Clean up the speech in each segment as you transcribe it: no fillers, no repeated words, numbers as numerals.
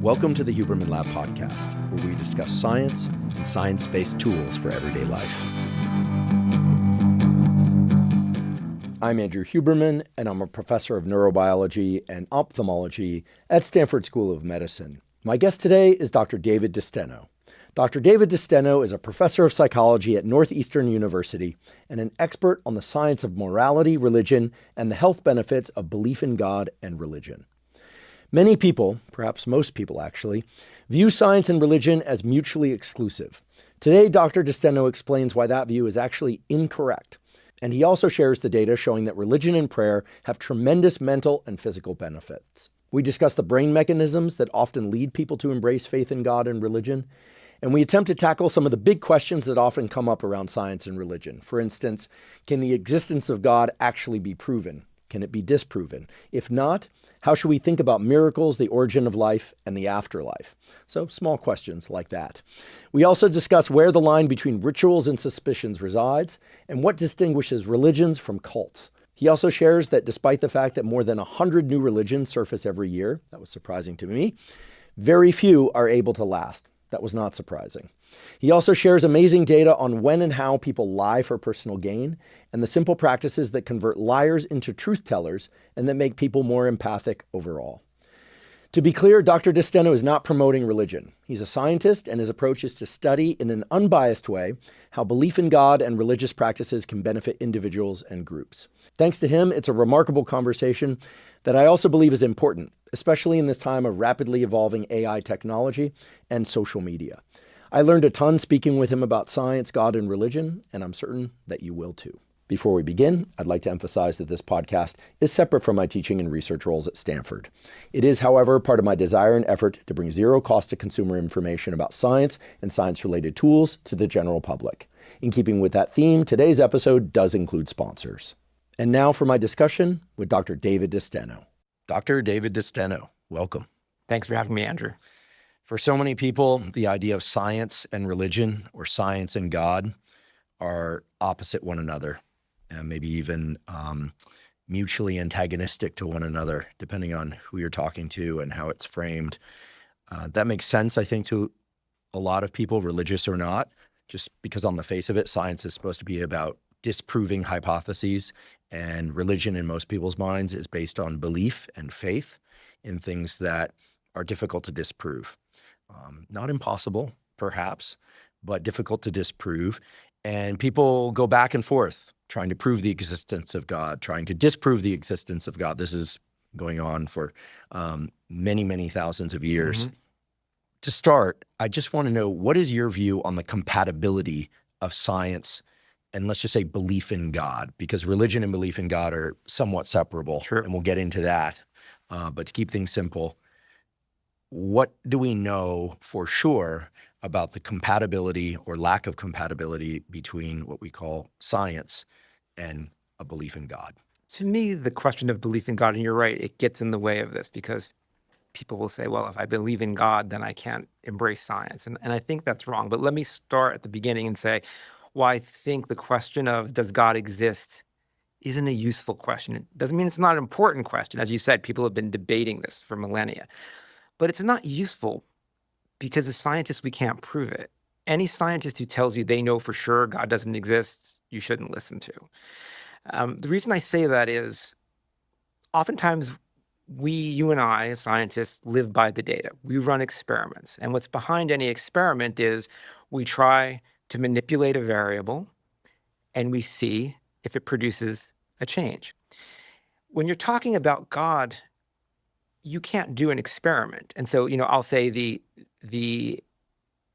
Welcome to the Huberman Lab podcast, where we discuss science and science-based tools for everyday life. I'm Andrew Huberman, and I'm a professor of neurobiology and ophthalmology at Stanford School of Medicine. My guest today is Dr. David DeSteno. Dr. David DeSteno is a professor of psychology at Northeastern University and an expert on the science of morality, religion, and the health benefits of belief in God and religion. Many people, perhaps most people actually, view science and religion as mutually exclusive. Today, Dr. DeSteno explains why that view is actually incorrect. And he also shares the data showing that religion and prayer have tremendous mental and physical benefits. We discuss the brain mechanisms that often lead people to embrace faith in God and religion. And we attempt to tackle some of the big questions that often come up around science and religion. For instance, can the existence of God actually be proven? Can it be disproven? If not, how should we think about miracles, the origin of life, and the afterlife? So small questions like that. We also discuss where the line between rituals and suspicions resides and what distinguishes religions from cults. He also shares that despite the fact that more than 100 new religions surface every year, that was surprising to me, very few are able to last. That was not surprising. He also shares amazing data on when and how people lie for personal gain and the simple practices that convert liars into truth tellers and that make people more empathic overall. To be clear, Dr. DeSteno is not promoting religion. He's a scientist, and his approach is to study in an unbiased way how belief in God and religious practices can benefit individuals and groups. Thanks to him, it's a remarkable conversation that I also believe is important, especially in this time of rapidly evolving AI technology and social media. I learned a ton speaking with him about science, God, and religion, and I'm certain that you will too. Before we begin, I'd like to emphasize that this podcast is separate from my teaching and research roles at Stanford. It is, however, part of my desire and effort to bring zero cost to consumer information about science and science-related tools to the general public. In keeping with that theme, today's episode does include sponsors. And now for my discussion with Dr. David DeSteno. Dr. David DeSteno, welcome. Thanks for having me, Andrew. For so many people, the idea of science and religion or science and God are opposite one another, and maybe even mutually antagonistic to one another, depending on who you're talking to and how it's framed. That makes sense, I think, to a lot of people, religious or not, just because on the face of it, science is supposed to be about disproving hypotheses, and religion in most people's minds is based on belief and faith in things that are difficult to disprove. Not impossible, perhaps, but difficult to disprove. And people go back and forth trying to prove the existence of God, trying to disprove the existence of God. This is going on for many, many thousands of years. Mm-hmm. To start, I just want to know, what is your view on the compatibility of science and let's just say belief in God? Because religion and belief in God are somewhat separable. Sure. And we'll get into that. But to keep things simple, what do we know for sure about the compatibility or lack of compatibility between what we call science and a belief in God? To me, the question of belief in God, and you're right, it gets in the way of this because people will say, well, if I believe in God, then I can't embrace science. And I think that's wrong. But let me start at the beginning and say, well, I think the question of does God exist isn't a useful question. It doesn't mean it's not an important question. As you said, people have been debating this for millennia. But it's not useful because as scientists, we can't prove it. Any scientist who tells you they know for sure God doesn't exist, you shouldn't listen to. The reason I say that is oftentimes you and I, as scientists, live by the data. We run experiments. And what's behind any experiment is we try to manipulate a variable and we see if it produces a change. When you're talking about God, you can't do an experiment. And so, I'll say the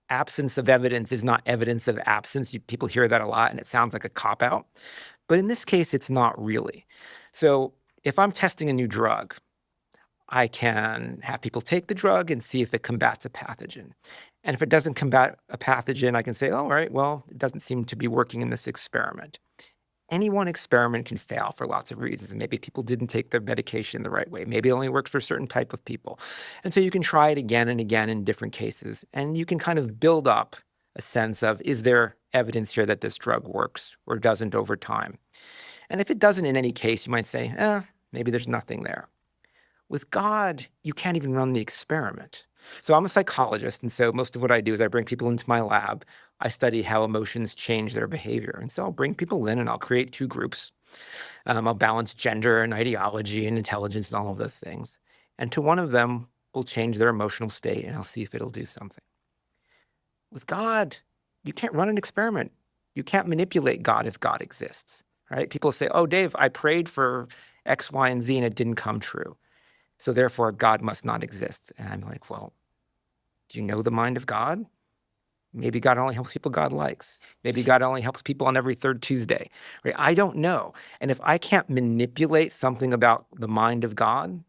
absence of evidence is not evidence of absence. People hear that a lot and it sounds like a cop-out. But in this case, it's not really. So if I'm testing a new drug, I can have people take the drug and see if it combats a pathogen. And if it doesn't combat a pathogen, I can say, all right, well, it doesn't seem to be working in this experiment. Any one experiment can fail for lots of reasons. And maybe people didn't take their medication the right way. Maybe it only works for a certain type of people. And so you can try it again and again in different cases. And you can kind of build up a sense of, is there evidence here that this drug works or doesn't over time? And if it doesn't in any case, you might say, maybe there's nothing there. With God, you can't even run the experiment. So I'm a psychologist, and so most of what I do is I bring people into my lab. I study how emotions change their behavior. And so I'll bring people in and I'll create two groups. I'll balance gender and ideology and intelligence and all of those things. And to one of them, we'll change their emotional state and I'll see if it'll do something. With God, you can't run an experiment. You can't manipulate God if God exists, right? People say, oh, Dave, I prayed for X, Y, and Z and it didn't come true. So therefore, God must not exist. And I'm like, well, do you know the mind of God? Maybe God only helps people God likes. Maybe God only helps people on every third Tuesday. Right? I don't know. And if I can't manipulate something about the mind of God,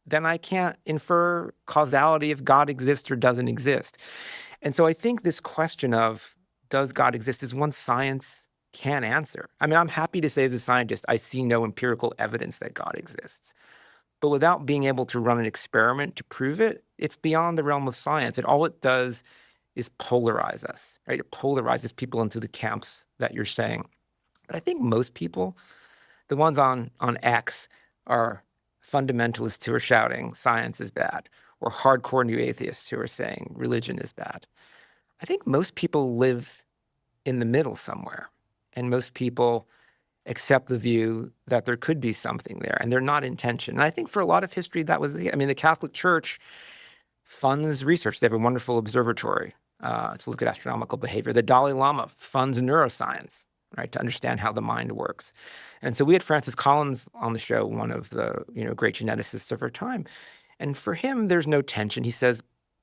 then I can't infer causality if God exists or doesn't exist. And so I think this question of does God exist is one science can't answer. I mean, I'm happy to say as a scientist, I see no empirical evidence that God exists. But without being able to run an experiment to prove it, it's beyond the realm of science. And all it does is polarize us, right? It polarizes people into the camps that you're saying. But I think most people, the ones on X, are fundamentalists who are shouting science is bad, or hardcore new atheists who are saying religion is bad. I think most people live in the middle somewhere, and most people accept the view that there could be something there, and they're not in tension. And I think for a lot of history, that was the Catholic Church funds research. They have a wonderful observatory to look at astronomical behavior. The Dalai Lama funds neuroscience, right, to understand how the mind works. And so we had Francis Collins on the show, one of the great geneticists of our time. And for him, there's no tension. He says,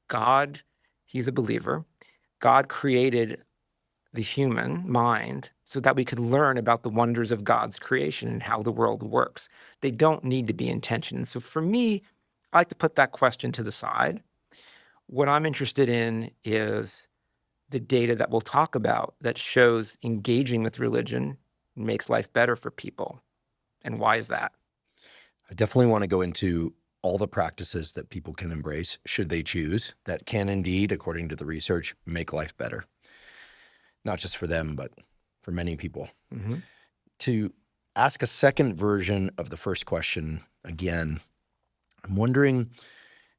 God, he's a believer. God created the human mind so that we could learn about the wonders of God's creation and how the world works. They don't need to be in tension. So for me, I like to put that question to the side. What I'm interested in is the data that we'll talk about that shows engaging with religion makes life better for people. And why is that? I definitely want to go into all the practices that people can embrace, should they choose, that can indeed, according to the research, make life better. Not just for them, but for many people. Mm-hmm. To ask a second version of the first question again, I'm wondering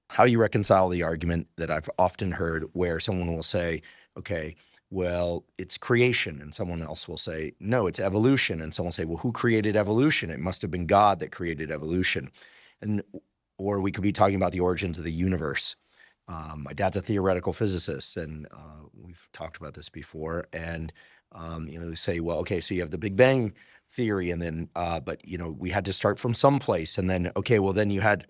how you reconcile the argument that I've often heard where someone will say, okay, well, it's creation. And someone else will say, no, it's evolution. And someone will say, well, who created evolution? It must have been God that created evolution. Or we could be talking about the origins of the universe. My dad's a theoretical physicist, and we've talked about this before. And they say, well, okay, so you have the Big Bang theory, and then, but we had to start from someplace, and then, okay, well, then you had,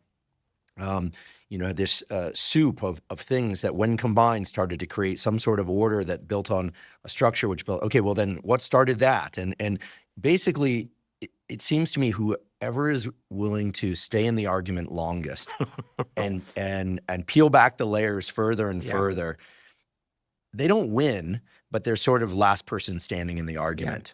this soup of things that, when combined, started to create some sort of order that built on a structure which built. Okay, well, then what started that? And basically, it seems to me whoever is willing to stay in the argument longest and peel back the layers further and further, they don't win, but they're sort of last person standing in the argument.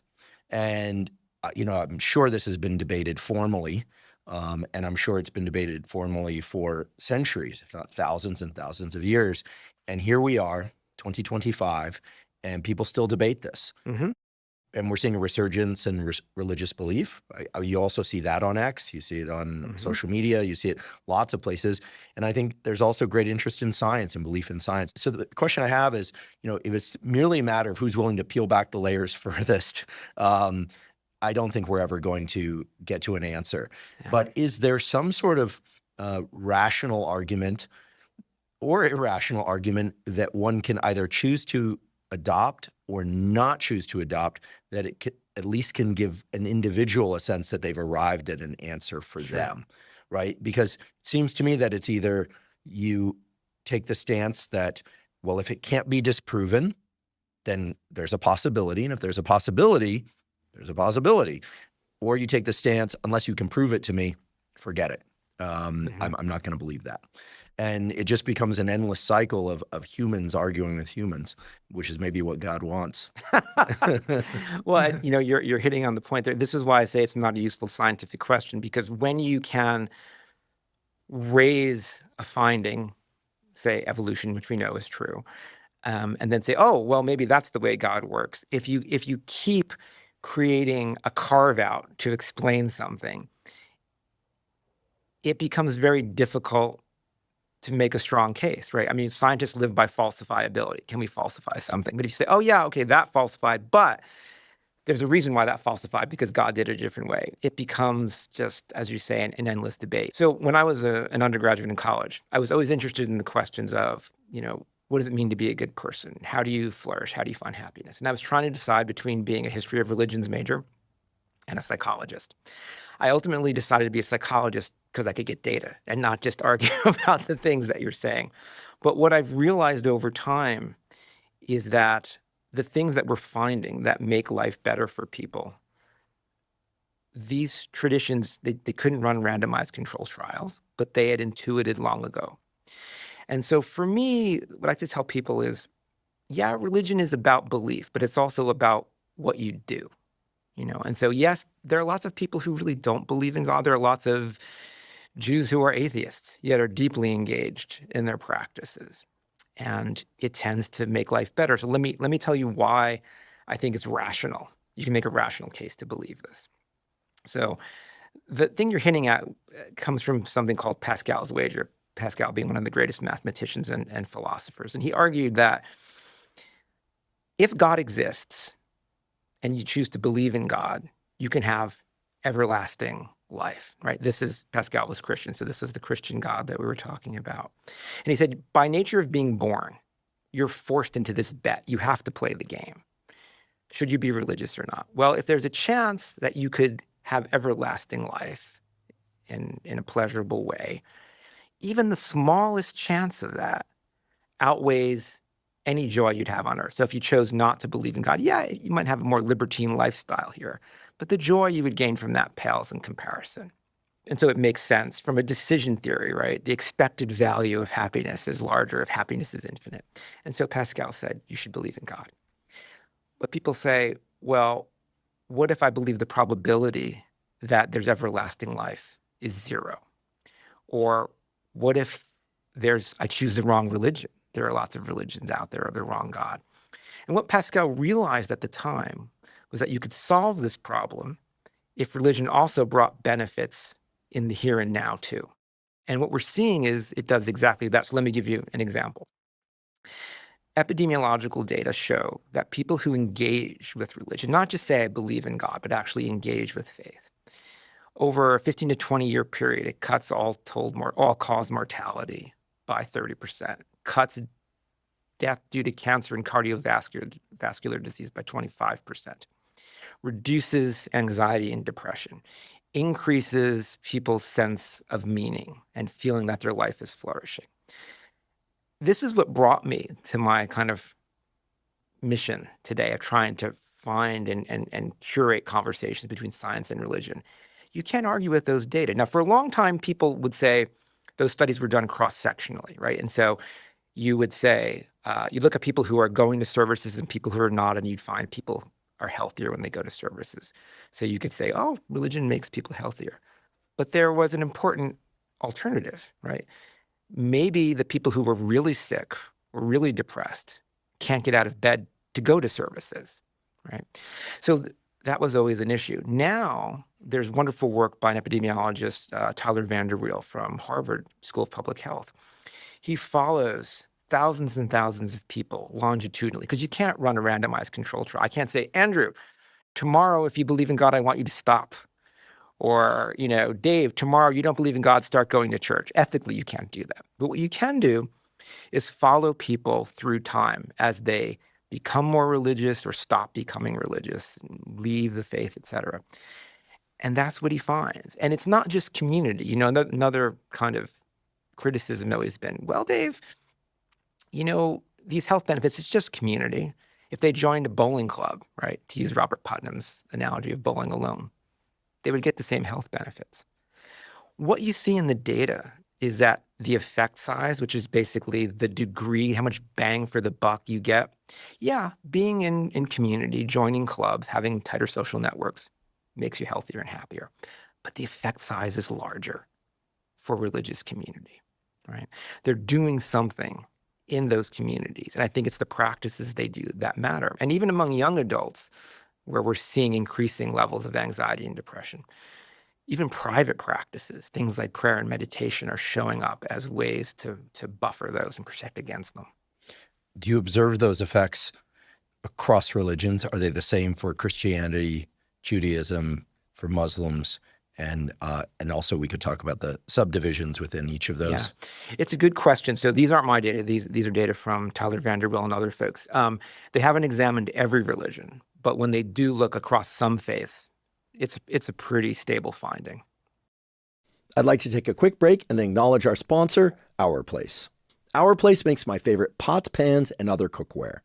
Yeah. And I'm sure this has been debated formally, and I'm sure it's been debated formally for centuries, if not thousands and thousands of years. And here we are, 2025, and people still debate this. Mm-hmm. And we're seeing a resurgence in religious belief. You also see that on X. You see it on social media. You see it lots of places. And I think there's also great interest in science and belief in science. So the question I have is, if it's merely a matter of who's willing to peel back the layers furthest, I don't think we're ever going to get to an answer. Yeah. But is there some sort of rational argument or irrational argument that one can either choose to adopt or not choose to adopt, that it at least can give an individual a sense that they've arrived at an answer for them, right? Because it seems to me that it's either you take the stance that, well, if it can't be disproven, then there's a possibility. And if there's a possibility, there's a possibility. Or you take the stance, unless you can prove it to me, forget it. I'm not going to believe that. And it just becomes an endless cycle of humans arguing with humans, which is maybe what God wants. Well, you're hitting on the point there. This is why I say it's not a useful scientific question, because when you can raise a finding, say evolution, which we know is true, and then say, oh, well, maybe that's the way God works. If you keep creating a carve out to explain something, it becomes very difficult to make a strong case, right? I mean, scientists live by falsifiability. Can we falsify something? But if you say, oh yeah, okay, that falsified, but there's a reason why that falsified, because God did it a different way. It becomes just, as you say, an endless debate. So when I was an undergraduate in college, I was always interested in the questions of, what does it mean to be a good person? How do you flourish? How do you find happiness? And I was trying to decide between being a history of religions major and a psychologist. I ultimately decided to be a psychologist because I could get data and not just argue about the things that you're saying. But what I've realized over time is that the things that we're finding that make life better for people, these traditions, they couldn't run randomized control trials, but they had intuited long ago. And so for me, what I like to tell people is, yeah, religion is about belief, but it's also about what you do. And so, yes, there are lots of people who really don't believe in God. There are lots of Jews who are atheists, yet are deeply engaged in their practices. And it tends to make life better. So let me tell you why I think it's rational. You can make a rational case to believe this. So the thing you're hinting at comes from something called Pascal's wager, Pascal being one of the greatest mathematicians and philosophers. And he argued that if God exists, and you choose to believe in God, you can have everlasting life, right? Pascal was Christian, so this was the Christian God that we were talking about. And he said, by nature of being born, you're forced into this bet. You have to play the game. Should you be religious or not? Well, if there's a chance that you could have everlasting life in a pleasurable way, even the smallest chance of that outweighs any joy you'd have on earth. So if you chose not to believe in God, yeah, you might have a more libertine lifestyle here, but the joy you would gain from that pales in comparison. And so it makes sense from a decision theory, right? The expected value of happiness is larger if happiness is infinite. And so Pascal said, you should believe in God. But people say, well, what if I believe the probability that there's everlasting life is zero? Or what if I choose the wrong religion? There are lots of religions out there, or the wrong God. And what Pascal realized at the time was that you could solve this problem if religion also brought benefits in the here and now too. And what we're seeing is it does exactly that. So let me give you an example. Epidemiological data show that people who engage with religion, not just say I believe in God, but actually engage with faith, over a 15 to 20 year period, it cuts all-cause mortality by 30%. Cuts death due to cancer and cardiovascular disease by 25%, reduces anxiety and depression, increases people's sense of meaning and feeling that their life is flourishing. This is what brought me to my kind of mission today of trying to find and curate conversations between science and religion. You can't argue with those data. Now, for a long time, people would say those studies were done cross-sectionally, right? And so you would say, you look at people who are going to services and people who are not, and you'd find people are healthier when they go to services. So you could say, oh, religion makes people healthier. But there was an important alternative, right? Maybe the people who were really sick or really depressed can't get out of bed to go to services, right? So that was always an issue. Now, there's wonderful work by an epidemiologist, Tyler Vanderweel from Harvard School of Public Health. He follows thousands and thousands of people longitudinally, because you can't run a randomized control trial. I can't say, Andrew, tomorrow, if you believe in God, I want you to stop. Or, Dave, tomorrow you don't believe in God, start going to church. Ethically, you can't do that. But what you can do is follow people through time as they become more religious or stop becoming religious, leave the faith, etc. And that's what he finds. And it's not just community. Another kind of criticism has always been, well, Dave, these health benefits, it's just community. If they joined a bowling club, right, to use Robert Putnam's analogy of bowling alone, they would get the same health benefits. What you see in the data is that the effect size, which is basically the degree, how much bang for the buck you get. Yeah, being in community, joining clubs, having tighter social networks makes you healthier and happier. But the effect size is larger for religious community, right? They're doing something in those communities. And I think it's the practices they do that matter. And even among young adults, where we're seeing increasing levels of anxiety and depression, even private practices, things like prayer and meditation, are showing up as ways to buffer those and protect against them. Do you observe those effects across religions? Are they the same for Christianity, Judaism, for Muslims? And also we could talk about the subdivisions within each of those. Yeah, it's a good question. So these aren't my data. These are data from Tyler Vanderbilt and other folks. They haven't examined every religion, but when they do look across some faiths, it's a pretty stable finding. I'd like to take a quick break and acknowledge our sponsor, Our Place. Our Place makes my favorite pots, pans, and other cookware.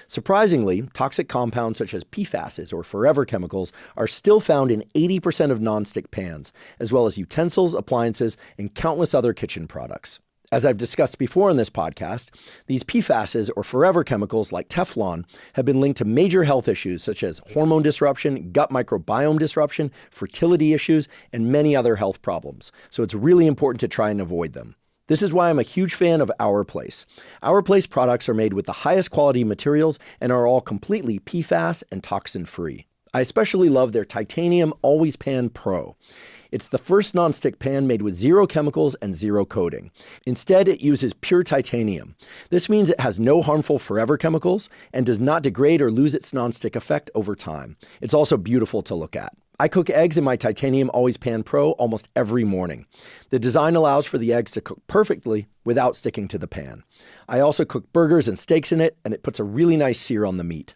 Surprisingly, toxic compounds such as PFASs or forever chemicals are still found in 80% of nonstick pans, as well as utensils, appliances, and countless other kitchen products. As I've discussed before in this podcast, these PFASs or forever chemicals like Teflon have been linked to major health issues such as hormone disruption, gut microbiome disruption, fertility issues, and many other health problems. So it's really important to try and avoid them. This is why I'm a huge fan of Our Place. Our Place products are made with the highest quality materials and are all completely PFAS and toxin-free. I especially love their Titanium Always Pan Pro. It's the first nonstick pan made with zero chemicals and zero coating. Instead, it uses pure titanium. This means it has no harmful forever chemicals and does not degrade or lose its nonstick effect over time. It's also beautiful to look at. I cook eggs in my Titanium Always Pan Pro almost every morning. The design allows for the eggs to cook perfectly without sticking to the pan. I also cook burgers and steaks in it, and it puts a really nice sear on the meat.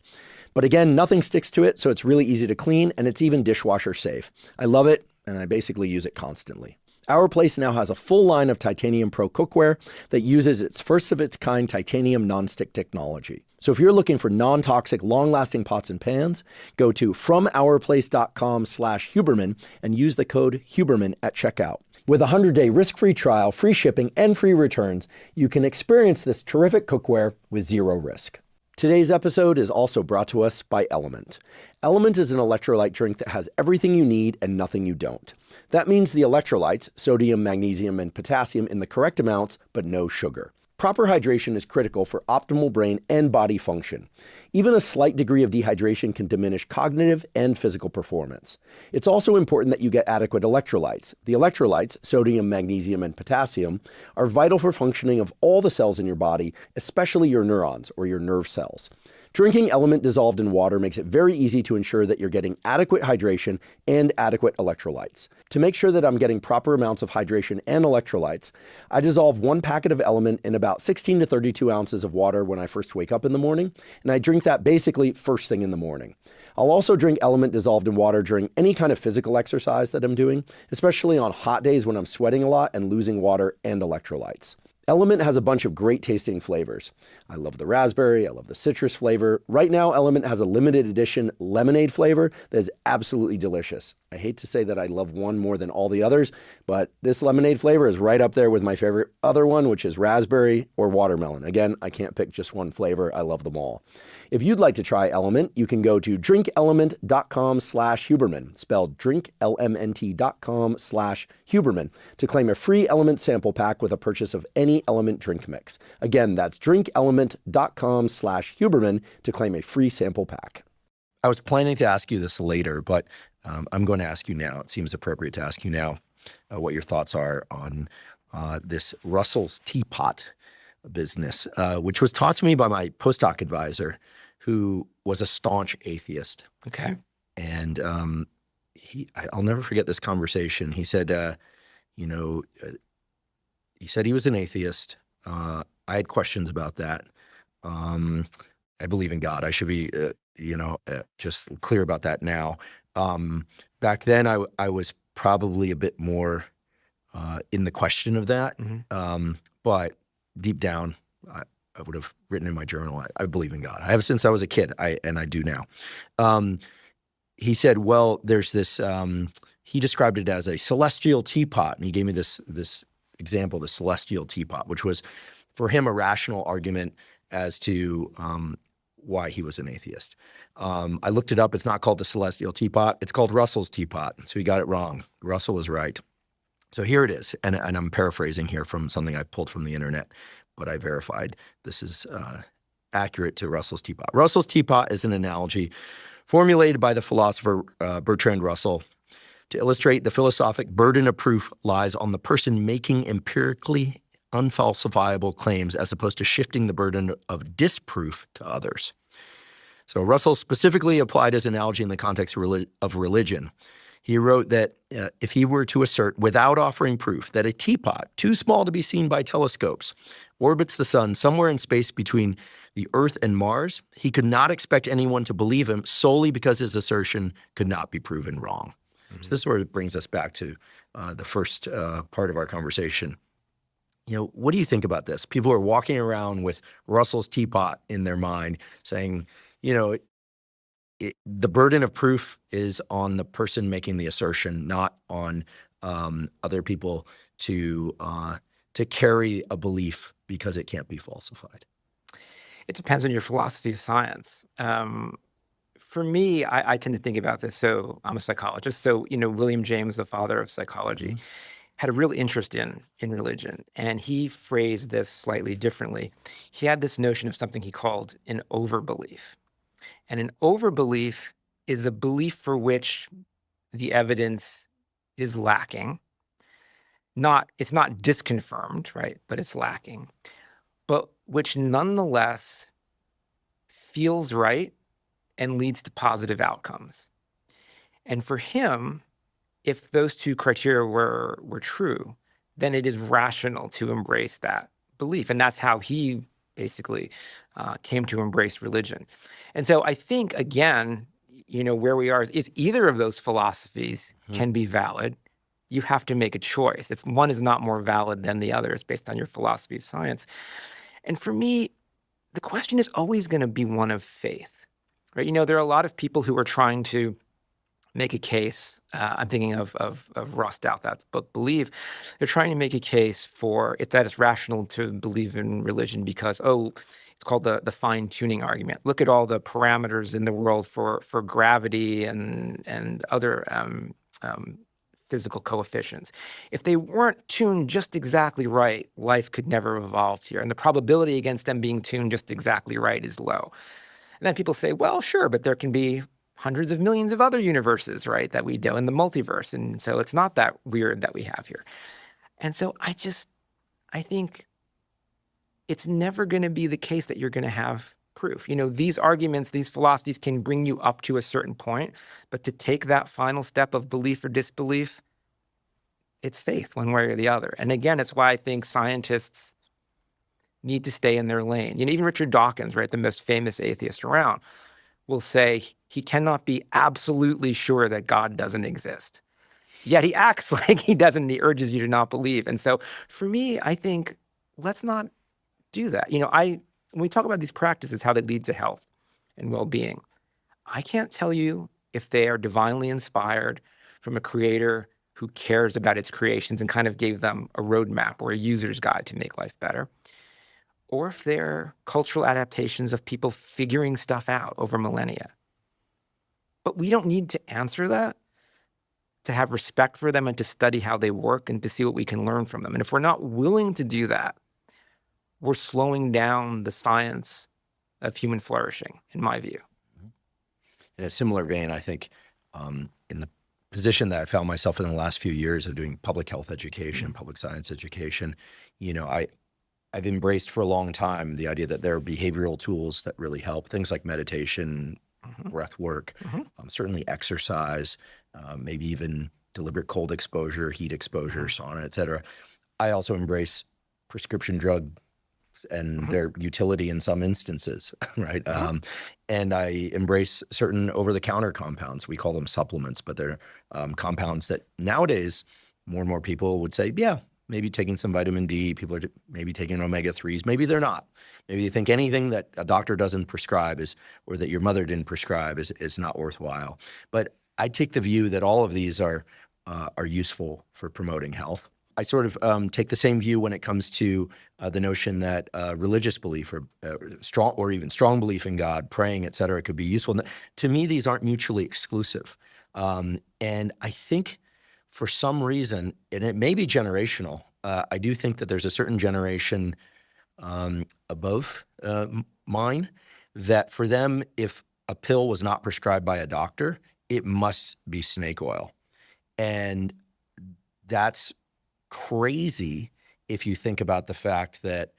But again, nothing sticks to it, so it's really easy to clean, and it's even dishwasher safe. I love it, and I basically use it constantly. Our Place now has a full line of Titanium Pro cookware that uses its first-of-its-kind titanium nonstick technology. So if you're looking for non-toxic, long-lasting pots and pans, go to FromOurPlace.com/Huberman and use the code Huberman at checkout. With a 100-day risk-free trial, free shipping, and free returns, you can experience this terrific cookware with zero risk. Today's episode is also brought to us by LMNT. LMNT is an electrolyte drink that has everything you need and nothing you don't. That means the electrolytes, sodium, magnesium, and potassium in the correct amounts, but no sugar. Proper hydration is critical for optimal brain and body function. Even a slight degree of dehydration can diminish cognitive and physical performance. It's also important that you get adequate electrolytes. The electrolytes, sodium, magnesium, and potassium, are vital for functioning of all the cells in your body, especially your neurons or your nerve cells. Drinking LMNT dissolved in water makes it very easy to ensure that you're getting adequate hydration and adequate electrolytes. To make sure that I'm getting proper amounts of hydration and electrolytes, I dissolve 1 packet of LMNT in about 16 to 32 ounces of water when I first wake up in the morning, and I drink that basically first thing in the morning. I'll also drink LMNT dissolved in water during any kind of physical exercise that I'm doing, especially on hot days when I'm sweating a lot and losing water and electrolytes. LMNT has a bunch of great tasting flavors. I love the raspberry, I love the citrus flavor. Right now, LMNT has a limited edition lemonade flavor that is absolutely delicious. I hate to say that I love one more than all the others, but this lemonade flavor is right up there with my favorite other one, which is raspberry or watermelon. Again, I can't pick just one flavor. I love them all. If you'd like to try LMNT, you can go to drinklmnt.com/Huberman, spelled drinklmnt.com/Huberman, to claim a free LMNT sample pack with a purchase of any LMNT drink mix. Again, that's drinklmnt.com/Huberman to claim a free sample pack. I was planning to ask you this later, but I'm going to ask you now. It seems appropriate to ask you now what your thoughts are on this Russell's Teapot business, which was taught to me by my postdoc advisor, who was a staunch atheist. Okay. And I'll never forget this conversation. He said, he said he was an atheist. I had questions about that. I believe in God. I should be, just clear about that now. Back then, I was probably a bit more in the question of that. Mm-hmm. But deep down, I would have written in my journal, I believe in God. I have since I was a kid, and I do now. He said, well, there's this, he described it as a celestial teapot. And he gave me this example, the celestial teapot, which was for him a rational argument as to why he was an atheist. I looked it up. It's not called the celestial teapot. It's called Russell's Teapot. So he got it wrong. Russell was right. So here it is. And I'm paraphrasing here from something I pulled from the internet, but I verified this is accurate to Russell's Teapot. Russell's Teapot is an analogy formulated by the philosopher Bertrand Russell To illustrate, the philosophic burden of proof lies on the person making empirically unfalsifiable claims as opposed to shifting the burden of disproof to others. So Russell specifically applied his analogy in the context of religion. He wrote that if he were to assert, without offering proof, that a teapot, too small to be seen by telescopes, orbits the sun somewhere in space between the Earth and Mars, he could not expect anyone to believe him solely because his assertion could not be proven wrong. Mm-hmm. So this sort of brings us back to the first part of our conversation. What do you think about this? People are walking around with Russell's teapot in their mind saying, the burden of proof is on the person making the assertion, not on other people to carry a belief because it can't be falsified. It depends on your philosophy of science. For me, I tend to think about this. So I'm a psychologist. So, William James, the father of psychology, mm-hmm. had a real interest in religion. And he phrased this slightly differently. He had this notion of something he called an overbelief. And an overbelief is a belief for which the evidence is lacking. It's not disconfirmed, right? But it's lacking. But which nonetheless feels right and leads to positive outcomes. And for him, if those two criteria were true, then it is rational to embrace that belief. And that's how he basically came to embrace religion. And so I think, again, where we are is either of those philosophies can be valid. You have to make a choice. One is not more valid than the other. It's based on your philosophy of science. And for me, the question is always going to be one of faith, right? There are a lot of people who are trying to make a case. I'm thinking of Ross Douthat's book, Believe. They're trying to make a case for it that it's rational to believe in religion because, it's called the fine-tuning argument. Look at all the parameters in the world for gravity and other physical coefficients. If they weren't tuned just exactly right, life could never have evolved here. And the probability against them being tuned just exactly right is low. And then people say, well, sure, but there can be hundreds of millions of other universes, right, that we know in the multiverse. And so it's not that weird that we have here. And so I think it's never going to be the case that you're going to have proof. These arguments, these philosophies can bring you up to a certain point, but to take that final step of belief or disbelief, it's faith one way or the other. And again, it's why I think scientists need to stay in their lane. Even Richard Dawkins, right, the most famous atheist around, will say he cannot be absolutely sure that God doesn't exist. Yet he acts like he doesn't, and he urges you to not believe. And so for me, I think let's not do that. When we talk about these practices, how they lead to health and well-being, I can't tell you if they are divinely inspired from a creator who cares about its creations and kind of gave them a roadmap or a user's guide to make life better, or if they're cultural adaptations of people figuring stuff out over millennia. But we don't need to answer that to have respect for them and to study how they work and to see what we can learn from them. And if we're not willing to do that, we're slowing down the science of human flourishing, in my view. In a similar vein, I think in the position that I found myself in the last few years of doing public health education, public science education, I've embraced for a long time the idea that there are behavioral tools that really help, things like meditation, breath work, certainly exercise, maybe even deliberate cold exposure, heat exposure, sauna, et cetera. I also embrace prescription drug and their utility in some instances, right? And I embrace certain over-the-counter compounds. We call them supplements, but they're compounds that nowadays more and more people would say, yeah, maybe taking some vitamin D, people are maybe taking omega-3s, maybe they're not. Maybe they think anything that a doctor doesn't prescribe or that your mother didn't prescribe is not worthwhile. But I take the view that all of these are useful for promoting health. I sort of take the same view when it comes to the notion that religious belief or strong belief in God, praying, et cetera, could be useful. To me, these aren't mutually exclusive. And I think for some reason, and it may be generational, I do think that there's a certain generation above mine that for them, if a pill was not prescribed by a doctor, it must be snake oil. And that's crazy if you think about the fact that,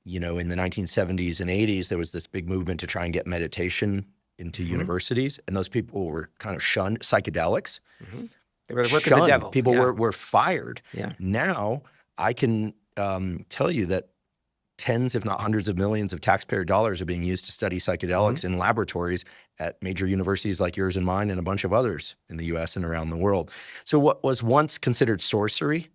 in the 1970s and 80s, there was this big movement to try and get meditation into universities, and those people were kind of shunned. Psychedelics, they were the work of the devil. People were fired. Yeah. Now I can tell you that tens, if not hundreds of millions of taxpayer dollars are being used to study psychedelics in laboratories at major universities like yours and mine and a bunch of others in the US and around the world. So what was once considered sorcery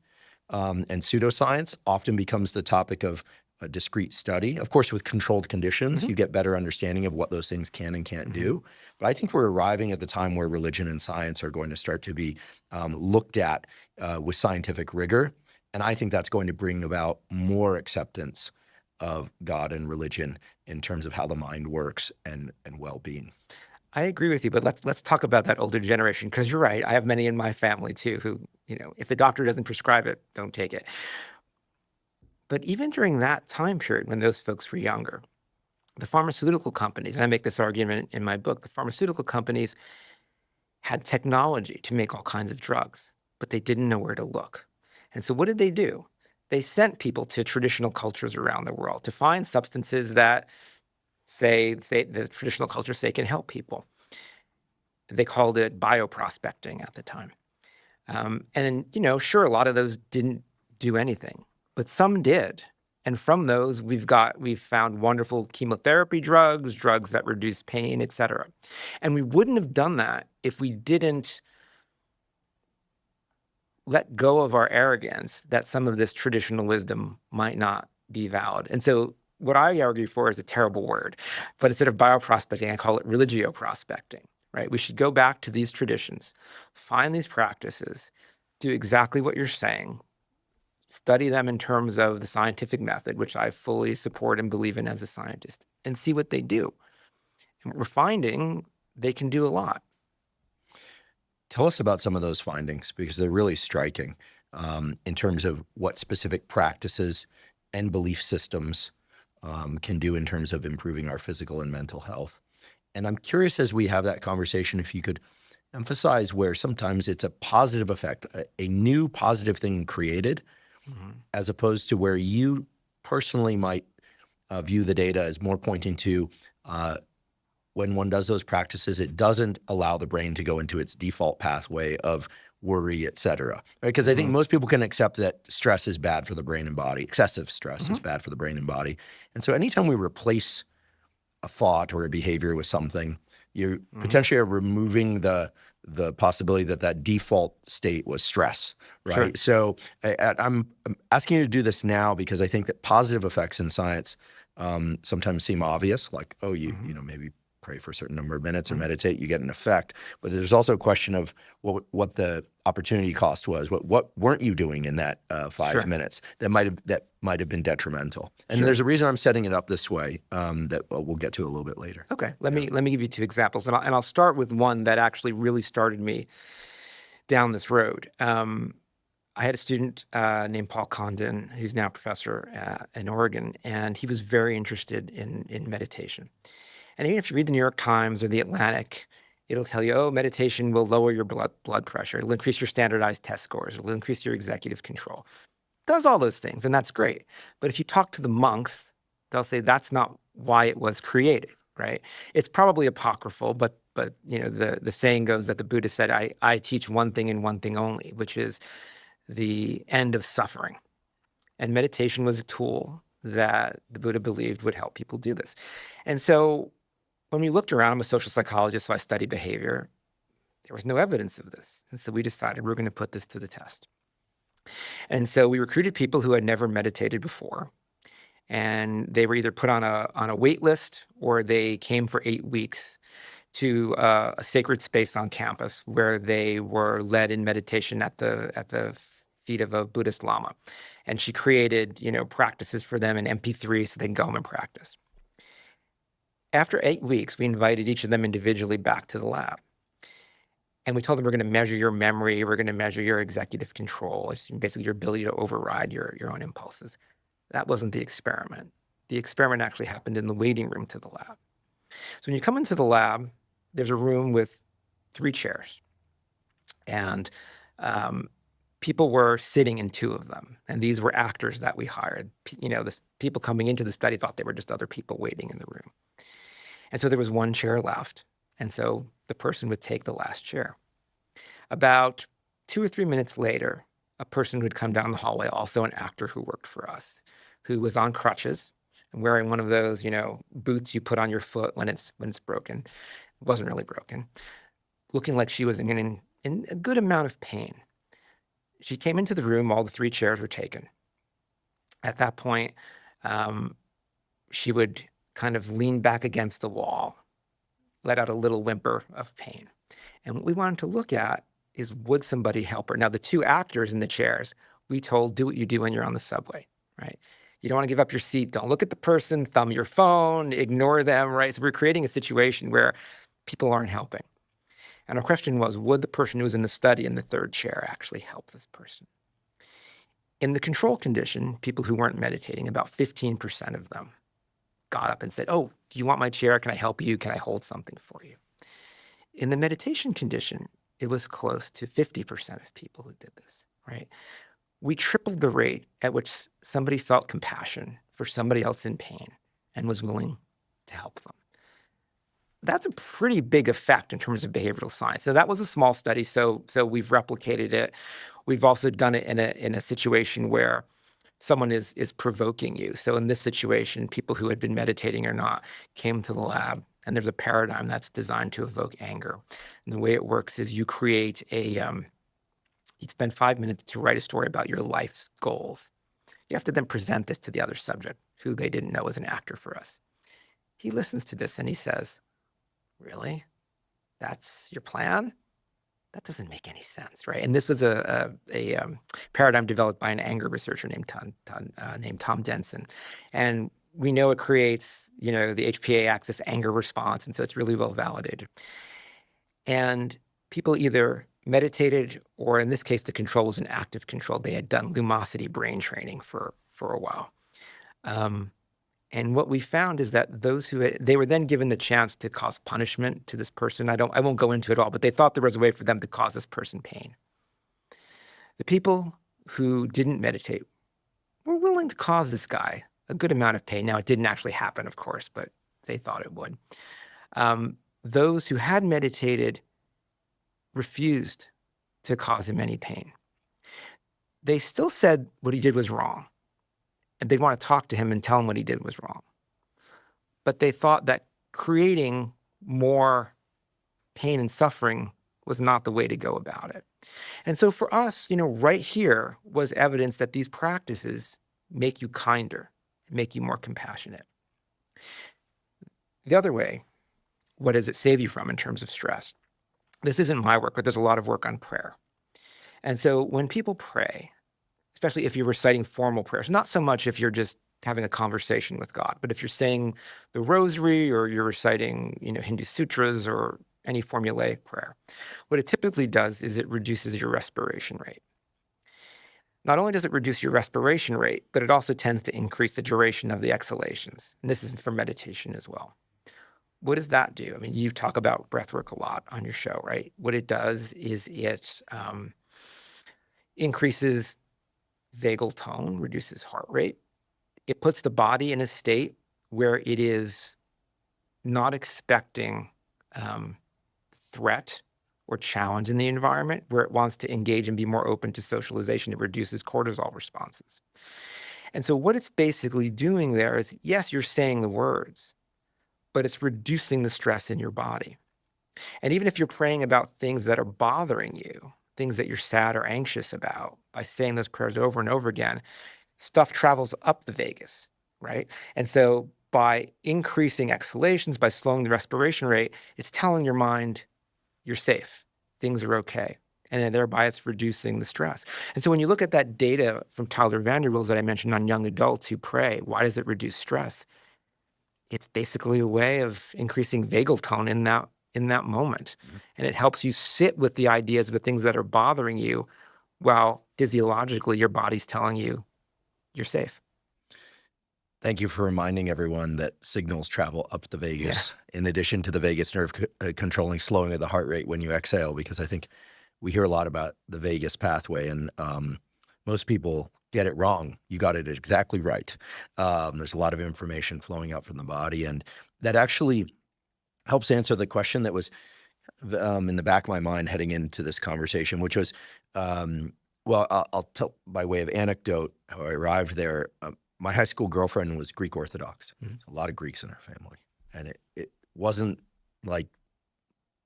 and pseudoscience often becomes the topic of a discrete study. Of course, with controlled conditions, you get better understanding of what those things can and can't do. But I think we're arriving at the time where religion and science are going to start to be looked at with scientific rigor. And I think that's going to bring about more acceptance of God and religion in terms of how the mind works and well-being. I agree with you, but let's talk about that older generation, because you're right. I have many in my family too who, if the doctor doesn't prescribe it, don't take it. But even during that time period when those folks were younger, the pharmaceutical companies, and I make this argument in my book, the pharmaceutical companies had technology to make all kinds of drugs, but they didn't know where to look. And so what did they do? They sent people to traditional cultures around the world to find substances that say the traditional cultures say can help people. They called it bioprospecting at the time. And, sure, a lot of those didn't do anything, but some did. And from those, we've found wonderful chemotherapy drugs that reduce pain, et cetera. And we wouldn't have done that if we didn't let go of our arrogance that some of this traditional wisdom might not be valid. And so what I argue for is a terrible word, but instead of bioprospecting, I call it religio-prospecting, right? We should go back to these traditions, find these practices, do exactly what you're saying, study them in terms of the scientific method, which I fully support and believe in as a scientist, and see what they do. And what we're finding, they can do a lot. Tell us about some of those findings, because they're really striking in terms of what specific practices and belief systems can do in terms of improving our physical and mental health. And I'm curious, as we have that conversation, if you could emphasize where sometimes it's a positive effect, a new positive thing created, as opposed to where you personally might view the data as more pointing to when one does those practices, it doesn't allow the brain to go into its default pathway of worry, et cetera. Right? Because I think most people can accept that stress is bad for the brain and body. Excessive stress is bad for the brain and body. And so anytime we replace a thought or a behavior with something, you potentially are removing the possibility that default state was stress, right? Sure. So I'm asking you to do this now because I think that positive effects in science sometimes seem obvious, like, maybe pray for a certain number of minutes or meditate, you get an effect. But there's also a question of what the opportunity cost was. What weren't you doing in that 5 minutes that might have been detrimental? And there's a reason I'm setting it up this way that we'll get to a little bit later. Okay, let me give you two examples, and I'll start with one that actually really started me down this road. I had a student named Paul Condon, who's now a professor in Oregon, and he was very interested in meditation. And even if you read the New York Times or the Atlantic, it'll tell you, meditation will lower your blood pressure. It'll increase your standardized test scores. It'll increase your executive control. It does all those things, and that's great. But if you talk to the monks, they'll say that's not why it was created, right? It's probably apocryphal, but the saying goes that the Buddha said, I teach one thing and one thing only, which is the end of suffering. And meditation was a tool that the Buddha believed would help people do this. And so when we looked around, I'm a social psychologist, so I study behavior. There was no evidence of this. And so we decided we're going to put this to the test. And so we recruited people who had never meditated before. And they were either put on a wait list or they came for 8 weeks to a sacred space on campus where they were led in meditation at the feet of a Buddhist Lama. And she created, practices for them in MP3 so they can go home and practice. After 8 weeks, we invited each of them individually back to the lab. And we told them we're going to measure your memory, we're going to measure your executive control, basically your ability to override your own impulses. That wasn't the experiment. The experiment actually happened in the waiting room to the lab. So when you come into the lab, there's a room with 3 chairs. And people were sitting in two of them, and these were actors that we hired. People coming into the study thought they were just other people waiting in the room. And so there was one chair left, and so the person would take the last chair. About 2 or 3 minutes later, a person would come down the hallway, also an actor who worked for us, who was on crutches and wearing one of those, boots you put on your foot when it's broken. It wasn't really broken, looking like she was in a good amount of pain. She came into the room, all the 3 chairs were taken. At that point, she would kind of lean back against the wall, let out a little whimper of pain. And what we wanted to look at is, would somebody help her? Now, the 2 actors in the chairs, we told, do what you do when you're on the subway, right? You don't want to give up your seat. Don't look at the person, thumb your phone, ignore them, right? So we're creating a situation where people aren't helping. And our question was, would the person who was in the study in the 3rd chair actually help this person? In the control condition, people who weren't meditating, about 15% of them got up and said, oh, do you want my chair? Can I help you? Can I hold something for you? In the meditation condition, it was close to 50% of people who did this, right? We tripled the rate at which somebody felt compassion for somebody else in pain and was willing to help them. That's a pretty big effect in terms of behavioral science. So that was a small study, so we've replicated it. We've also done it in a situation where someone is provoking you. So in this situation, people who had been meditating or not came to the lab, and there's a paradigm that's designed to evoke anger. And the way it works is you create you spend 5 minutes to write a story about your life's goals. You have to then present this to the other subject, who they didn't know was an actor for us. He listens to this and he says, really? That's your plan? That doesn't make any sense, right? And this was a paradigm developed by an anger researcher named Tom Denson. And we know it creates, the HPA axis anger response, and so it's really well validated. And people either meditated, or in this case, the control was an active control. They had done lumosity brain training for a while. And what we found is that they were then given the chance to cause punishment to this person. I won't go into it all, but they thought there was a way for them to cause this person pain. The people who didn't meditate were willing to cause this guy a good amount of pain. Now, it didn't actually happen, of course, but they thought it would. Those who had meditated refused to cause him any pain. They still said what he did was wrong, and they'd want to talk to him and tell him what he did was wrong. But they thought that creating more pain and suffering was not the way to go about it. And so for us, right here was evidence that these practices make you kinder, make you more compassionate. The other way, what does it save you from in terms of stress? This isn't my work, but there's a lot of work on prayer. And so when people pray, especially if you're reciting formal prayers, not so much if you're just having a conversation with God, but if you're saying the rosary or you're reciting, Hindu sutras or any formulaic prayer, what it typically does is it reduces your respiration rate. Not only does it reduce your respiration rate, but it also tends to increase the duration of the exhalations. And this is for meditation as well. What does that do? I mean, you talk about breathwork a lot on your show, right? What it does is it increases vagal tone, reduces heart rate. It puts the body in a state where it is not expecting threat or challenge in the environment, where it wants to engage and be more open to socialization. It reduces cortisol responses. And so what it's basically doing there is, yes, you're saying the words, but it's reducing the stress in your body. And even if you're praying about things that are bothering you, things that you're sad or anxious about, by saying those prayers over and over again, stuff travels up the vagus, right? And so by increasing exhalations, by slowing the respiration rate, it's telling your mind you're safe, things are okay. And then thereby it's reducing the stress. And so when you look at that data from Tyler Van Der Waals that I mentioned on young adults who pray, why does it reduce stress? It's basically a way of increasing vagal tone in that moment. Mm-hmm. And it helps you sit with the ideas of the things that are bothering you while physiologically your body's telling you you're safe. Thank you for reminding everyone that signals travel up the vagus, in addition to the vagus nerve controlling slowing of the heart rate when you exhale, because I think we hear a lot about the vagus pathway, and most people get it wrong. You got it exactly right. There's a lot of information flowing out from the body, and that actually helps answer the question that was in the back of my mind heading into this conversation, which was, well, I'll tell by way of anecdote how I arrived there. My high school girlfriend was Greek Orthodox. A lot of Greeks in her family. And it wasn't like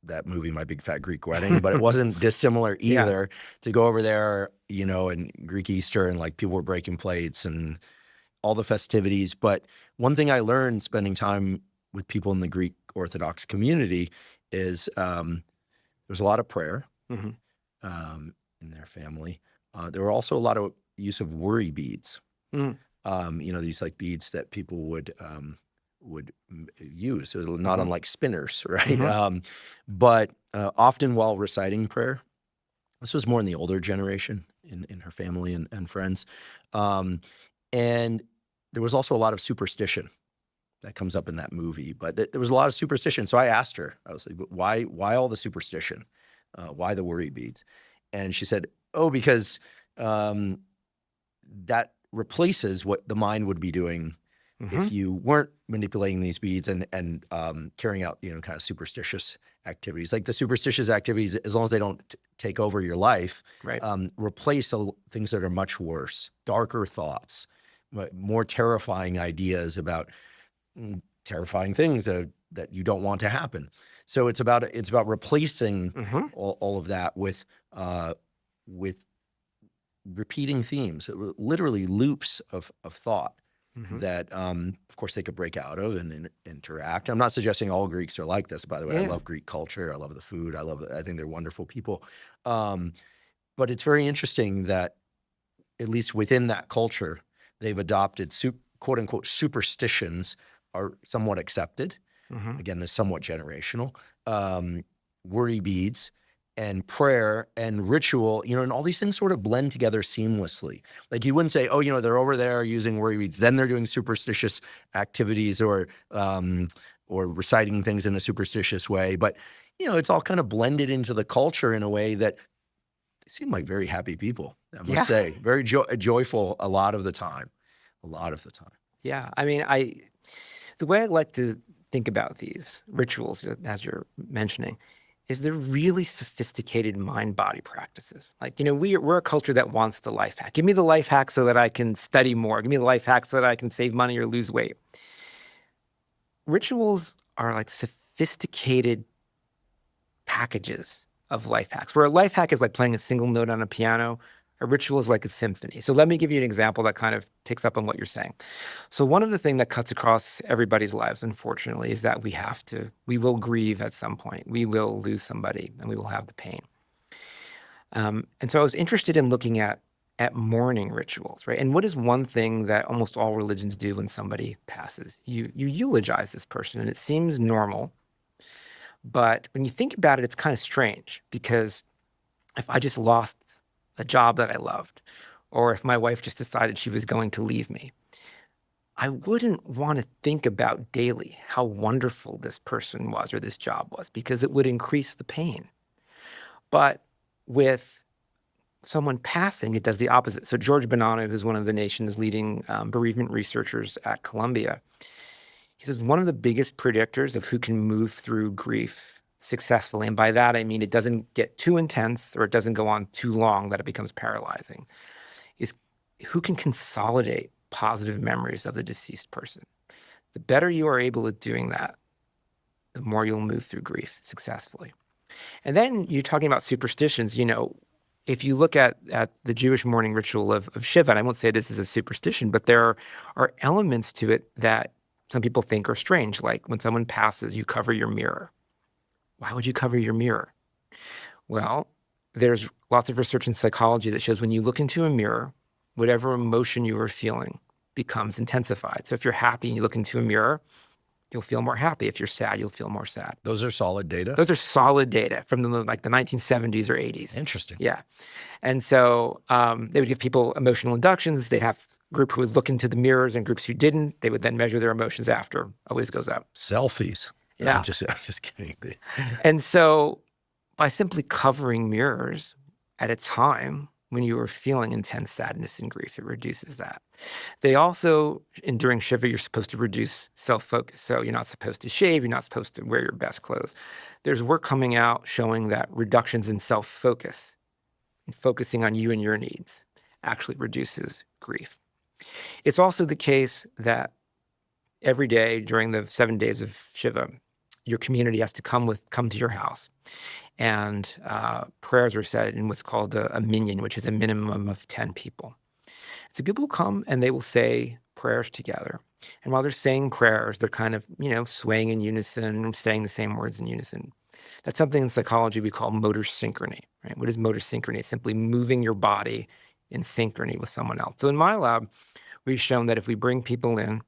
that movie, My Big Fat Greek Wedding, but it wasn't dissimilar either to go over there, you know, and Greek Easter, and like people were breaking plates and all the festivities. But one thing I learned spending time with people in the Greek Orthodox community is there's a lot of prayer in their family. There were also a lot of use of worry beads. You know, these like beads that people would use, so not unlike spinners, right? But often while reciting prayer, this was more in the older generation in her family and friends, and there was also a lot of superstition that comes up in that movie. But there was a lot of superstition. So I asked her, I was like, why all the superstition? Why the worry beads? And she said, oh, because that replaces what the mind would be doing if you weren't manipulating these beads and carrying out, you know, kind of superstitious activities. Like the superstitious activities, as long as they don't take over your life, replace things that are much worse, darker thoughts, more terrifying ideas about terrifying things that you don't want to happen. So it's about replacing all of that with repeating themes, literally loops of thought that, of course, they could break out of and interact. I'm not suggesting all Greeks are like this, by the way. I love Greek culture. I love the food. I think they're wonderful people. But it's very interesting that, at least within that culture, they've adopted quote unquote superstitions are somewhat accepted. Again, they're somewhat generational. Worry beads and prayer and ritual, you know, and all these things sort of blend together seamlessly. Like you wouldn't say, oh, you know, they're over there using worry beads, then they're doing superstitious activities or reciting things in a superstitious way. But, you know, it's all kind of blended into the culture in a way that they seem like very happy people, I must say. Very joyful a lot of the time. Yeah. I mean, the way I like to think about these rituals, as you're mentioning, is they're really sophisticated mind-body practices. Like, you know, we're a culture that wants the life hack. Give me the life hack so that I can study more. Give me the life hack so that I can save money or lose weight. Rituals are like sophisticated packages of life hacks, where a life hack is like playing a single note on a piano. A ritual is like a symphony. So let me give you an example that kind of picks up on what you're saying. So one of the things that cuts across everybody's lives, unfortunately, is that we will grieve at some point. We will lose somebody and we will have the pain. And so I was interested in looking at mourning rituals, right? And what is one thing that almost all religions do when somebody passes? You eulogize this person, and it seems normal. But when you think about it, it's kind of strange, because if I just lost a job that I loved, or if my wife just decided she was going to leave me, I wouldn't want to think about daily how wonderful this person was or this job was, because it would increase the pain. But with someone passing, it does the opposite. So George Bonanno, who's one of the nation's leading bereavement researchers at Columbia, he says one of the biggest predictors of who can move through grief successfully, and by that I mean it doesn't get too intense or it doesn't go on too long that it becomes paralyzing, is who can consolidate positive memories of the deceased person. The better you are able at doing that, the more you'll move through grief successfully. And then you're talking about superstitions. You know, if you look at the Jewish mourning ritual of Shiva, and I won't say this is a superstition, but there are elements to it that some people think are strange, like when someone passes, you cover your mirror. Why would you cover your mirror? Well, there's lots of research in psychology that shows when you look into a mirror, whatever emotion you are feeling becomes intensified. So if you're happy and you look into a mirror, you'll feel more happy. If you're sad, you'll feel more sad. Those are solid data? Those are solid data from the 1970s or 80s. Interesting. Yeah. And so they would give people emotional inductions. They'd have a group who would look into the mirrors and groups who didn't. They would then measure their emotions after. Always goes up. Selfies. Yeah. I'm just kidding. And so by simply covering mirrors at a time when you are feeling intense sadness and grief. It reduces that. They also, during Shiva, you're supposed to reduce self-focus. So you're not supposed to shave. You're not supposed to wear your best clothes. There's work coming out showing that reductions in self-focus and focusing on you and your needs actually reduces grief. It's also the case that every day during the 7 days of Shiva, your community has to come to your house, and prayers are said in what's called a minyan, which is a minimum of 10 people. So people will come and they will say prayers together. And while they're saying prayers, they're kind of, swaying in unison, saying the same words in unison. That's something in psychology we call motor synchrony, right? What is motor synchrony? It's simply moving your body in synchrony with someone else. So in my lab, we've shown that if we bring people in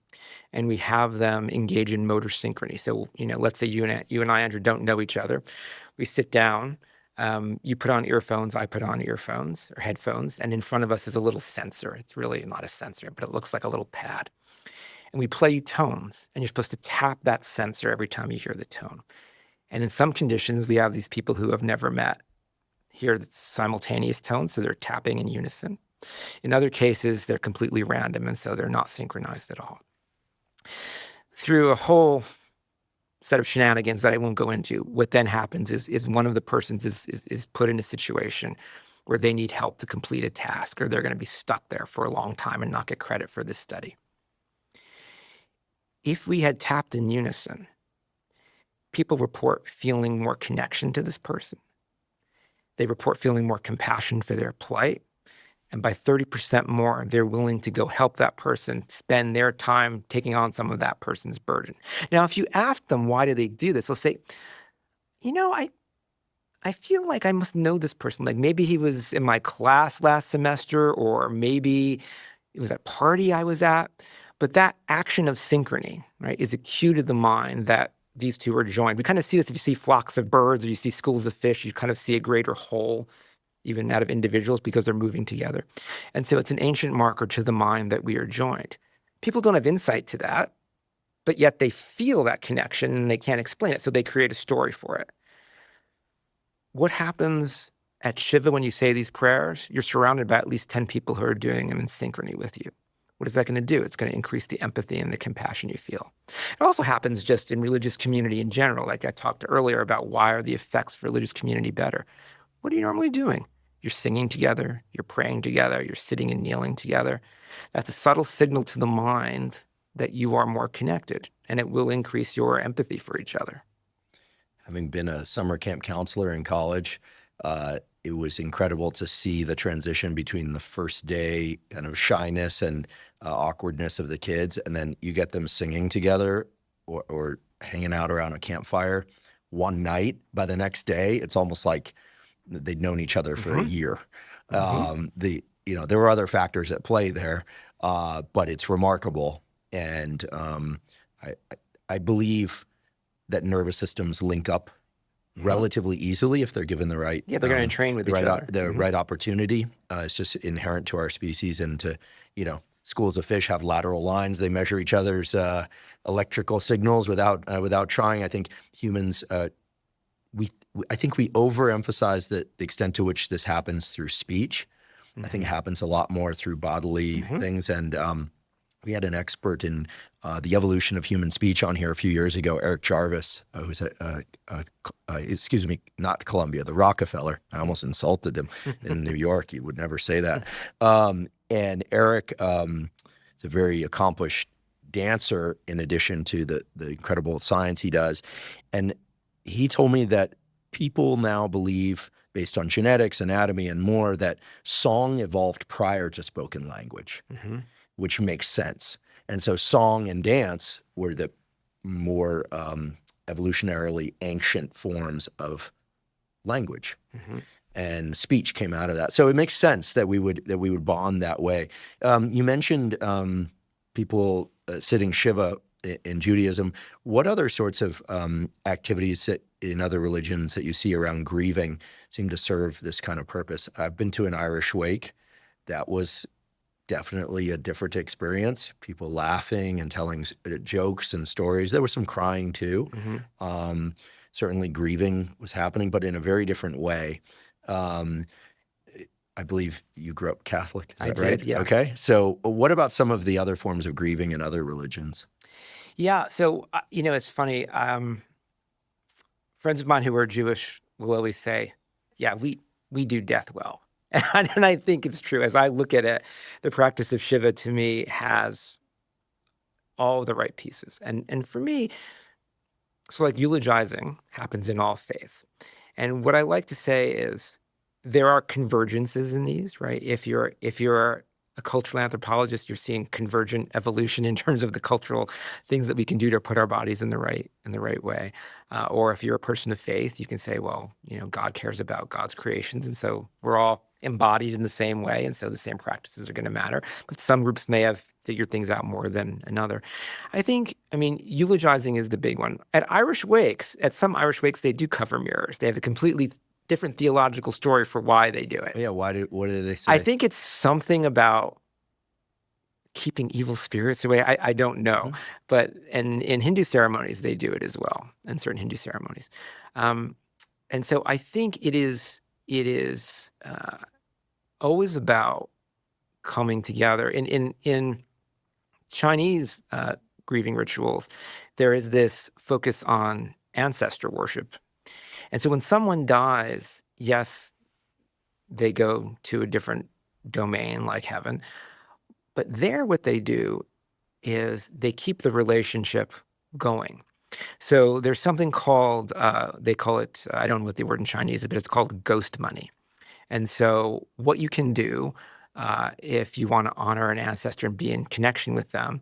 and we have them engage in motor synchrony. So, let's say you and I, Andrew, don't know each other. We sit down, you put on earphones, I put on earphones or headphones, and in front of us is a little sensor. It's really not a sensor, but it looks like a little pad. And we play you tones, and you're supposed to tap that sensor every time you hear the tone. And in some conditions, we have these people who have never met hear the simultaneous tones, so they're tapping in unison. In other cases, they're completely random, and so they're not synchronized at all. Through a whole set of shenanigans that I won't go into, what then happens is one of the persons is put in a situation where they need help to complete a task, or they're going to be stuck there for a long time and not get credit for this study. If we had tapped in unison, people report feeling more connection to this person. They report feeling more compassion for their plight. And by 30% more, they're willing to go help that person spend their time taking on some of that person's burden. Now, if you ask them, why do they do this? They'll say, I feel like I must know this person. Like maybe he was in my class last semester, or maybe it was a party I was at. But that action of synchrony, right, is a cue to the mind that these two are joined. We kind of see this if you see flocks of birds or you see schools of fish, you kind of see a greater whole, even out of individuals, because they're moving together. And so it's an ancient marker to the mind that we are joined. People don't have insight to that, but yet they feel that connection and they can't explain it, so they create a story for it. What happens at Shiva when you say these prayers? You're surrounded by at least 10 people who are doing them in synchrony with you. What is that going to do? It's going to increase the empathy and the compassion you feel. It also happens just in religious community in general. Like I talked earlier about why are the effects for religious community better? What are you normally doing? You're singing together, you're praying together, you're sitting and kneeling together. That's a subtle signal to the mind that you are more connected, and it will increase your empathy for each other. Having been a summer camp counselor in college, it was incredible to see the transition between the first day kind of shyness and awkwardness of the kids, and then you get them singing together or hanging out around a campfire one night. By the next day, it's almost like they'd known each other for a year. There were other factors at play there, but it's remarkable. And I believe that nervous systems link up relatively easily if they're given the right. Yeah, they're going to train with each other. The right opportunity. It's just inherent to our species, and schools of fish have lateral lines. They measure each other's electrical signals without trying. I think humans. I think we overemphasize the extent to which this happens through speech. I think it happens a lot more through bodily things. And we had an expert in the evolution of human speech on here a few years ago, Eric Jarvis, who's not Columbia, the Rockefeller. I almost insulted him in New York. He would never say that. And Eric is a very accomplished dancer in addition to the incredible science he does. And he told me that people now believe, based on genetics, anatomy, and more, that song evolved prior to spoken language, which makes sense. And so song and dance were the more evolutionarily ancient forms of language. And speech came out of that. So it makes sense that we would bond that way. You mentioned people sitting Shiva in Judaism. What other sorts of activities in other religions that you see around grieving seem to serve this kind of purpose? I've been to an Irish wake. That was definitely a different experience. People laughing and telling jokes and stories. There was some crying too. certainly grieving was happening, but in a very different way. I believe you grew up Catholic, is that right? I did, yeah. Okay. So what about some of the other forms of grieving in other religions? Yeah, so, it's funny. Friends of mine who are Jewish will always say, yeah, we do death well. And I think it's true. As I look at it, the practice of Shiva to me has all the right pieces. And for me, so like eulogizing happens in all faiths. And what I like to say is there are convergences in these, right? If you're a cultural anthropologist, you're seeing convergent evolution in terms of the cultural things that we can do to put our bodies in the right way. Or if you're a person of faith, you can say, well, God cares about God's creations, and so we're all embodied in the same way, and so the same practices are going to matter. But some groups may have figured things out more than another. I mean, eulogizing is the big one. At some Irish wakes, they do cover mirrors. They have a completely different theological story for why they do it. Yeah, what do they say? I think it's something about keeping evil spirits away. I don't know. Mm-hmm. But in Hindu ceremonies, they do it as well, in certain Hindu ceremonies. And so I think it is always about coming together. In Chinese grieving rituals, there is this focus on ancestor worship. And so when someone dies, yes, they go to a different domain like heaven. But there what they do is they keep the relationship going. So there's something called, they call it, I don't know what the word in Chinese is, but it's called ghost money. And so what you can do if you want to honor an ancestor and be in connection with them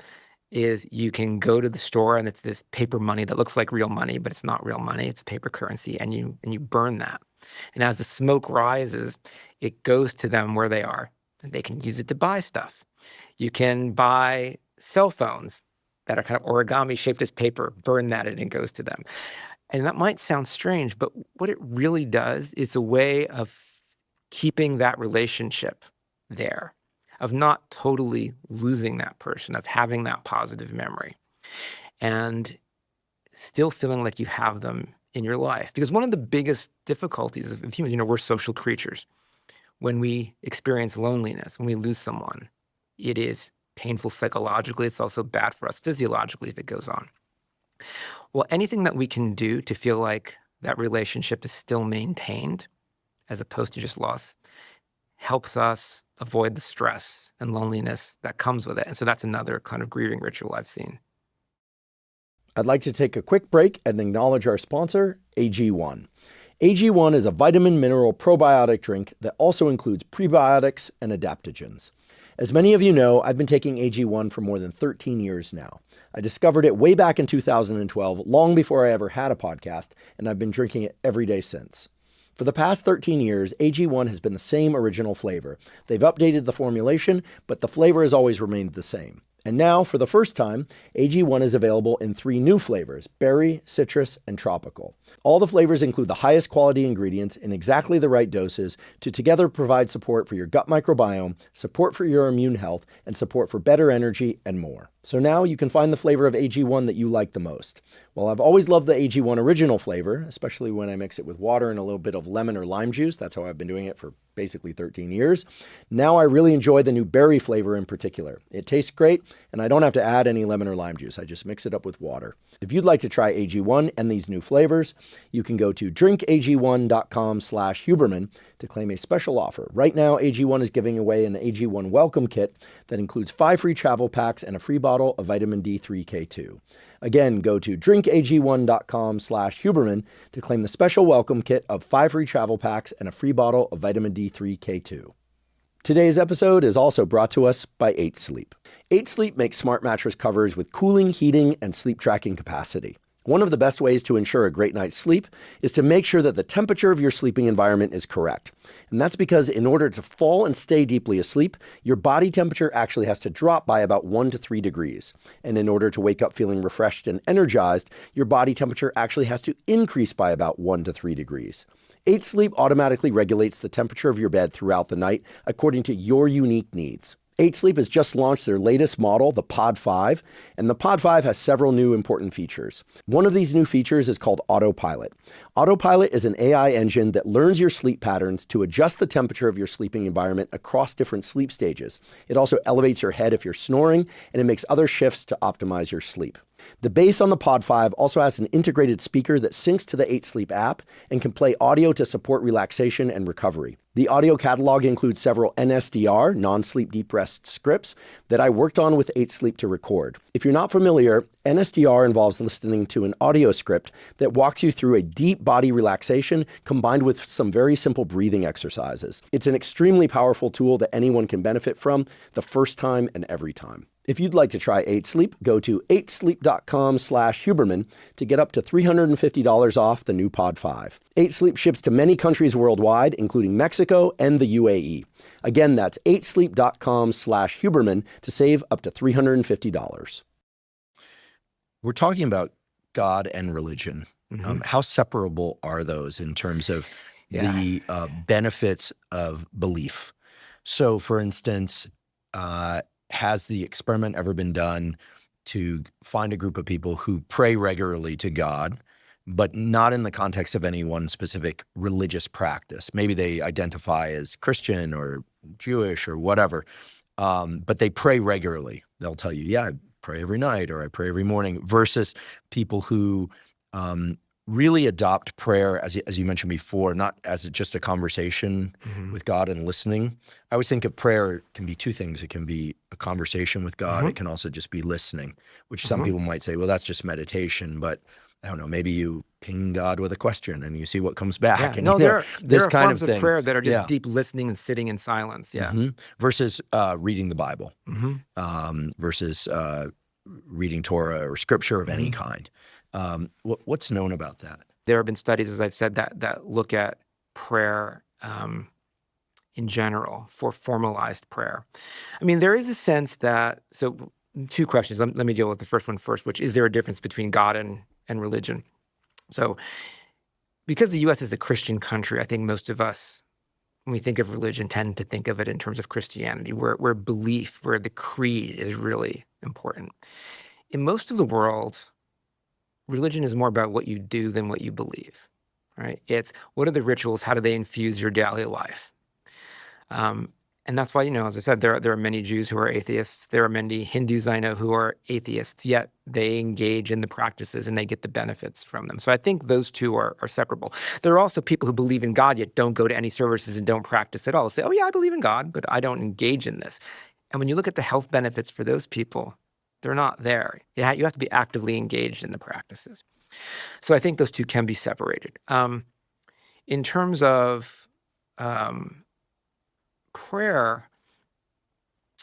is you can go to the store, and it's this paper money that looks like real money, but it's not real money. It's paper currency, and you burn that. And as the smoke rises, it goes to them where they are, and they can use it to buy stuff. You can buy cell phones that are kind of origami shaped as paper, burn that, and it goes to them. And that might sound strange, but what it really does, it's a way of keeping that relationship there, of not totally losing that person, of having that positive memory, and still feeling like you have them in your life. Because one of the biggest difficulties of humans, we're social creatures. When we experience loneliness, when we lose someone, it is painful psychologically. It's also bad for us physiologically if it goes on. Well, anything that we can do to feel like that relationship is still maintained as opposed to just lost helps us avoid the stress and loneliness that comes with it. And so that's another kind of grieving ritual I've seen. I'd like to take a quick break and acknowledge our sponsor, AG1. AG1 is a vitamin mineral probiotic drink that also includes prebiotics and adaptogens. As many of you know, I've been taking AG1 for more than 13 years now. I discovered it way back in 2012, long before I ever had a podcast, and I've been drinking it every day since. For the past 13 years, AG1 has been the same original flavor. They've updated the formulation, but the flavor has always remained the same. And now, for the first time, AG1 is available in 3 new flavors: berry, citrus, and tropical. All the flavors include the highest quality ingredients in exactly the right doses to together provide support for your gut microbiome, support for your immune health, and support for better energy and more. So now you can find the flavor of AG1 that you like the most. Well, I've always loved the AG1 original flavor, especially when I mix it with water and a little bit of lemon or lime juice. That's how I've been doing it for basically 13 years. Now I really enjoy the new berry flavor in particular. It tastes great, and I don't have to add any lemon or lime juice. I just mix it up with water. If you'd like to try AG1 and these new flavors, you can go to drinkag1.com/Huberman to claim a special offer. Right now, AG1 is giving away an AG1 welcome kit that includes 5 free travel packs and a free bottle of vitamin D3K2. Again, go to drinkag1.com/Huberman to claim the special welcome kit of 5 free travel packs and a free bottle of vitamin D3K2. Today's episode is also brought to us by 8 Sleep. 8 Sleep makes smart mattress covers with cooling, heating, and sleep tracking capacity. One of the best ways to ensure a great night's sleep is to make sure that the temperature of your sleeping environment is correct. And that's because in order to fall and stay deeply asleep, your body temperature actually has to drop by about 1 to 3 degrees. And in order to wake up feeling refreshed and energized, your body temperature actually has to increase by about 1 to 3 degrees. 8 Sleep automatically regulates the temperature of your bed throughout the night according to your unique needs. 8 Sleep has just launched their latest model, the Pod 5, and the Pod 5 has several new important features. One of these new features is called Autopilot. Autopilot is an AI engine that learns your sleep patterns to adjust the temperature of your sleeping environment across different sleep stages. It also elevates your head if you're snoring, and it makes other shifts to optimize your sleep. The base on the Pod 5 also has an integrated speaker that syncs to the 8 Sleep app and can play audio to support relaxation and recovery. The audio catalog includes several NSDR, non-sleep deep rest scripts, that I worked on with 8 Sleep to record. If you're not familiar, NSDR involves listening to an audio script that walks you through a deep body relaxation combined with some very simple breathing exercises. It's an extremely powerful tool that anyone can benefit from the first time and every time. If you'd like to try 8 Sleep, go to 8sleep.com/Huberman to get up to $350 off the new Pod 5. 8 Sleep ships to many countries worldwide, including Mexico and the UAE. Again, that's 8sleep.com/Huberman to save up to $350. We're talking about God and religion. How separable are those in terms of the benefits of belief? So, for instance, has the experiment ever been done to find a group of people who pray regularly to God, but not in the context of any one specific religious practice? Maybe they identify as Christian or Jewish or whatever, but they pray regularly. They'll tell you, yeah, I pray every night or I pray every morning, versus people who really adopt prayer, as you mentioned before, not as just a conversation with God and listening. I always think of prayer can be two things. It can be a conversation with God. It can also just be listening, which some people might say, well, that's just meditation. But I don't know, maybe you ping God with a question and you see what comes back. Yeah. And, No, there are kind forms of prayer that are just deep listening and sitting in silence. Yeah. Versus reading the Bible, versus reading Torah or scripture of any kind. What's known about that? There have been studies, as I've said, that look at prayer in general, for formalized prayer. I mean, there is a sense that, so two questions. Let me deal with the first one first, which is there a difference between God and religion? So because the U.S. is a Christian country, I think most of us, when we think of religion, tend to think of it in terms of Christianity, where belief, where the creed is really important. In most of the world, religion is more about what you do than what you believe, right? It's what are the rituals? How do they infuse your daily life? And that's why, as I said, there are many Jews who are atheists. There are many Hindus I know who are atheists, yet they engage in the practices and they get the benefits from them. So I think those two are separable. There are also people who believe in God, yet don't go to any services and don't practice at all. Say, oh yeah, I believe in God, but I don't engage in this. And when you look at the health benefits for those people, they're not there. You have to be actively engaged in the practices. So I think those two can be separated. In terms of prayer,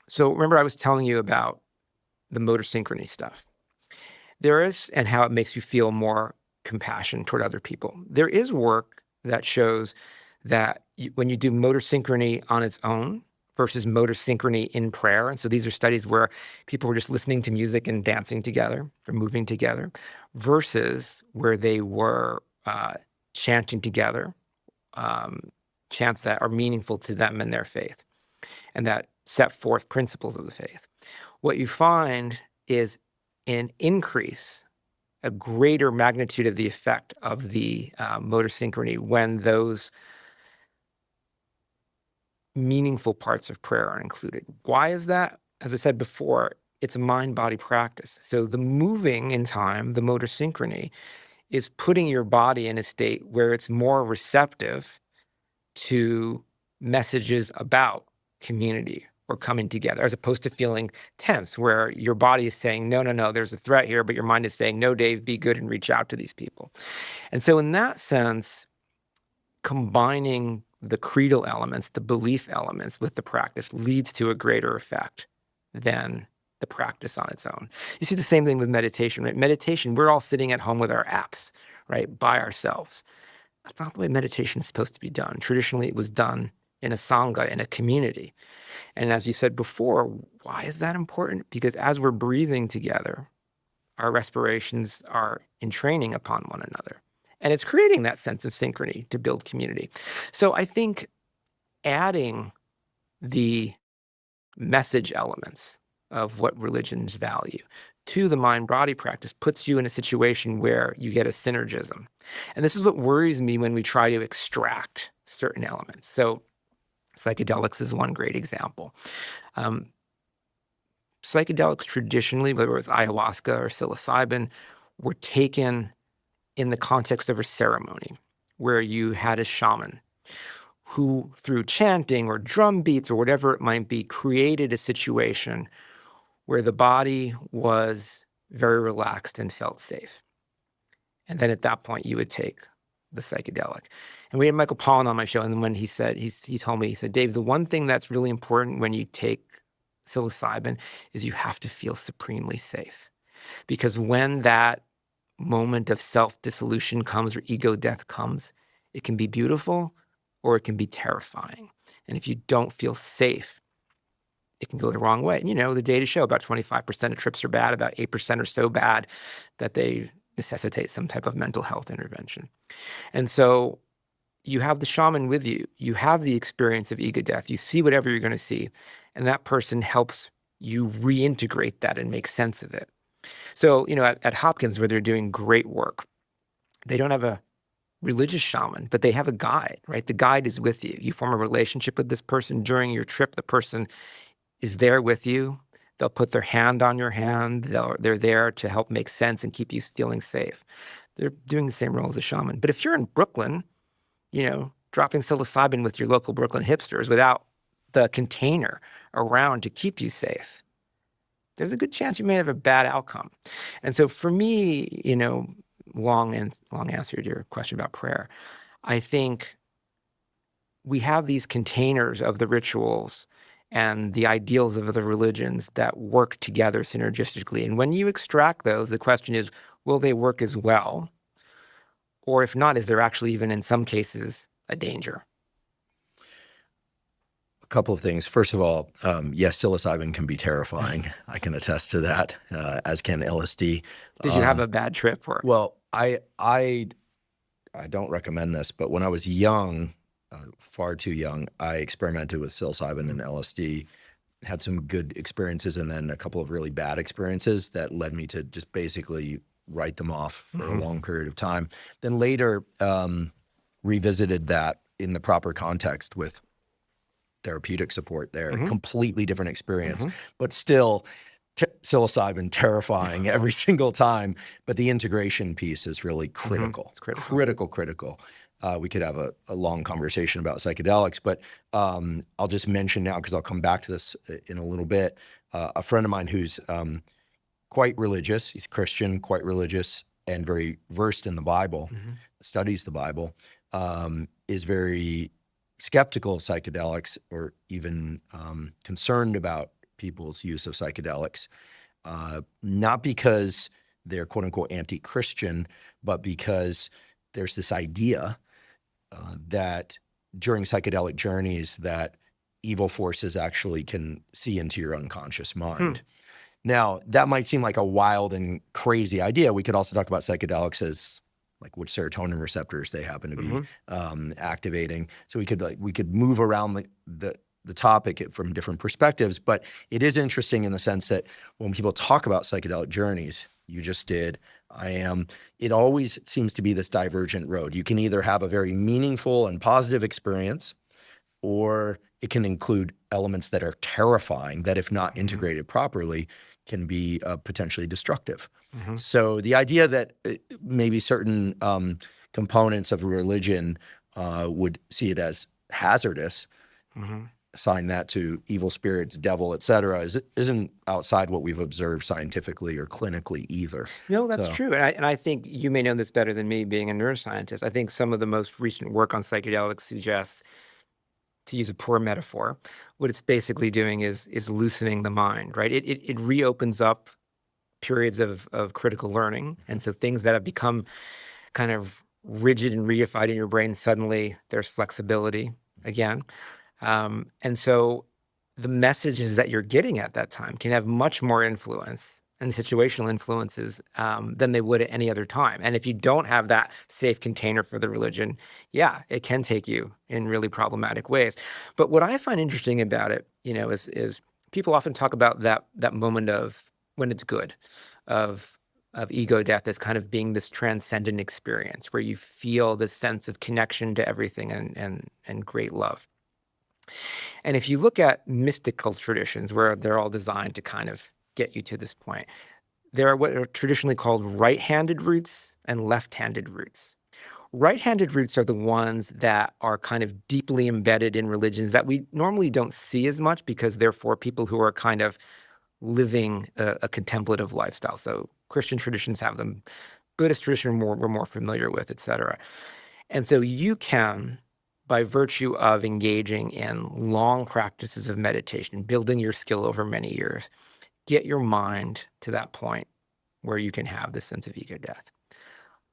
so remember I was telling you about the motor synchrony stuff. There is, and how it makes you feel more compassion toward other people. There is work that shows that when you do motor synchrony on its own, versus motor synchrony in prayer. And so these are studies where people were just listening to music and dancing together or moving together, versus where they were chanting together, chants that are meaningful to them and their faith, and that set forth principles of the faith. What you find is an increase, a greater magnitude of the effect of the motor synchrony when those meaningful parts of prayer are included. Why is that? As I said before, it's a mind-body practice. So the moving in time, the motor synchrony, is putting your body in a state where it's more receptive to messages about community or coming together, as opposed to feeling tense, where your body is saying, no, there's a threat here, but your mind is saying, no, Dave, be good and reach out to these people. And so in that sense, combining the creedal elements, the belief elements with the practice leads to a greater effect than the practice on its own. You see the same thing with meditation, right? Meditation, we're all sitting at home with our apps, right, by ourselves. That's not the way meditation is supposed to be done. Traditionally, it was done in a sangha, in a community. And as you said before, why is that important? Because as we're breathing together, our respirations are in training upon one another. And it's creating that sense of synchrony to build community. So I think adding the message elements of what religions value to the mind-body practice puts you in a situation where you get a synergism. And this is what worries me when we try to extract certain elements. So psychedelics is one great example. Psychedelics traditionally, whether it was ayahuasca or psilocybin, were taken in the context of a ceremony where you had a shaman who, through chanting or drum beats or whatever it might be, created a situation where the body was very relaxed and felt safe. And then at that point, you would take the psychedelic. And we had Michael Pollan on my show, and when he told me, he said, Dave, the one thing that's really important when you take psilocybin is you have to feel supremely safe. Because when that moment of self-dissolution comes or ego death comes, it can be beautiful or it can be terrifying. And if you don't feel safe, it can go the wrong way. And the data show about 25% of trips are bad, about 8% are so bad that they necessitate some type of mental health intervention. And so you have the shaman with you. You have the experience of ego death. You see whatever you're going to see. And that person helps you reintegrate that and make sense of it. So, at Hopkins, where they're doing great work, they don't have a religious shaman, but they have a guide, right? The guide is with you. You form a relationship with this person during your trip. The person is there with you. They'll put their hand on your hand. They're there to help make sense and keep you feeling safe. They're doing the same role as a shaman. But if you're in Brooklyn, dropping psilocybin with your local Brooklyn hipsters without the container around to keep you safe, there's a good chance you may have a bad outcome. And so for me, long answer to your question about prayer, I think we have these containers of the rituals and the ideals of the religions that work together synergistically. And when you extract those, the question is, will they work as well? Or if not, is there actually even in some cases a danger? A couple of things. First of all, yes, psilocybin can be terrifying. I can attest to that, as can LSD. Did you have a bad trip? Well, I don't recommend this, but when I was young, far too young, I experimented with psilocybin and LSD, had some good experiences, and then a couple of really bad experiences that led me to just basically write them off for a long period of time. Then later revisited that in the proper context with therapeutic support there. Completely different experience, but still psilocybin terrifying every single time. But the integration piece is really critical. It's critical. We could have a long conversation about psychedelics, but I'll just mention now, because I'll come back to this in a little bit, a friend of mine who's quite religious. He's Christian, quite religious, and very versed in the Bible, studies the Bible, is very skeptical of psychedelics, or even concerned about people's use of psychedelics, not because they're quote unquote anti-Christian, but because there's this idea that during psychedelic journeys that evil forces actually can see into your unconscious mind. Now, that might seem like a wild and crazy idea. We could also talk about psychedelics as like which serotonin receptors they happen to be activating. So we could move around the topic from different perspectives. But it is interesting in the sense that when people talk about psychedelic journeys, you just did, I am, it always seems to be this divergent road. You can either have a very meaningful and positive experience, or it can include elements that are terrifying, that if not integrated properly, can be potentially destructive. So the idea that maybe certain components of religion would see it as hazardous, assign that to evil spirits, devil, et cetera, isn't outside what we've observed scientifically or clinically either. No, that's true. And I think you may know this better than me, being a neuroscientist. I think some of the most recent work on psychedelics suggests, to use a poor metaphor, what it's basically doing is loosening the mind, right? It reopens up periods of critical learning. And so things that have become kind of rigid and reified in your brain, suddenly there's flexibility again. And so the messages that you're getting at that time can have much more influence and situational influences than they would at any other time. And if you don't have that safe container for the religion, yeah, it can take you in really problematic ways. But what I find interesting about it, is people often talk about that moment of when it's good, of ego death as kind of being this transcendent experience where you feel this sense of connection to everything and great love. And if you look at mystical traditions where they're all designed to kind of get you to this point, there are what are traditionally called right-handed routes and left-handed routes. Right-handed routes are the ones that are kind of deeply embedded in religions that we normally don't see as much because they're for people who are kind of living a contemplative lifestyle. So Christian traditions have them, Buddhist tradition we're more familiar with, et cetera. And so you can, by virtue of engaging in long practices of meditation, building your skill over many years, get your mind to that point where you can have this sense of ego death.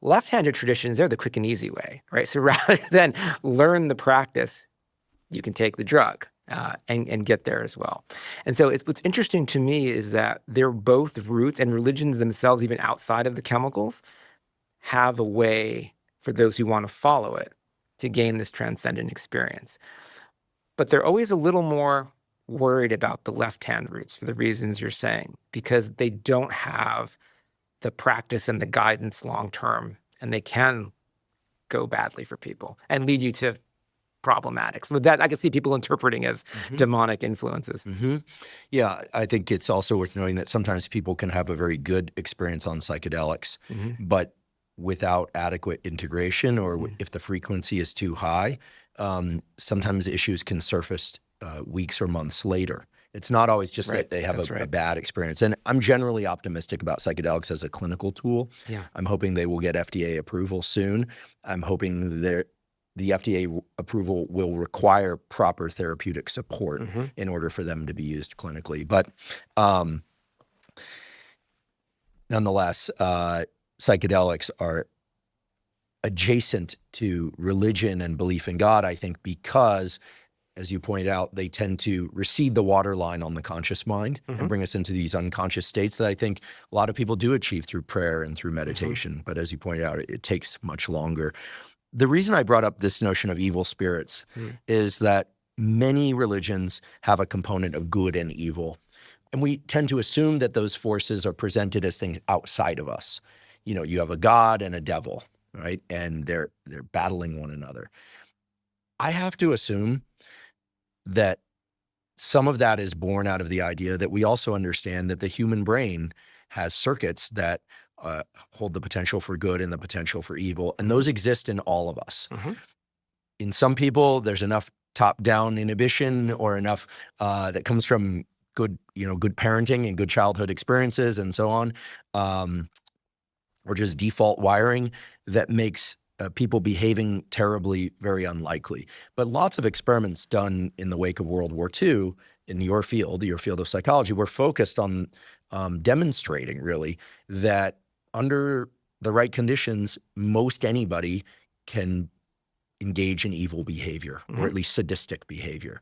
Left-handed traditions, they're the quick and easy way, right? So rather than learn the practice, you can take the drug and get there as well. And so what's interesting to me is that they're both routes, and religions themselves, even outside of the chemicals, have a way for those who want to follow it to gain this transcendent experience. But they're always a little more worried about the left-hand routes for the reasons you're saying, because they don't have the practice and the guidance long-term, and they can go badly for people and lead you to problematics. So that I can see people interpreting as demonic influences. Yeah, I think it's also worth noting that sometimes people can have a very good experience on psychedelics, but without adequate integration, or if the frequency is too high, sometimes issues can surface weeks or months later. It's not always just that they have a bad experience. And I'm generally optimistic about psychedelics as a clinical tool. Yeah. I'm hoping they will get FDA approval soon. I'm hoping the FDA approval will require proper therapeutic support in order for them to be used clinically. But nonetheless, psychedelics are adjacent to religion and belief in God, I think, because, as you pointed out, they tend to recede the waterline on the conscious mind and bring us into these unconscious states that I think a lot of people do achieve through prayer and through meditation. But as you pointed out, it takes much longer. The reason I brought up this notion of evil spirits is that many religions have a component of good and evil. And we tend to assume that those forces are presented as things outside of us. You know, you have a god and a devil, right? And they're battling one another. I have to assume that some of that is born out of the idea that we also understand that the human brain has circuits that hold the potential for good and the potential for evil, and those exist in all of us. In some people, there's enough top-down inhibition or enough that comes from good parenting and good childhood experiences and so on, or just default wiring that makes people behaving terribly very unlikely. But lots of experiments done in the wake of World War II in your field of psychology, were focused on demonstrating really that under the right conditions, most anybody can engage in evil behavior, or at least sadistic behavior.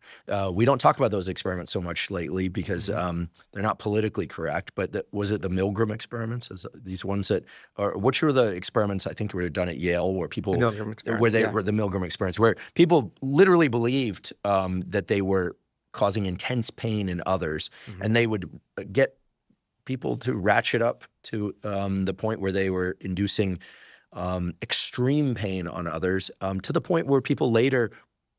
We don't talk about those experiments so much lately because they're not politically correct, but was it the Milgram experiments? These ones that, or which were the experiments I think were done at Yale where people, were the Milgram experiments, where people literally believed that they were causing intense pain in others, and they would get people to ratchet up to the point where they were inducing extreme pain on others, to the point where people later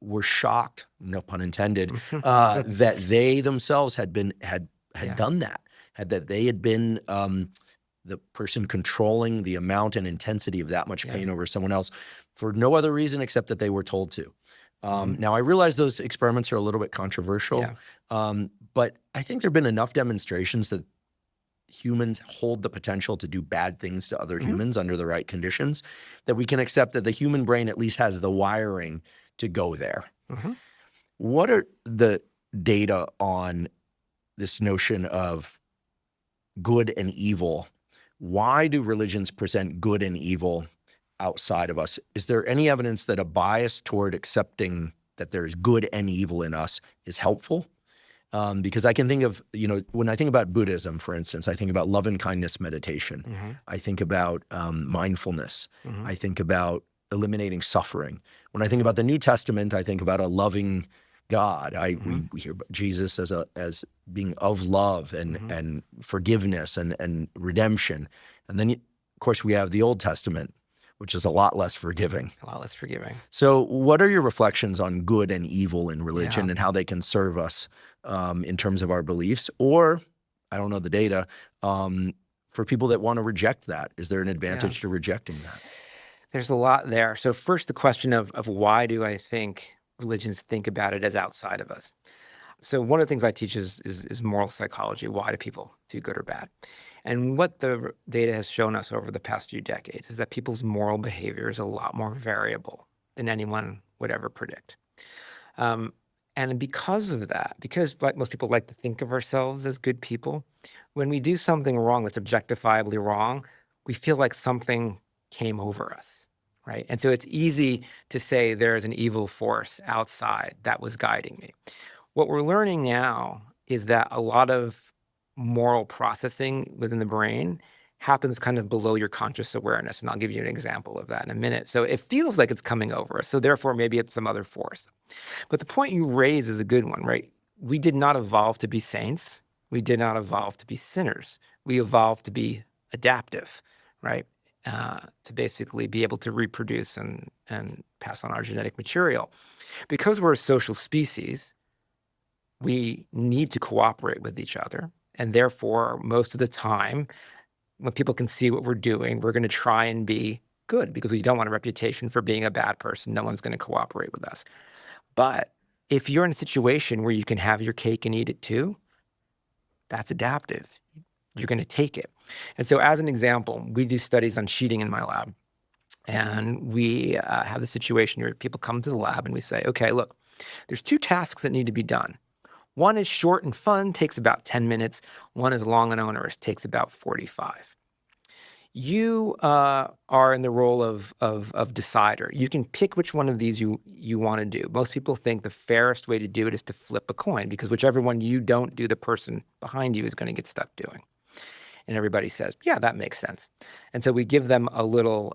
were shocked, no pun intended, that they themselves had done that, that they had been the person controlling the amount and intensity of that much pain over someone else for no other reason except that they were told to. Now, I realize those experiments are a little bit controversial, but I think there have been enough demonstrations that humans hold the potential to do bad things to other humans under the right conditions, that we can accept that the human brain at least has the wiring to go there. What are the data on this notion of good and evil? Why do religions present good and evil outside of us? Is there any evidence that a bias toward accepting that there's good and evil in us is helpful? Because I can think of, when I think about Buddhism, for instance, I think about love and kindness meditation. I think about mindfulness. I think about eliminating suffering. When I think about the New Testament, I think about a loving God. We hear about Jesus as being of love and forgiveness and redemption. And then, of course, we have the Old Testament, which is a lot less forgiving. A lot less forgiving. So what are your reflections on good and evil in religion Yeah. and how they can serve us in terms of our beliefs? Or, I don't know the data, for people that want to reject that, is there an advantage to rejecting that? There's a lot there. So first, the question of why do I think religions think about it as outside of us? So one of the things I teach is moral psychology. Why do people do good or bad? And what the data has shown us over the past few decades is that people's moral behavior is a lot more variable than anyone would ever predict. And because of that, because like most people like to think of ourselves as good people, when we do something wrong that's objectifiably wrong, we feel like something came over us, right? And so it's easy to say there's an evil force outside that was guiding me. What we're learning now is that a lot of moral processing within the brain happens kind of below your conscious awareness. And I'll give you an example of that in a minute. So it feels like it's coming over us. So therefore, maybe it's some other force. But the point you raise is a good one, right? We did not evolve to be saints. We did not evolve to be sinners. We evolved to be adaptive, right? To basically be able to reproduce and pass on our genetic material. Because we're a social species, we need to cooperate with each other. And therefore, most of the time, when people can see what we're doing, we're going to try and be good because we don't want a reputation for being a bad person. No one's going to cooperate with us. But if you're in a situation where you can have your cake and eat it too, that's adaptive. You're going to take it. And so as an example, we do studies on cheating in my lab. And we have the situation where people come to the lab and we say, okay, look, there's two tasks that need to be done. One is short and fun, takes about 10 minutes. One is long and onerous, takes about 45. You are in the role of decider. You can pick which one of these you want to do. Most people think the fairest way to do it is to flip a coin because whichever one you don't do, the person behind you is going to get stuck doing. And everybody says, yeah, that makes sense. And so we give them a little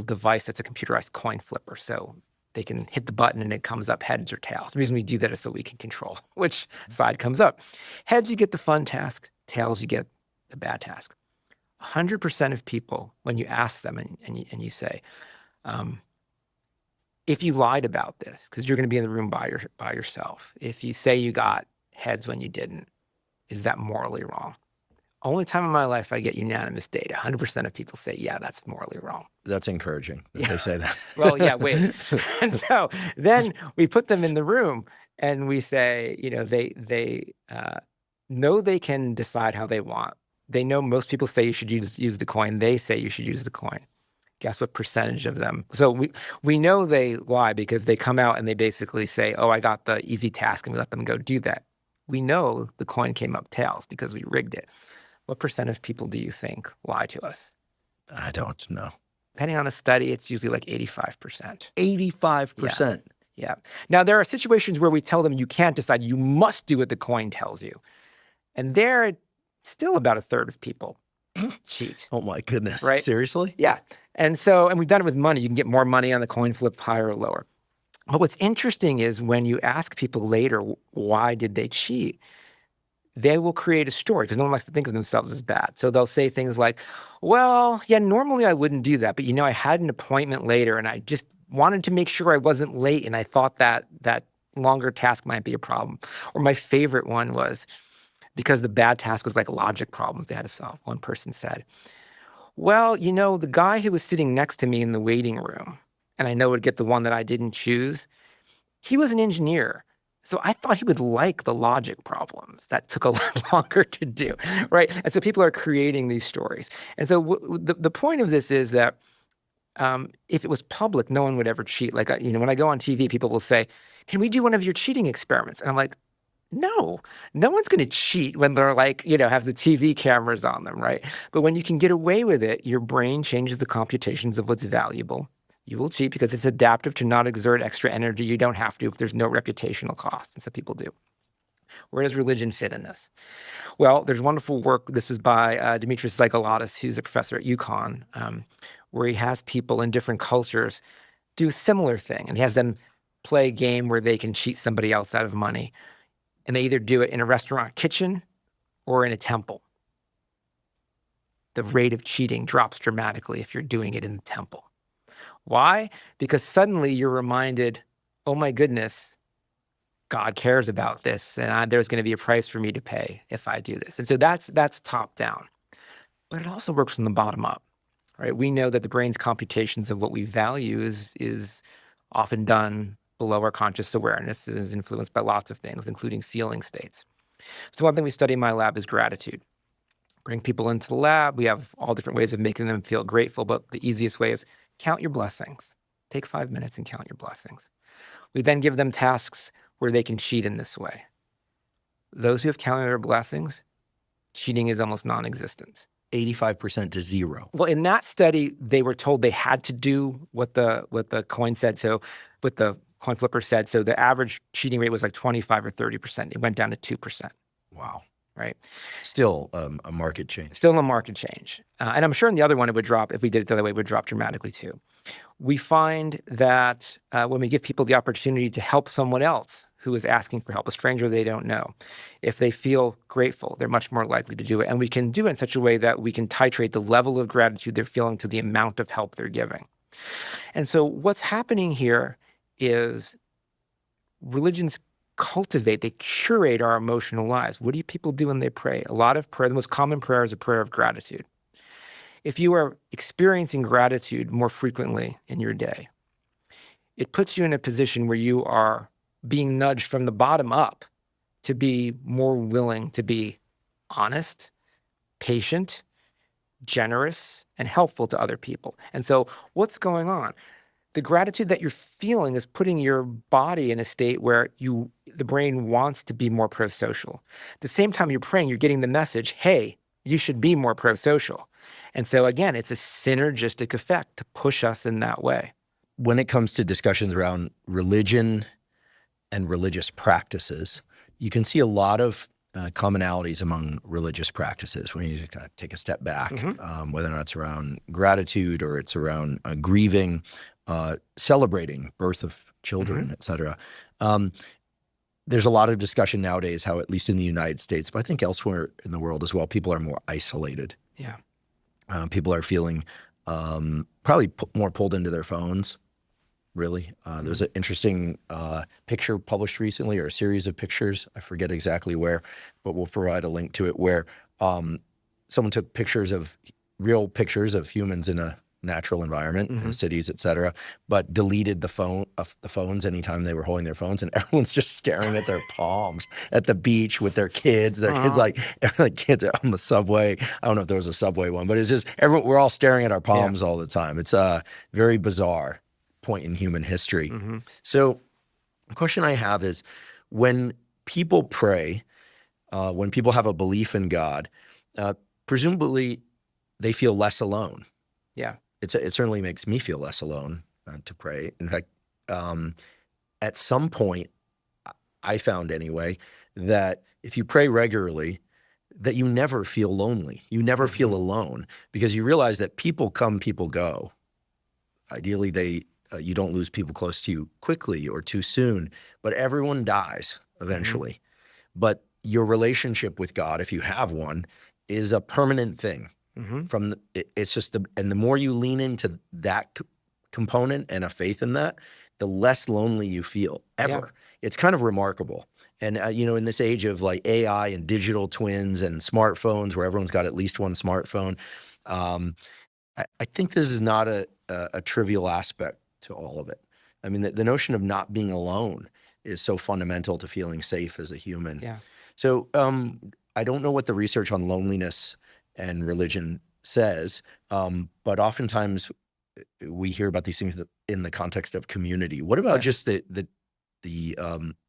device that's a computerized coin flipper. So they can hit the button and it comes up heads or tails. The reason we do that is so we can control which side comes up. Heads, you get the fun task. Tails, you get the bad task. 100% of people, when you ask them and you say, if you lied about this, because you're going to be in the room by yourself, if you say you got heads when you didn't, is that morally wrong? Only time in my life I get unanimous data. 100% of people say, yeah, that's morally wrong. That's encouraging that they say that. Well, yeah, wait. And so then we put them in the room and we say, they know they can decide how they want. They know most people say you should use the coin. They say you should use the coin. Guess what percentage of them? So we know they lie because they come out and they basically say, oh, I got the easy task, and we let them go do that. We know the coin came up tails because we rigged it. What percent of people do you think lie to us? I don't know. Depending on the study, it's usually like 85%. 85%? Yeah. Now, there are situations where we tell them you can't decide. You must do what the coin tells you. And there, still about a third of people cheat. Oh, my goodness. Right? Seriously? Yeah. And we've done it with money. You can get more money on the coin flip, higher or lower. But what's interesting is when you ask people later, why did they cheat? They will create a story because no one likes to think of themselves as bad. So they'll say things like, well, yeah, normally I wouldn't do that. But, I had an appointment later and I just wanted to make sure I wasn't late. And I thought that longer task might be a problem. Or my favorite one was because the bad task was like logic problems they had to solve. One person said, well, the guy who was sitting next to me in the waiting room, and I know would get the one that I didn't choose, he was an engineer. So I thought he would like the logic problems that took a lot longer to do, right? And so people are creating these stories. And so the point of this is that if it was public, no one would ever cheat. Like, when I go on TV, people will say, can we do one of your cheating experiments? And I'm like, no one's going to cheat when they're like, have the TV cameras on them, right? But when you can get away with it, your brain changes the computations of what's valuable. You will cheat because it's adaptive to not exert extra energy. You don't have to if there's no reputational cost. And so people do. Where does religion fit in this? Well, there's wonderful work. This is by Dimitris Xykalidis, who's a professor at UConn, where he has people in different cultures do a similar thing. And he has them play a game where they can cheat somebody else out of money. And they either do it in a restaurant kitchen or in a temple. The rate of cheating drops dramatically if you're doing it in the temple. Why? Because suddenly you're reminded, oh my goodness, God cares about this, and there's going to be a price for me to pay if I do this. And so that's top down. But it also works from the bottom up, right? We know that the brain's computations of what we value is often done below our conscious awareness. It is influenced by lots of things, including feeling states. So one thing we study in my lab is gratitude. Bring people into the lab. We have all different ways of making them feel grateful, but the easiest way is count your blessings. Take 5 minutes and count your blessings. We then give them tasks where they can cheat in this way. Those who have counted their blessings, cheating is almost non-existent. 85% to 0. Well, in that study, they were told they had to do what the coin said. So what the coin flipper said. So the average cheating rate was like 25 or 30%. It went down to 2%. Wow. Right. Still a market change. Still a market change. And I'm sure in the other one it would drop, if we did it the other way, it would drop dramatically too. We find that when we give people the opportunity to help someone else who is asking for help, a stranger they don't know, if they feel grateful, they're much more likely to do it. And we can do it in such a way that we can titrate the level of gratitude they're feeling to the amount of help they're giving. And so what's happening here is religions cultivate, they curate our emotional lives. What do people do when they pray? A lot of prayer, the most common prayer is a prayer of gratitude. If you are experiencing gratitude more frequently in your day, it puts you in a position where you are being nudged from the bottom up to be more willing to be honest, patient, generous, and helpful to other people. And so what's going on? The gratitude that you're feeling is putting your body in a state where the brain wants to be more pro-social. At the same time you're praying, you're getting the message, hey, you should be more pro-social. And so again, it's a synergistic effect to push us in that way. When it comes to discussions around religion and religious practices, you can see a lot of commonalities among religious practices when you kind of take a step back, whether or not it's around gratitude or it's around grieving, celebrating birth of children, et cetera. There's a lot of discussion nowadays how, at least in the United States, but I think elsewhere in the world as well, people are more isolated. Yeah. People are feeling probably more pulled into their phones, really. There's an interesting picture published recently, or a series of pictures, I forget exactly where, but we'll provide a link to it, where someone took real pictures of humans in a natural environment, in cities, et cetera, but deleted the phones anytime they were holding their phones, and everyone's just staring at their palms at the beach with their kids. Their kids, like kids on the subway. I don't know if there was a subway one, but it's just we're all staring at our palms all the time. It's a very bizarre point in human history. So the question I have is, when people pray, when people have a belief in God, presumably they feel less alone. Yeah. It certainly makes me feel less alone to pray. In fact, at some point, I found anyway, that if you pray regularly, that you never feel lonely. You never feel alone, because you realize that people come, people go. Ideally, you don't lose people close to you quickly or too soon, but everyone dies eventually. But your relationship with God, if you have one, is a permanent thing. It's just and the more you lean into that component and a faith in that, the less lonely you feel ever. Yeah. It's kind of remarkable. And in this age of like AI and digital twins and smartphones, where everyone's got at least one smartphone, I think this is not a trivial aspect to all of it. I mean, the notion of not being alone is so fundamental to feeling safe as a human. Yeah. So I don't know what the research on loneliness and religion says, but oftentimes we hear about these things in the context of community. What about just the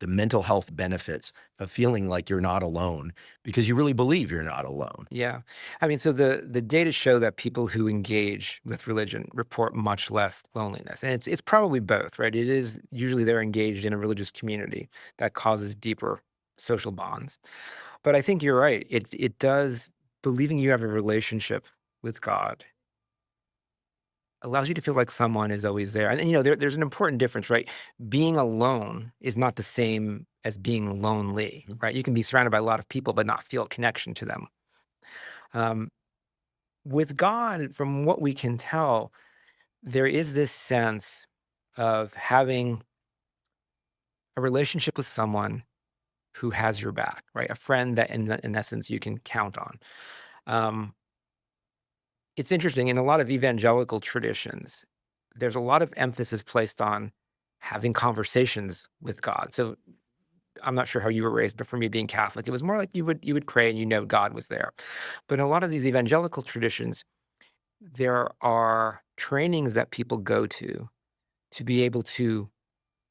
mental health benefits of feeling like you're not alone, because you really believe you're not alone? Yeah. I mean, so the data show that people who engage with religion report much less loneliness. And it's probably both, right? It is usually they're engaged in a religious community that causes deeper social bonds. But I think you're right. It does, believing you have a relationship with God allows you to feel like someone is always there. And, there's an important difference, right? Being alone is not the same as being lonely, right? You can be surrounded by a lot of people, but not feel a connection to them. With God, from what we can tell, there is this sense of having a relationship with someone who has your back, right? A friend that in essence you can count on. It's interesting, in a lot of evangelical traditions, there's a lot of emphasis placed on having conversations with God. So I'm not sure how you were raised, but for me, being Catholic, it was more like you would pray and God was there. But in a lot of these evangelical traditions, there are trainings that people go to be able to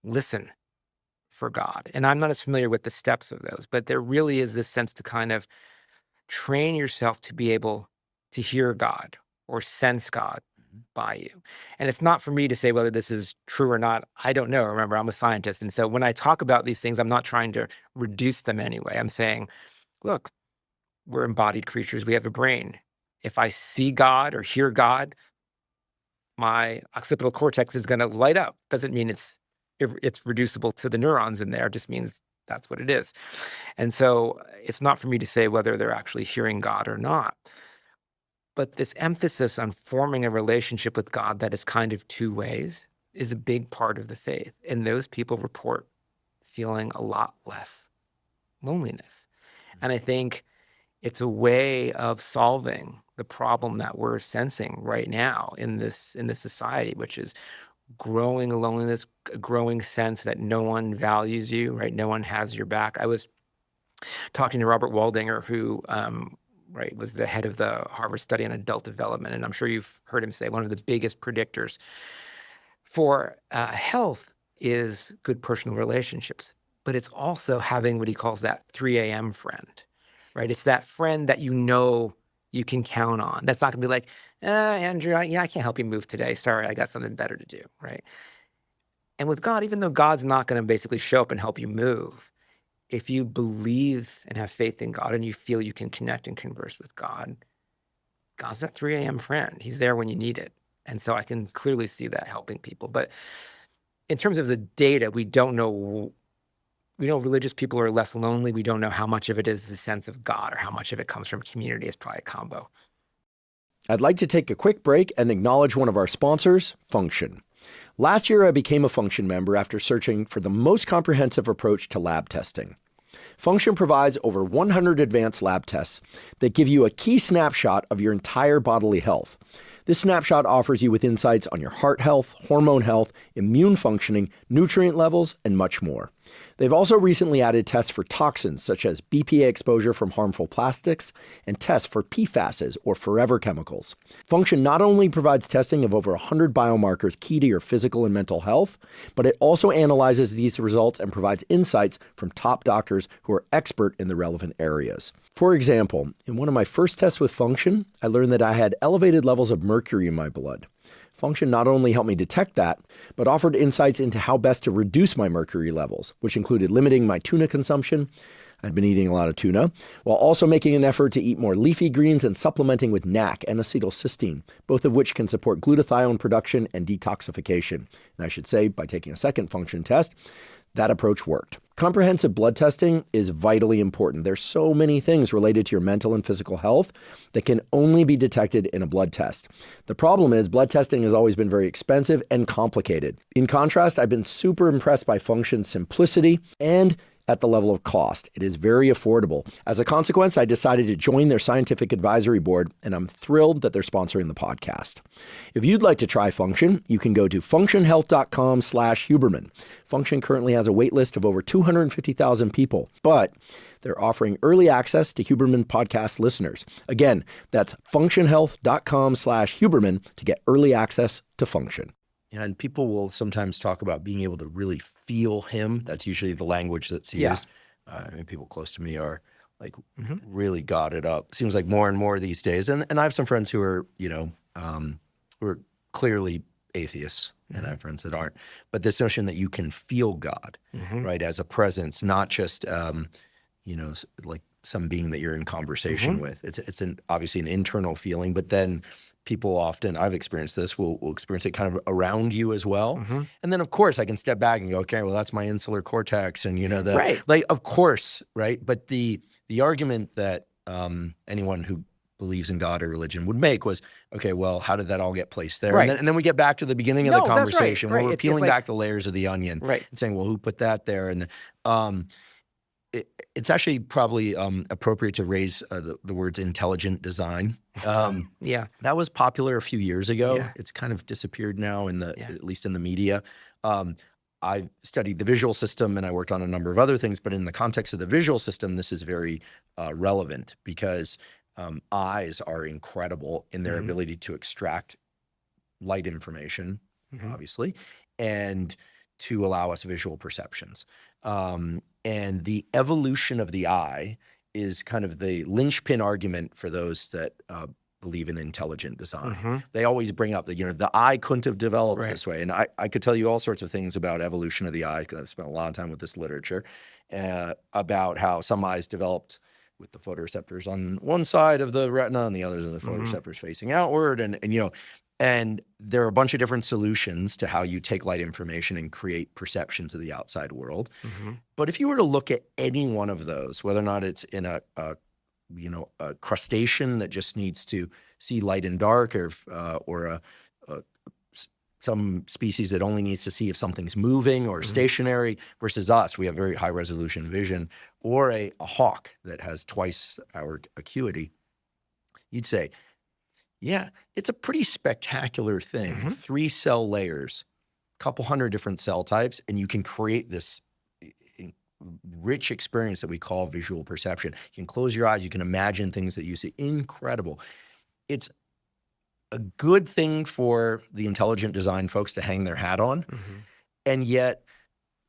listen for God. And I'm not as familiar with the steps of those, but there really is this sense to kind of train yourself to be able to hear God or sense God by you. And it's not for me to say whether this is true or not. I don't know. Remember, I'm a scientist. And so when I talk about these things, I'm not trying to reduce them anyway. I'm saying, look, we're embodied creatures. We have a brain. If I see God or hear God, my occipital cortex is going to light up. Doesn't mean it's reducible to the neurons in there. It just means that's what it is. And so it's not for me to say whether they're actually hearing God or not. But this emphasis on forming a relationship with God that is kind of two ways is a big part of the faith. And those people report feeling a lot less loneliness. And I think it's a way of solving the problem that we're sensing right now in this society, which is growing loneliness, a growing sense that no one values you, right? No one has your back. I was talking to Robert Waldinger, who was the head of the Harvard Study on Adult Development, and I'm sure you've heard him say one of the biggest predictors for health is good personal relationships, but it's also having what he calls that 3 a.m. friend, right? It's that friend that you can count on. That's not going to be like, Andrew, I can't help you move today. Sorry, I got something better to do, right? And with God, even though God's not going to basically show up and help you move, if you believe and have faith in God and you feel you can connect and converse with God, God's that 3 a.m. friend. He's there when you need it. And so I can clearly see that helping people. But in terms of the data, we don't know. We know religious people are less lonely. We don't know how much of it is the sense of God or how much of it comes from community. It's probably a combo. I'd like to take a quick break and acknowledge one of our sponsors, Function. Last year, I became a Function member after searching for the most comprehensive approach to lab testing. Function provides over 100 advanced lab tests that give you a key snapshot of your entire bodily health. This snapshot offers you with insights on your heart health, hormone health, immune functioning, nutrient levels, and much more. They've also recently added tests for toxins such as BPA exposure from harmful plastics and tests for PFASs or forever chemicals. Function not only provides testing of over 100 biomarkers key to your physical and mental health, but it also analyzes these results and provides insights from top doctors who are expert in the relevant areas. For example, in one of my first tests with Function, I learned that I had elevated levels of mercury in my blood. Function not only helped me detect that, but offered insights into how best to reduce my mercury levels, which included limiting my tuna consumption. I'd been eating a lot of tuna, while also making an effort to eat more leafy greens and supplementing with NAC and acetylcysteine, both of which can support glutathione production and detoxification. And I should say, by taking a second Function test, that approach worked. Comprehensive blood testing is vitally important. There's so many things related to your mental and physical health that can only be detected in a blood test. The problem is blood testing has always been very expensive and complicated. In contrast, I've been super impressed by Function's simplicity and at the level of cost. It is very affordable. As a consequence, I decided to join their scientific advisory board, and I'm thrilled that they're sponsoring the podcast. If you'd like to try Function, you can go to functionhealth.com/Huberman. Function currently has a wait list of over 250,000 people, but they're offering early access to Huberman podcast listeners. Again, that's functionhealth.com/Huberman to get early access to Function. And people will sometimes talk about being able to really feel him. That's usually the language that's used. I mean, people close to me are like really got it up. Seems like more and more these days. And I have some friends who are, who are clearly atheists, and I have friends that aren't. But this notion that you can feel God, right, as a presence, not just, like some being that you're in conversation with. It's obviously an internal feeling, but then people often, I've experienced this, will experience it kind of around you as well. Mm-hmm. And then of course I can step back and go, okay, well that's my insular cortex, and Right. like, of course, right? But the argument that anyone who believes in God or religion would make was, okay, well, how did that all get placed there? Right. And then we get back to the beginning of the No, that's right, conversation where right. we're It's peeling like- back the layers of the onion Right. and saying, well, who put that there? And it's actually probably appropriate to raise the words intelligent design. Yeah. That was popular a few years ago. Yeah. It's kind of disappeared now Yeah. at least in the media. I studied the visual system and I worked on a number of other things, but in the context of the visual system, this is very relevant because eyes are incredible in their Mhm. ability to extract light information, Mhm. obviously, and to allow us visual perceptions. And the evolution of the eye is kind of the linchpin argument for those that believe in intelligent design. Mhm. They always bring up that, the eye couldn't have developed Right. this way. And I could tell you all sorts of things about evolution of the eye, because I've spent a lot of time with this literature, about how some eyes developed with the photoreceptors on one side of the retina and the others of the Mhm. photoreceptors facing outward. And there are a bunch of different solutions to how you take light information and create perceptions of the outside world. Mhm. But if you were to look at any one of those, whether or not it's in a crustacean that just needs to see light and dark, or some species that only needs to see if something's moving or Mhm. stationary, versus us, we have very high resolution vision, or a hawk that has twice our acuity, you'd say, yeah, it's a pretty spectacular thing. Mhm. 3 cell layers, a couple hundred different cell types, and you can create this rich experience that we call visual perception. You can close your eyes, you can imagine things that you see. Incredible. It's a good thing for the intelligent design folks to hang their hat on. Mhm. And yet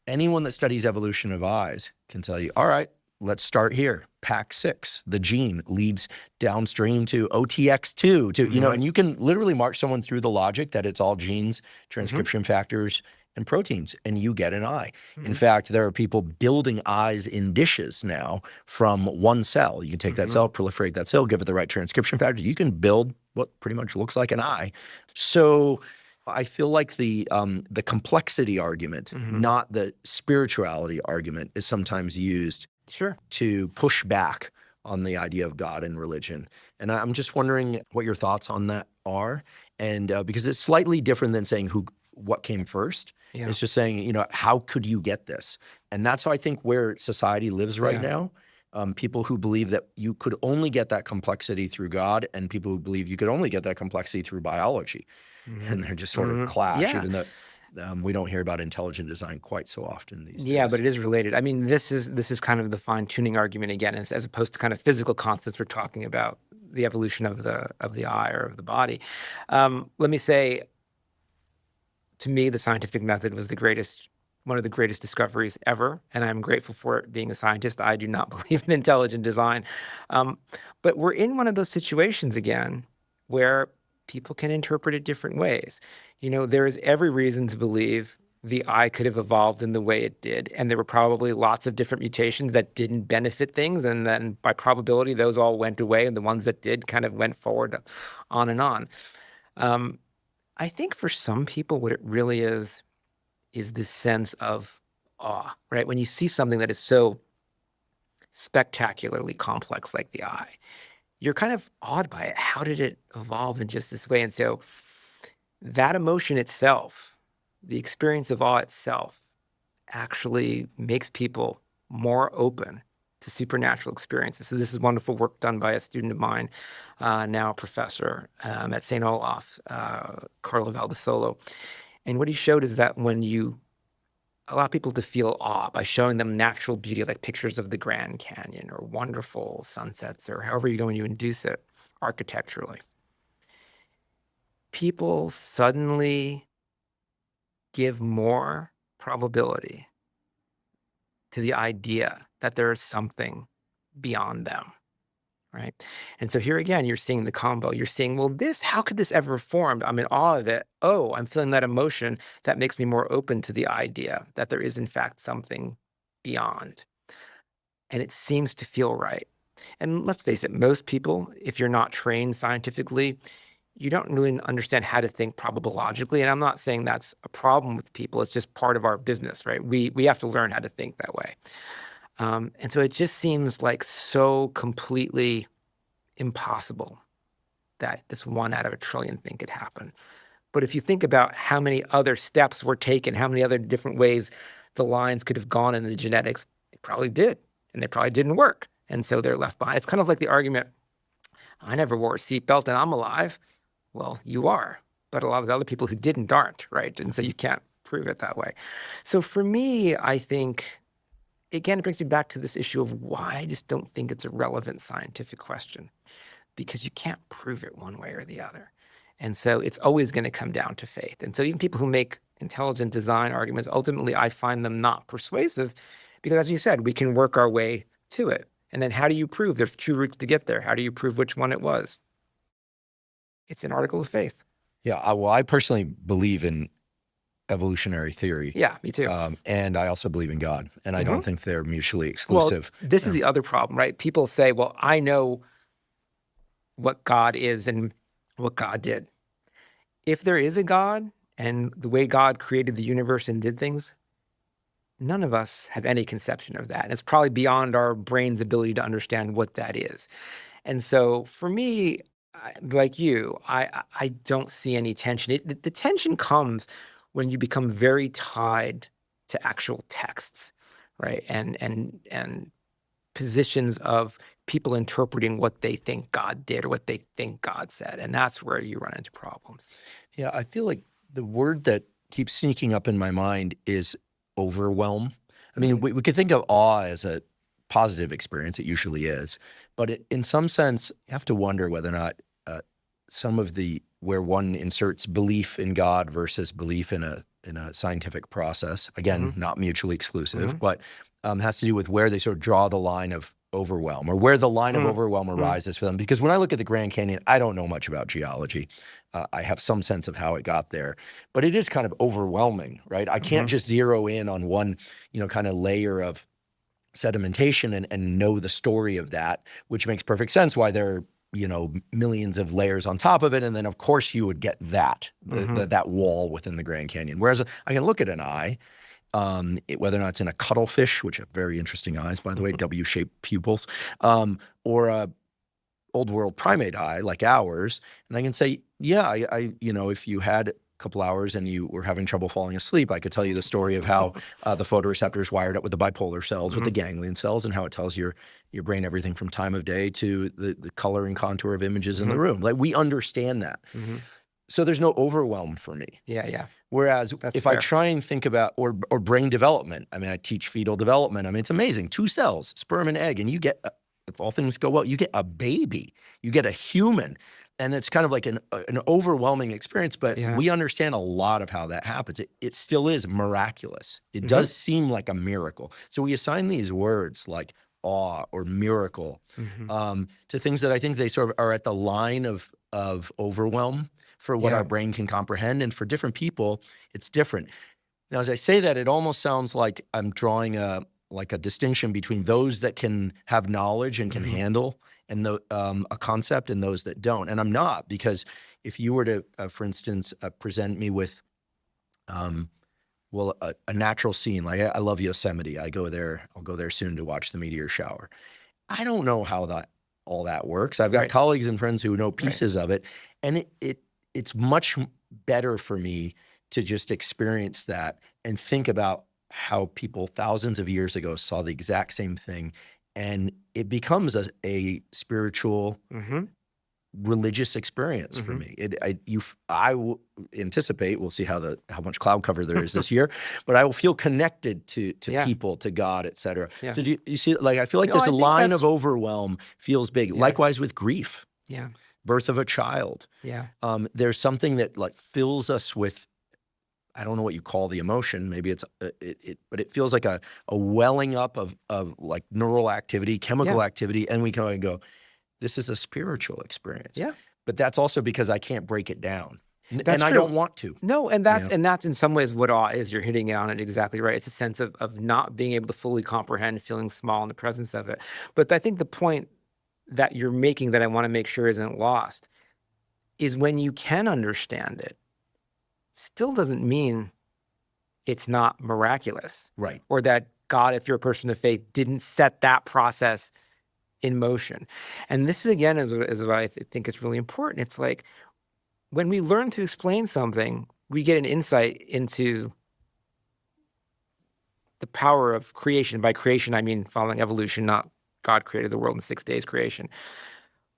anyone that studies evolution of eyes can tell you, all right, let's start here. PAC6, the gene, leads downstream to OTX2, Mhm. and you can literally march someone through the logic that it's all genes, transcription factors, and proteins, and you get an eye. In Mhm. fact, there are people building eyes in dishes now from one cell. You can take that Mhm. cell, proliferate that cell, give it the right transcription factor. You can build what pretty much looks like an eye. So I feel like the complexity argument, Mhm. not the spirituality argument, is sometimes used Sure. to push back on the idea of God and religion. And I'm just wondering what your thoughts on that are. And because it's slightly different than saying what came first. Yeah. It's just saying, how could you get this? And that's how I think where society lives right Yeah. now. People who believe that you could only get that complexity through God, and people who believe you could only get that complexity through biology. Mhm. And they're just sort Mhm. of clash, Yeah. even though we don't hear about intelligent design quite so often these days. Yeah, but it is related. I mean, this is kind of the fine-tuning argument again, as opposed to kind of physical constants. We're talking about the evolution of the eye or of the body. Let me say, to me, the scientific method was one of the greatest discoveries ever, and I'm grateful for it. Being a scientist, I do not believe in intelligent design, but we're in one of those situations again where people can interpret it different ways. There is every reason to believe the eye could have evolved in the way it did, and there were probably lots of different mutations that didn't benefit things, and then by probability, those all went away, and the ones that did kind of went forward, on and on. I think for some people, what it really is this sense of awe, right? When you see something that is so spectacularly complex like the eye, you're kind of awed by it. How did it evolve in just this way? And so that emotion itself, the experience of awe itself, actually makes people more open to supernatural experiences. So this is wonderful work done by a student of mine, now a professor at St. Olaf, Carlo Valdesolo. And what he showed is that when you allow people to feel awe by showing them natural beauty, like pictures of the Grand Canyon or wonderful sunsets, or however you're going to induce it architecturally, people suddenly give more probability to the idea that there is something beyond them, right? And so here again, you're seeing the combo. You're seeing, well, how could this ever have formed? I'm in awe of it. Oh, I'm feeling that emotion. That makes me more open to the idea that there is, in fact, something beyond. And it seems to feel right. And let's face it, most people, if you're not trained scientifically, you don't really understand how to think probabilistically. And I'm not saying that's a problem with people. It's just part of our business, right? We have to learn how to think that way. And so it just seems like so completely impossible that this 1 out of a trillion thing could happen. But if you think about how many other steps were taken, how many other different ways the lines could have gone in the genetics, they probably did, and they probably didn't work. And so they're left behind. It's kind of like the argument, I never wore a seatbelt and I'm alive. Well, you are, but a lot of the other people who didn't aren't, right? And so you can't prove it that way. So for me, I think, again, it brings me back to this issue of why I just don't think it's a relevant scientific question, because you can't prove it one way or the other. And so it's always going to come down to faith. And so even people who make intelligent design arguments, ultimately, I find them not persuasive because, as you said, we can work our way to it. And then how do you prove there's 2 routes to get there? How do you prove which one it was? It's an article of faith. Yeah, well, I personally believe in evolutionary theory. Yeah, me too. And I also believe in God. And I don't think they're mutually exclusive. Well, this is the other problem, right? People say, well, I know what God is and what God did. If there is a God and the way God created the universe and did things, none of us have any conception of that. And it's probably beyond our brain's ability to understand what that is. And so for me, like you, I don't see any tension. The tension comes when you become very tied to actual texts, right? And positions of people interpreting what they think God did or what they think God said. And that's where you run into problems. Yeah, I feel like the word that keeps sneaking up in my mind is overwhelm. I mean, we could think of awe as a positive experience. It usually is. But in some sense, you have to wonder whether or not some of where one inserts belief in God versus belief in a scientific process, again, not mutually exclusive, but has to do with where they sort of draw the line of overwhelm, or where the line of overwhelm arises for them. Because when I look at the Grand Canyon, I don't know much about geology. I have some sense of how it got there, but it is kind of overwhelming, right? I can't just zero in on one, kind of layer of sedimentation and know the story of that, which makes perfect sense why there are, millions of layers on top of it. And then of course you would get that, that wall within the Grand Canyon. Whereas I can look at an eye, whether or not it's in a cuttlefish, which have very interesting eyes, by the way, W-shaped pupils, or a old world primate eye like ours. And I can say, yeah, I if you had a couple hours and you were having trouble falling asleep, I could tell you the story of how the photoreceptors wired up with the bipolar cells, with the ganglion cells, and how it tells your brain everything from time of day to the color and contour of images in the room. Like, we understand that. So there's no overwhelm for me. Yeah. Whereas if I try and think about, or brain development, I mean, I teach fetal development. I mean, it's amazing. 2 cells, sperm and egg, and you get, if all things go well, you get a baby, you get a human. And it's kind of like an overwhelming experience, but we understand a lot of how that happens. It still is miraculous. It does seem like a miracle. So we assign these words like awe or miracle to things that I think they sort of are at the line of overwhelm for what our brain can comprehend. And for different people, it's different. Now, as I say that, it almost sounds like I'm drawing a distinction between those that can have knowledge and can handle and a concept and those that don't. And I'm not, because if you were to, for instance, present me with, a natural scene, like I love Yosemite. I'll go there soon to watch the meteor shower. I don't know how all that works. I've got colleagues and friends who know pieces of it, and it's much better for me to just experience that and think about how people thousands of years ago saw the exact same thing, and it becomes a spiritual, religious experience for me. I will anticipate, we'll see how much cloud cover there is this year, but I will feel connected to people, to God, et cetera. Yeah. So do you see, like, I feel like there's a line of overwhelm feels big. Yeah. Likewise with grief. Yeah. Birth of a child. Yeah. There's something that like fills us with, I don't know what you call the emotion. Maybe it's but it feels like a welling up of like neural activity, chemical activity, and we can go, this is a spiritual experience. Yeah. But that's also because I can't break it down. That's and true. I don't want to. No, and that's in some ways what awe is. You're hitting on it exactly right. It's a sense of not being able to fully comprehend, feeling small in the presence of it. But I think the point that you're making that I want to make sure isn't lost, is when you can understand it, still doesn't mean it's not miraculous. Right. Or that God, if you're a person of faith, didn't set that process in motion. And this is, again, is what I think is really important. It's like when we learn to explain something, we get an insight into the power of creation. By creation, I mean following evolution, not God created the world in 6 days creation.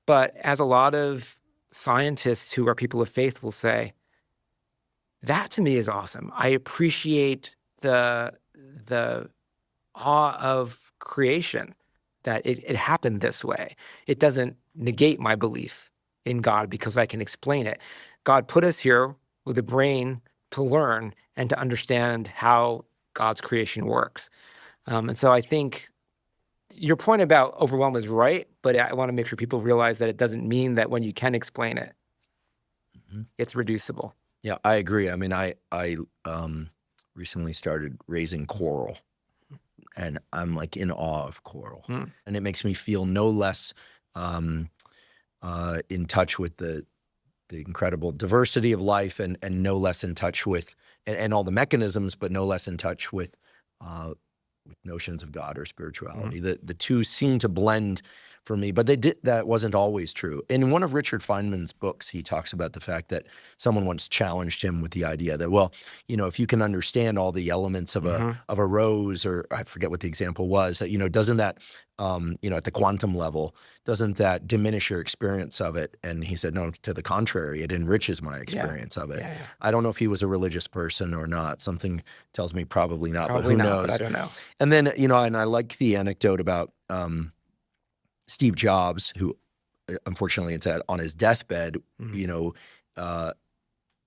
But as a lot of scientists who are people of faith will say, that to me is awesome. I appreciate the awe of creation, that it happened this way. It doesn't negate my belief in God because I can explain it. God put us here with a brain to learn and to understand how God's creation works. And so I think your point about overwhelm is right, but I want to make sure people realize that it doesn't mean that when you can explain it, it's reducible. Yeah, I agree. I mean, I recently started raising coral, and I'm like in awe of coral, and it makes me feel no less in touch with the incredible diversity of life, and no less in touch with and all the mechanisms, but no less in touch with notions of God or spirituality. The two seem to blend for me, but that wasn't always true. In one of Richard Feynman's books, he talks about the fact that someone once challenged him with the idea that, well, if you can understand all the elements of a rose, or I forget what the example was, that, doesn't that, at the quantum level, doesn't that diminish your experience of it? And he said, no, to the contrary, it enriches my experience of it. Yeah. I don't know if he was a religious person or not. Something tells me probably not, but who knows? But I don't know. And then, and I like the anecdote about Steve Jobs, who unfortunately it's on his deathbed,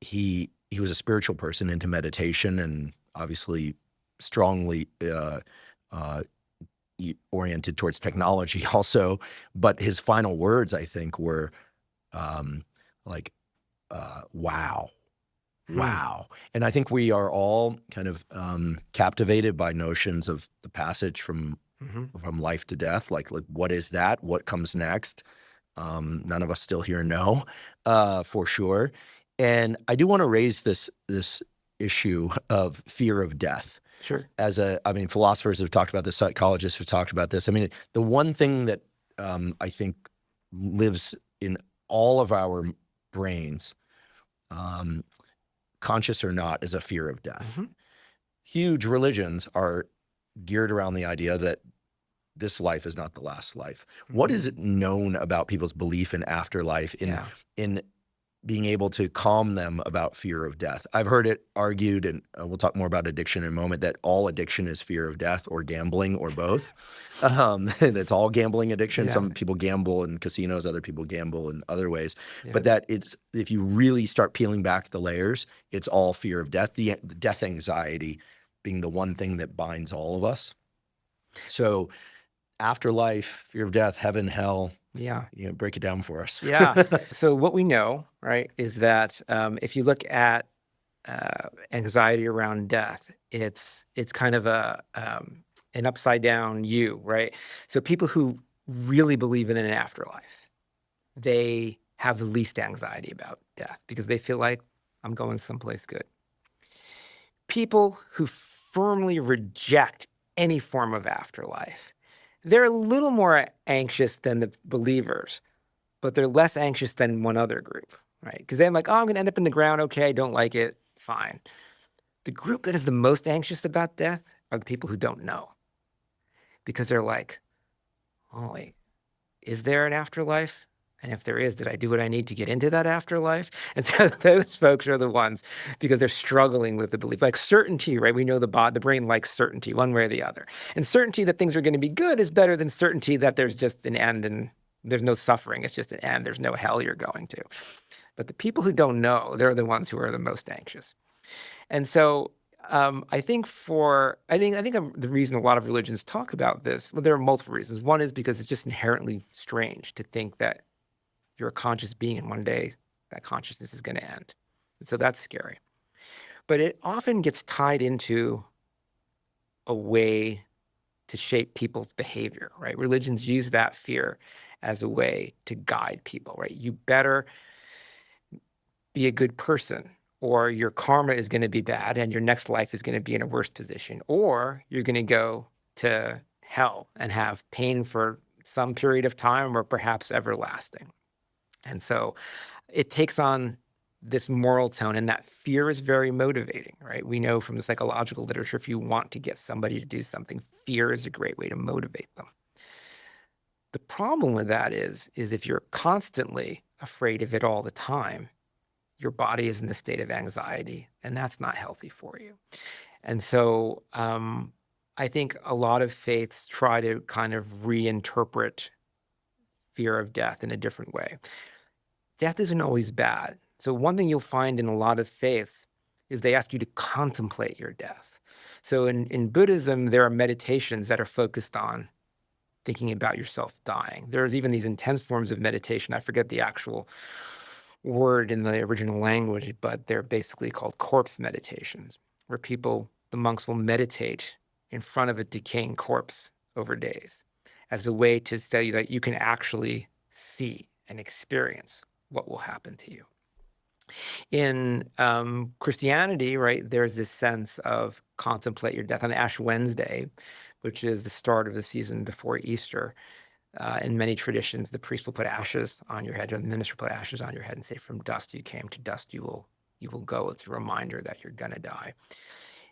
he was a spiritual person into meditation and obviously strongly oriented towards technology also. But his final words, I think, were wow. Wow. And I think we are all kind of captivated by notions of the passage from life to death. Like what is that? What comes next? None of us still here know for sure. And I do want to raise this issue of fear of death. Sure. Philosophers have talked about this, psychologists have talked about this. I mean, the one thing that I think lives in all of our brains, conscious or not, is a fear of death. Huge religions are geared around the idea that this life is not the last life. What is known about people's belief in afterlife, in being able to calm them about fear of death? I've heard it argued, and we'll talk more about addiction in a moment, that all addiction is fear of death or gambling or both. That's all gambling addiction. Yeah. Some people gamble in casinos, other people gamble in other ways. Yeah. But that it's, if you really start peeling back the layers, it's all fear of death, the death anxiety being the one thing that binds all of us. So afterlife, fear of death, heaven, hell. Yeah. Break it down for us. Yeah. So what we know, right, is that if you look at anxiety around death, it's kind of an upside down U, right? So people who really believe in an afterlife, they have the least anxiety about death because they feel like I'm going someplace good. People who firmly reject any form of afterlife, they're a little more anxious than the believers, but they're less anxious than one other group, right? Because they're like, oh, I'm going to end up in the ground. Okay, I don't like it. Fine. The group that is the most anxious about death are the people who don't know. Because they're like, oh, wait, is there an afterlife? And if there is, did I do what I need to get into that afterlife? And so those folks are the ones, because they're struggling with the belief. Like certainty, right? We know the brain likes certainty one way or the other. And certainty that things are going to be good is better than certainty that there's just an end and there's no suffering. It's just an end. There's no hell you're going to. But the people who don't know, they're the ones who are the most anxious. And so I think the reason a lot of religions talk about this, well, there are multiple reasons. One is because it's just inherently strange to think that you're a conscious being and one day that consciousness is going to end. And so that's scary. But it often gets tied into a way to shape people's behavior, right? Religions use that fear as a way to guide people, right? You better be a good person, or your karma is going to be bad and your next life is going to be in a worse position, or you're going to go to hell and have pain for some period of time or perhaps everlasting. And so it takes on this moral tone, and that fear is very motivating, right? We know from the psychological literature, if you want to get somebody to do something, fear is a great way to motivate them. The problem with that is if you're constantly afraid of it all the time, your body is in a state of anxiety, and that's not healthy for you. And so I think a lot of faiths try to kind of reinterpret fear of death in a different way. Death isn't always bad. So one thing you'll find in a lot of faiths is they ask you to contemplate your death. So in Buddhism, there are meditations that are focused on thinking about yourself dying. There's even these intense forms of meditation. I forget the actual word in the original language, but they're basically called corpse meditations, where the monks will meditate in front of a decaying corpse over days as a way to tell you that you can actually see and experience what will happen to you. In Christianity, right, there's this sense of contemplate your death on Ash Wednesday, which is the start of the season before Easter. In many traditions, the priest will put ashes on your head, or the minister will put ashes on your head and say, from dust you came, to dust you will go. It's a reminder that you're going to die.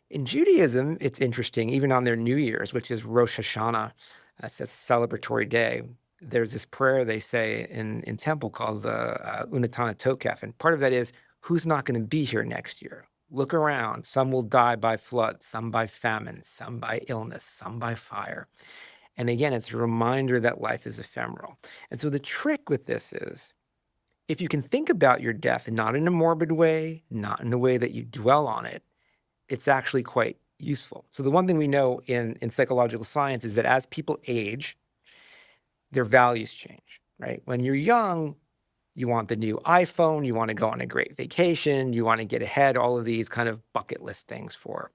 In Judaism, it's interesting, even on their New Year's, which is Rosh Hashanah, that's a celebratory day, there's this prayer they say in temple called the Unatana Tokef, and part of that is, who's not going to be here next year? Look around. Some will die by flood, some by famine, some by illness, some by fire. And again, it's a reminder that life is ephemeral. And so the trick with this is, if you can think about your death not in a morbid way, not in a way that you dwell on it, it's actually quite useful. So the one thing we know in psychological science is that as people age, their values change, right? When you're young, you want the new iPhone, you want to go on a great vacation, you want to get ahead, all of these kind of bucket list things for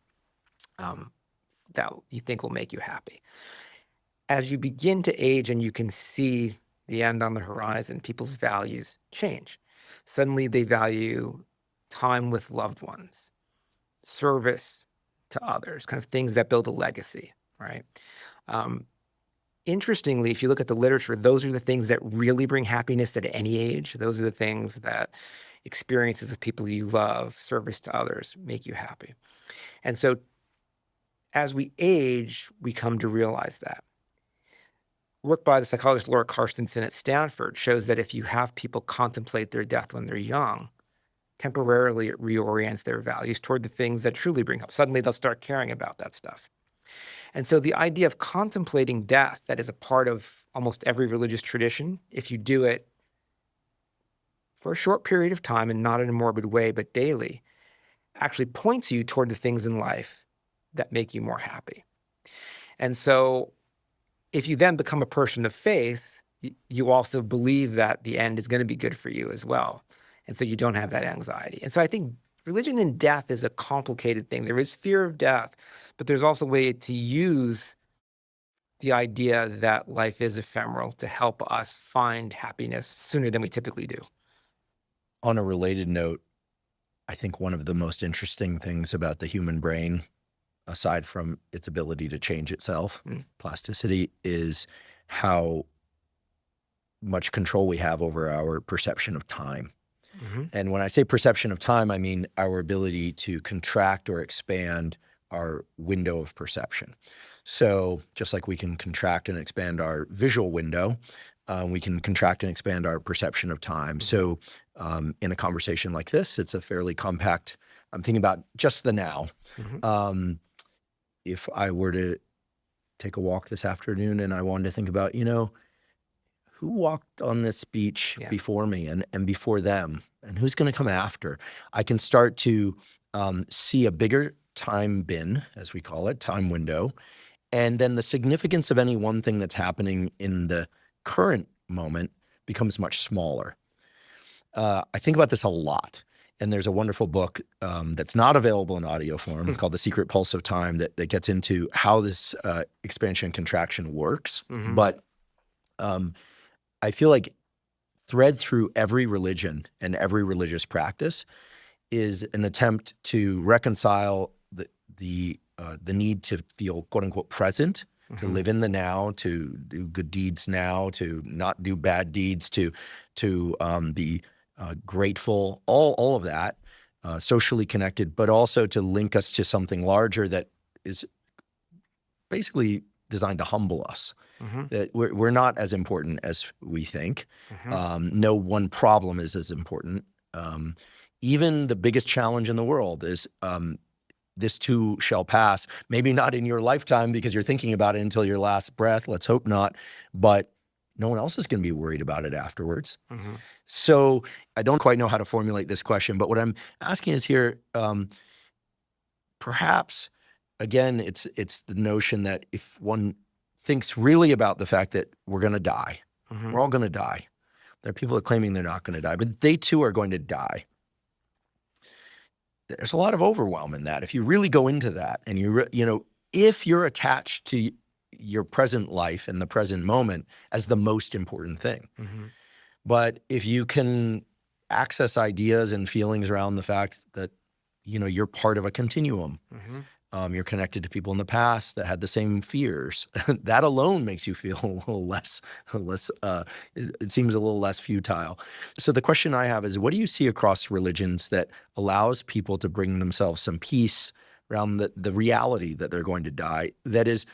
that you think will make you happy. As you begin to age and you can see the end on the horizon, people's values change. Suddenly they value time with loved ones, service to others, kind of things that build a legacy, right? Interestingly, if you look at the literature, those are the things that really bring happiness at any age. Those are the things that experiences of people you love, service to others, make you happy. And so as we age, we come to realize that. Work by the psychologist Laura Carstensen at Stanford shows that if you have people contemplate their death when they're young, temporarily it reorients their values toward the things that truly bring hope. Suddenly they'll start caring about that stuff. And so the idea of contemplating death, that is a part of almost every religious tradition, if you do it for a short period of time and not in a morbid way, but daily, actually points you toward the things in life that make you more happy. And so if you then become a person of faith, you also believe that the end is going to be good for you as well. And so you don't have that anxiety. And so I think religion and death is a complicated thing. There is fear of death, but there's also a way to use the idea that life is ephemeral to help us find happiness sooner than we typically do. On a related note, I think one of the most interesting things about the human brain, aside from its ability to change itself, plasticity, is how much control we have over our perception of time. Mm-hmm. And when I say perception of time, I mean our ability to contract or expand our window of perception. So just like we can contract and expand our visual window, we can contract and expand our perception of time. Mm-hmm. So in a conversation like this, it's a fairly compact, I'm thinking about just the now. Mm-hmm. If I were to take a walk this afternoon and I wanted to think about, who walked on this beach before me and before them, and who's going to come after, I can start to see a bigger time bin, as we call it, time window, and then the significance of any one thing that's happening in the current moment becomes much smaller. I think about this a lot. And there's a wonderful book that's not available in audio form called The Secret Pulse of Time that gets into how this expansion and contraction works. Mm-hmm. But I feel like thread through every religion and every religious practice is an attempt to reconcile the need to feel quote unquote present, to live in the now, to do good deeds now, to not do bad deeds, to be grateful, all of that, socially connected, but also to link us to something larger that is basically designed to humble us. That we're not as important as we think. No one problem is as important. Even the biggest challenge in the world is this too shall pass. Maybe not in your lifetime because you're thinking about it until your last breath. Let's hope not. But no one else is going to be worried about it afterwards. So I don't quite know how to formulate this question, but what I'm asking is here, perhaps, again, it's the notion that if one thinks really about the fact that we're going to die, we're all going to die. There are people that are claiming they're not going to die, but they too are going to die. There's a lot of overwhelm in that. If you really go into that and if you're attached to your present life and the present moment as the most important thing. But if you can access ideas and feelings around the fact that, you're part of a continuum, you're connected to people in the past that had the same fears, that alone makes you feel a little less, it seems a little less futile. So the question I have is, what do you see across religions that allows people to bring themselves some peace around the reality that they're going to die, that is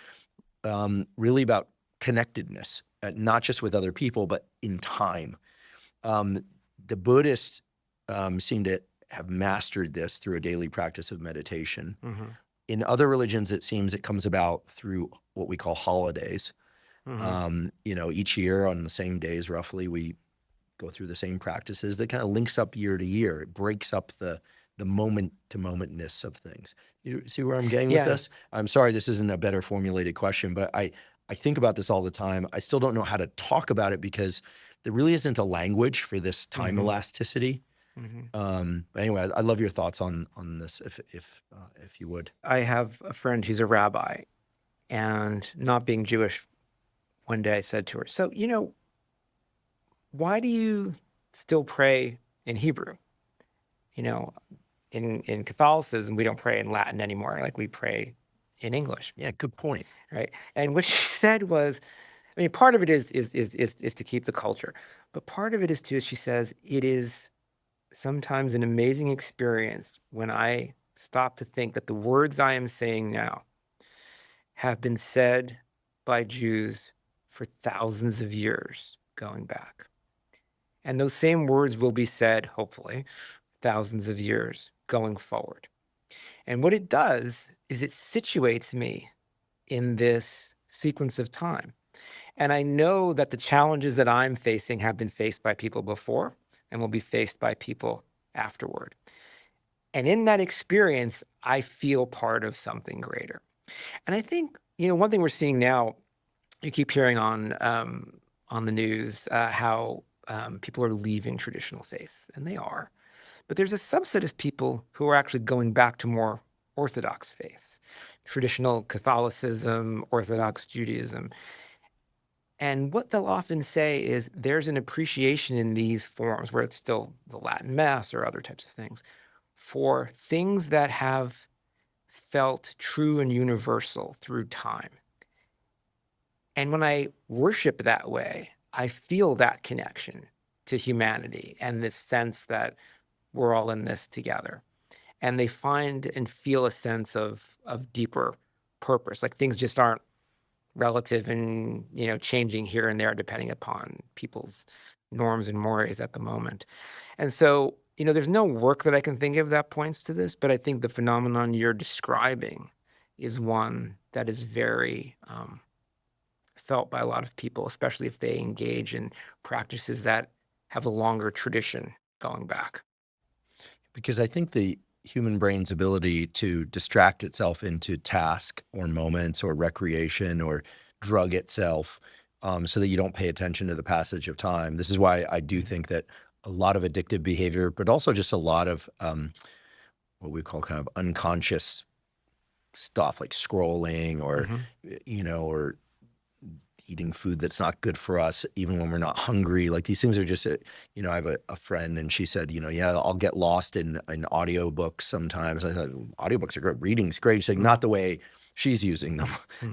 really about connectedness, not just with other people, but in time? The Buddhists seem to have mastered this through a daily practice of meditation. In other religions, it seems it comes about through what we call holidays. Each year on the same days, roughly, we go through the same practices that kind of links up year to year. It breaks up the moment-to-momentness of things. You see where I'm getting with this? I'm sorry this isn't a better formulated question, but I think about this all the time. I still don't know how to talk about it because there really isn't a language for this time elasticity. But anyway, I'd love your thoughts on this, if you would. I have a friend who's a rabbi, and not being Jewish, one day I said to her, so, why do you still pray in Hebrew? In Catholicism, we don't pray in Latin anymore. Like, we pray in English. Yeah, good point. Right. And what she said was, part of it is to keep the culture, but part of it is too, she says, it is sometimes an amazing experience when I stop to think that the words I am saying now have been said by Jews for thousands of years going back. And those same words will be said, hopefully, thousands of years going forward. And what it does is it situates me in this sequence of time. And I know that the challenges that I'm facing have been faced by people before and will be faced by people afterward. And in that experience, I feel part of something greater. And I think, one thing we're seeing now, you keep hearing on the news how people are leaving traditional faiths, and they are. But there's a subset of people who are actually going back to more Orthodox faiths, traditional Catholicism, Orthodox Judaism. And what they'll often say is there's an appreciation in these forms, where it's still the Latin Mass or other types of things, for things that have felt true and universal through time. And when I worship that way, I feel that connection to humanity and this sense that we're all in this together. And they find and feel a sense of deeper purpose. Like, things just aren't relative and, changing here and there depending upon people's norms and mores at the moment. And so, there's no work that I can think of that points to this, but I think the phenomenon you're describing is one that is very felt by a lot of people, especially if they engage in practices that have a longer tradition going back. Because I think the human brain's ability to distract itself into task or moments or recreation or drug itself so that you don't pay attention to the passage of time. This is why I do think that a lot of addictive behavior, but also just a lot of what we call kind of unconscious stuff like scrolling or, or eating food that's not good for us, even when we're not hungry. Like these things are just, I have a friend and she said, yeah, I'll get lost in audiobooks sometimes. I thought, audiobooks are great. Reading's great. She's like, not the way she's using them,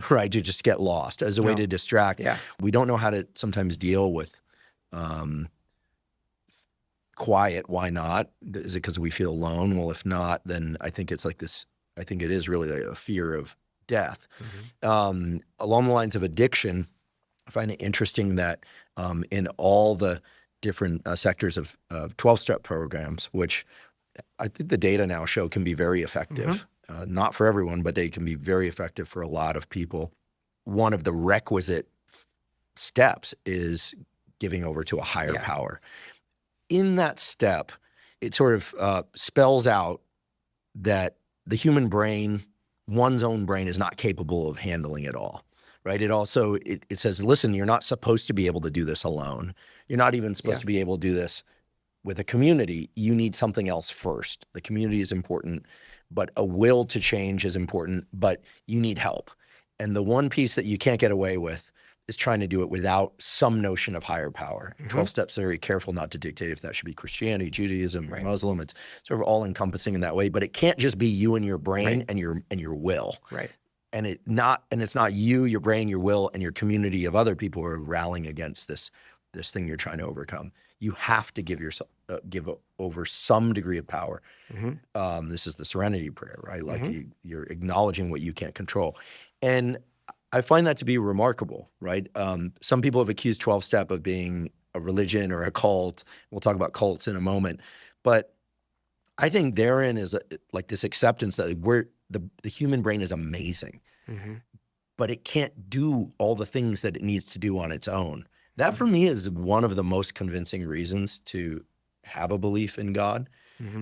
right? To just get lost as a way to distract. Yeah. We don't know how to sometimes deal with quiet. Why not? Is it because we feel alone? Well, if not, then I think it's like this, I think it is really a fear of death. Along the lines of addiction, I find it interesting that in all the different sectors of 12-step programs, which I think the data now show can be very effective, not for everyone, but they can be very effective for a lot of people. One of the requisite steps is giving over to a higher power. In that step, it sort of spells out that the human brain, one's own brain, is not capable of handling it all, right? It also, it says, listen, you're not supposed to be able to do this alone. You're not even supposed to be able to do this with a community. You need something else first. The community is important, but a will to change is important, but you need help. And the one piece that you can't get away with is trying to do it without some notion of higher power. 12 steps are very careful not to dictate if that should be Christianity, Judaism, or Muslim. It's sort of all encompassing in that way, but it can't just be you and your brain and your will. Right. And it's not you, your brain, your will, and your community of other people who are rallying against this thing you're trying to overcome. You have to give over some degree of power. This is the serenity prayer, right? Like you're acknowledging what you can't control. And I find that to be remarkable, right? Some people have accused 12-step of being a religion or a cult. We'll talk about cults in a moment. But I think therein is like this acceptance that the human brain is amazing, but it can't do all the things that it needs to do on its own. That for me is one of the most convincing reasons to have a belief in God,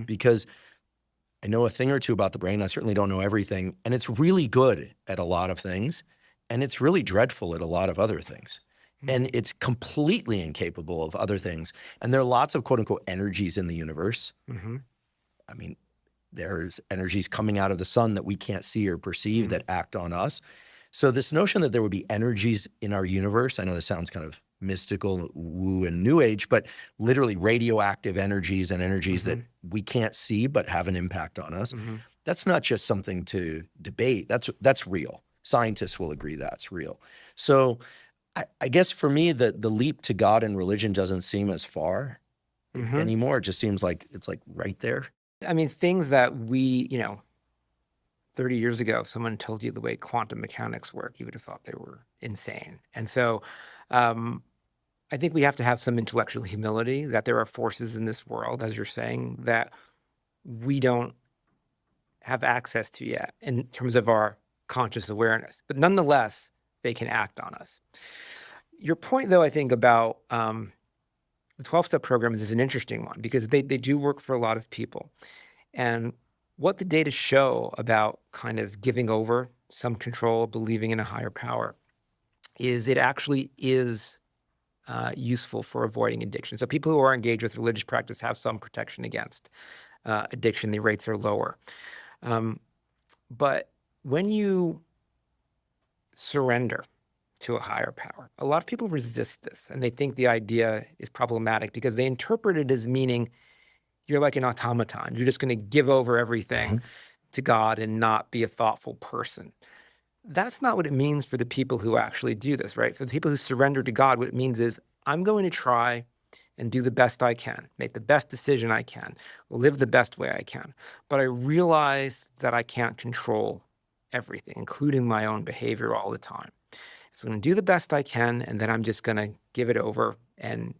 because I know a thing or two about the brain. I certainly don't know everything. And it's really good at a lot of things. And it's really dreadful at a lot of other things. And it's completely incapable of other things. And there are lots of quote unquote energies in the universe. I mean, there's energies coming out of the sun that we can't see or perceive that act on us. So this notion that there would be energies in our universe, I know this sounds kind of mystical, woo and new age, but literally radioactive energies and energies that we can't see but have an impact on us. That's not just something to debate. That's real. Scientists will agree that's real. So I guess for me, the leap to God and religion doesn't seem as far anymore. It just seems like it's like right there. I mean, things that we, 30 years ago, if someone told you the way quantum mechanics work, you would have thought they were insane. And so I think we have to have some intellectual humility that there are forces in this world, as you're saying, that we don't have access to yet in terms of our conscious awareness, but nonetheless, they can act on us. Your point, though, I think about the 12-step programs is an interesting one because they do work for a lot of people. And what the data show about kind of giving over some control, believing in a higher power, is it actually is useful for avoiding addiction. So people who are engaged with religious practice have some protection against addiction. The rates are lower. But when you surrender to a higher power, a lot of people resist this and they think the idea is problematic because they interpret it as meaning you're like an automaton. You're just going to give over everything to God and not be a thoughtful person. That's not what it means for the people who actually do this, right? For the people who surrender to God, what it means is I'm going to try and do the best I can, make the best decision I can, live the best way I can. But I realize that I can't control everything, including my own behavior all the time. So I'm going to do the best I can, and then I'm just going to give it over and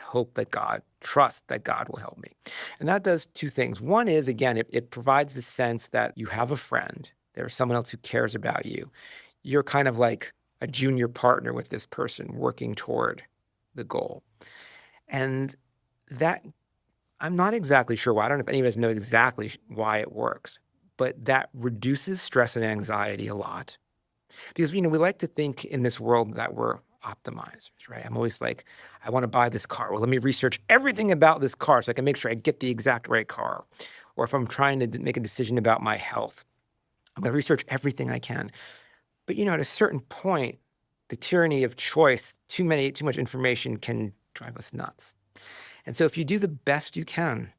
hope that trust that God will help me. And that does two things. One is, again, it provides the sense that you have a friend. There's someone else who cares about you. You're kind of like a junior partner with this person working toward the goal. And that, I'm not exactly sure why. I don't know if any of us know exactly why it works, but that reduces stress and anxiety a lot. Because, we like to think in this world that we're optimizers, right? I'm always like, I want to buy this car. Well, let me research everything about this car so I can make sure I get the exact right car. Or if I'm trying to make a decision about my health, I'm going to research everything I can. But, at a certain point, the tyranny of choice, too much information can drive us nuts. And so if you do the best you can,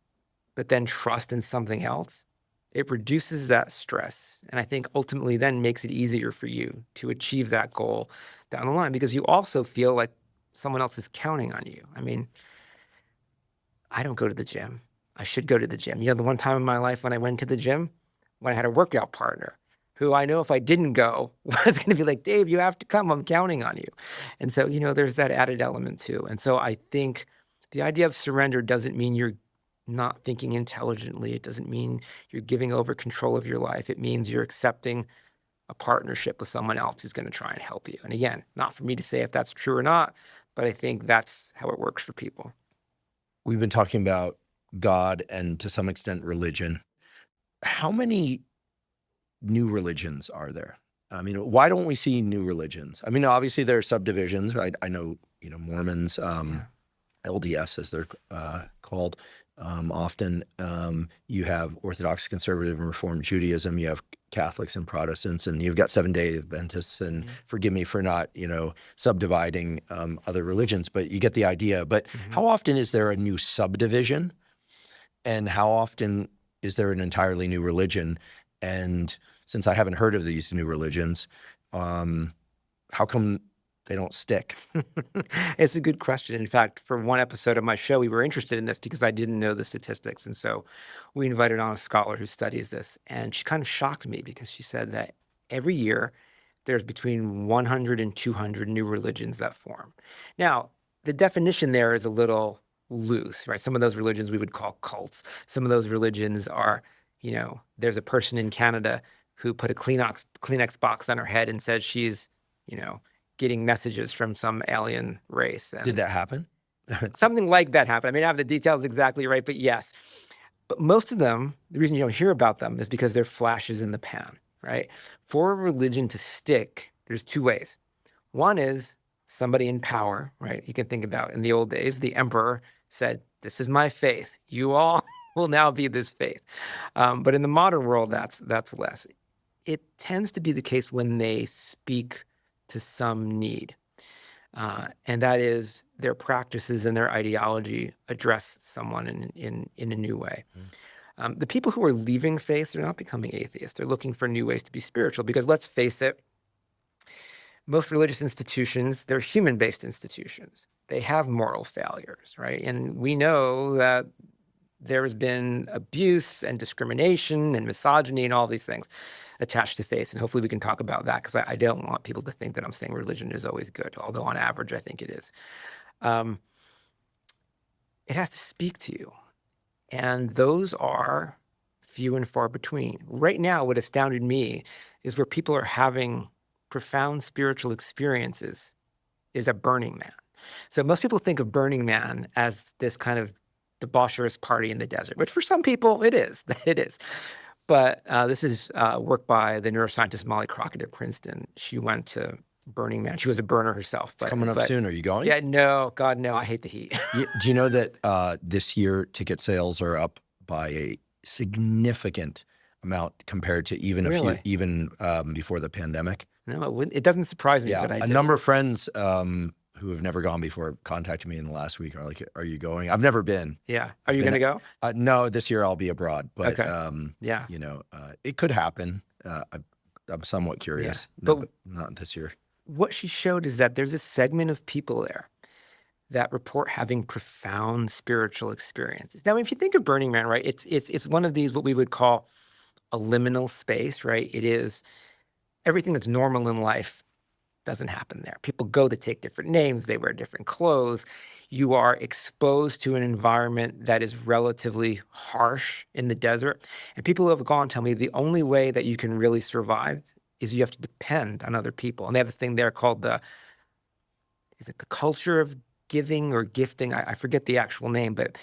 but then trust in something else, it reduces that stress. And I think ultimately then makes it easier for you to achieve that goal down the line, because you also feel like someone else is counting on you. I mean, I don't go to the gym. I should go to the gym. The one time in my life when I went to the gym, when I had a workout partner who I know if I didn't go was going to be like, Dave, you have to come. I'm counting on you. And so, there's that added element too. And so I think the idea of surrender doesn't mean you're not thinking intelligently. It doesn't mean you're giving over control of your life. It means you're accepting a partnership with someone else who's going to try and help you. And again, not for me to say if that's true or not, but I think that's how it works for people. We've been talking about God and to some extent religion. How many new religions are there? I mean, why don't we see new religions? I mean, obviously there are subdivisions. I know, Mormons, LDS as they're called often. You have Orthodox, Conservative, and Reformed Judaism. You have Catholics and Protestants, and you've got Seventh-day Adventists. And forgive me for not, subdividing other religions, but you get the idea. But how often is there a new subdivision? And how often is there an entirely new religion? And since I haven't heard of these new religions, how come they don't stick? It's a good question. In fact, for one episode of my show, we were interested in this because I didn't know the statistics. And so we invited on a scholar who studies this. And she kind of shocked me because she said that every year there's between 100 and 200 new religions that form. Now, the definition there is a little loose, right? Some of those religions we would call cults. Some of those religions are, there's a person in Canada who put a Kleenex box on her head and says she's, getting messages from some alien race. And did that happen? Something like that happened. I mean, I have the details exactly right, but yes. But most of them, the reason you don't hear about them is because they're flashes in the pan, right? For a religion to stick, there's two ways. One is somebody in power, right? You can think about in the old days, the emperor said, this is my faith. You all will now be this faith. But in the modern world, that's less. It tends to be the case when they speak to some need. And that is their practices and their ideology address someone in a new way. The people who are leaving faith, they're not becoming atheists. They're looking for new ways to be spiritual because let's face it, most religious institutions, they're human-based institutions. They have moral failures, right? And we know that there has been abuse and discrimination and misogyny and all these things attached to faith. And hopefully we can talk about that because I don't want people to think that I'm saying religion is always good, although on average, I think it is. It has to speak to you. And those are few and far between. Right now, what astounded me is where people are having profound spiritual experiences is at Burning Man. So most people think of Burning Man as this kind of debaucherous party in the desert, which for some people it is. It is. But this is work by the neuroscientist Molly Crockett at Princeton. She went to Burning Man. She was a burner herself. But, coming up soon. Are you going? Yeah, no. God, no. I hate the heat. Do you know that this year ticket sales are up by a significant amount compared to even before the pandemic? No, it doesn't surprise me. Yeah, that I a number of friends who have never gone before contacted me in the last week are like, are you going? I've never been. Yeah. Are you going to go? No, this year I'll be abroad. But, yeah. It could happen. I'm somewhat curious. Yeah. No, but not this year. What she showed is that there's a segment of people there that report having profound spiritual experiences. Now, if you think of Burning Man, right, it's one of these, what we would call a liminal space, right? It is everything that's normal in life doesn't happen there. People go to take different names. They wear different clothes. You are exposed to an environment that is relatively harsh in the desert. And people who have gone tell me the only way that you can really survive is you have to depend on other people. And they have this thing there called the culture of giving or gifting? I forget the actual name, but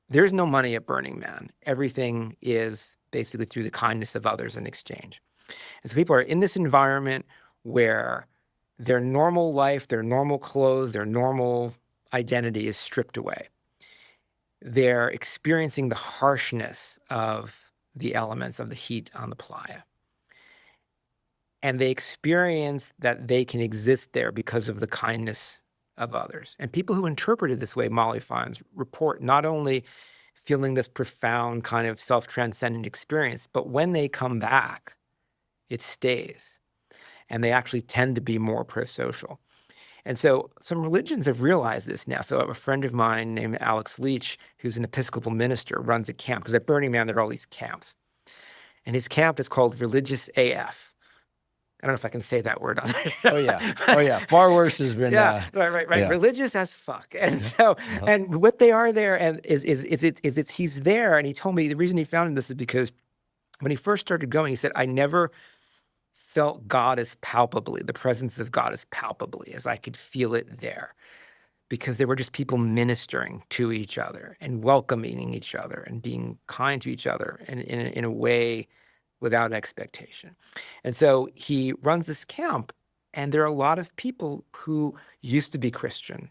there's no money at Burning Man. Everything is basically through the kindness of others in exchange. And so people are in this environment where their normal life, their normal clothes, their normal identity is stripped away. They're experiencing the harshness of the elements of the heat on the playa. and they experience that they can exist there because of the kindness of others. And people who interpret it this way, Molly finds, report not only feeling this profound kind of self-transcendent experience, but when they come back, it stays. And they actually tend to be more pro-social. And so some religions have realized this now. So a friend of mine named Alex Leach, who's an Episcopal minister, runs a camp, because at Burning Man, there are all these camps. And his camp is called Religious AF. I don't know if I can say that word on there. Oh yeah. Far worse has been. Yeah, right. Yeah. Religious as fuck. And so, and what they are there, and is he's there, and he told me the reason he found this is because when he first started going, he said, I never felt God as palpably, the presence of God as palpably as I could feel it there, because there were just people ministering to each other and welcoming each other and being kind to each other in a way without expectation. And so he runs this camp, and there are a lot of people who used to be Christian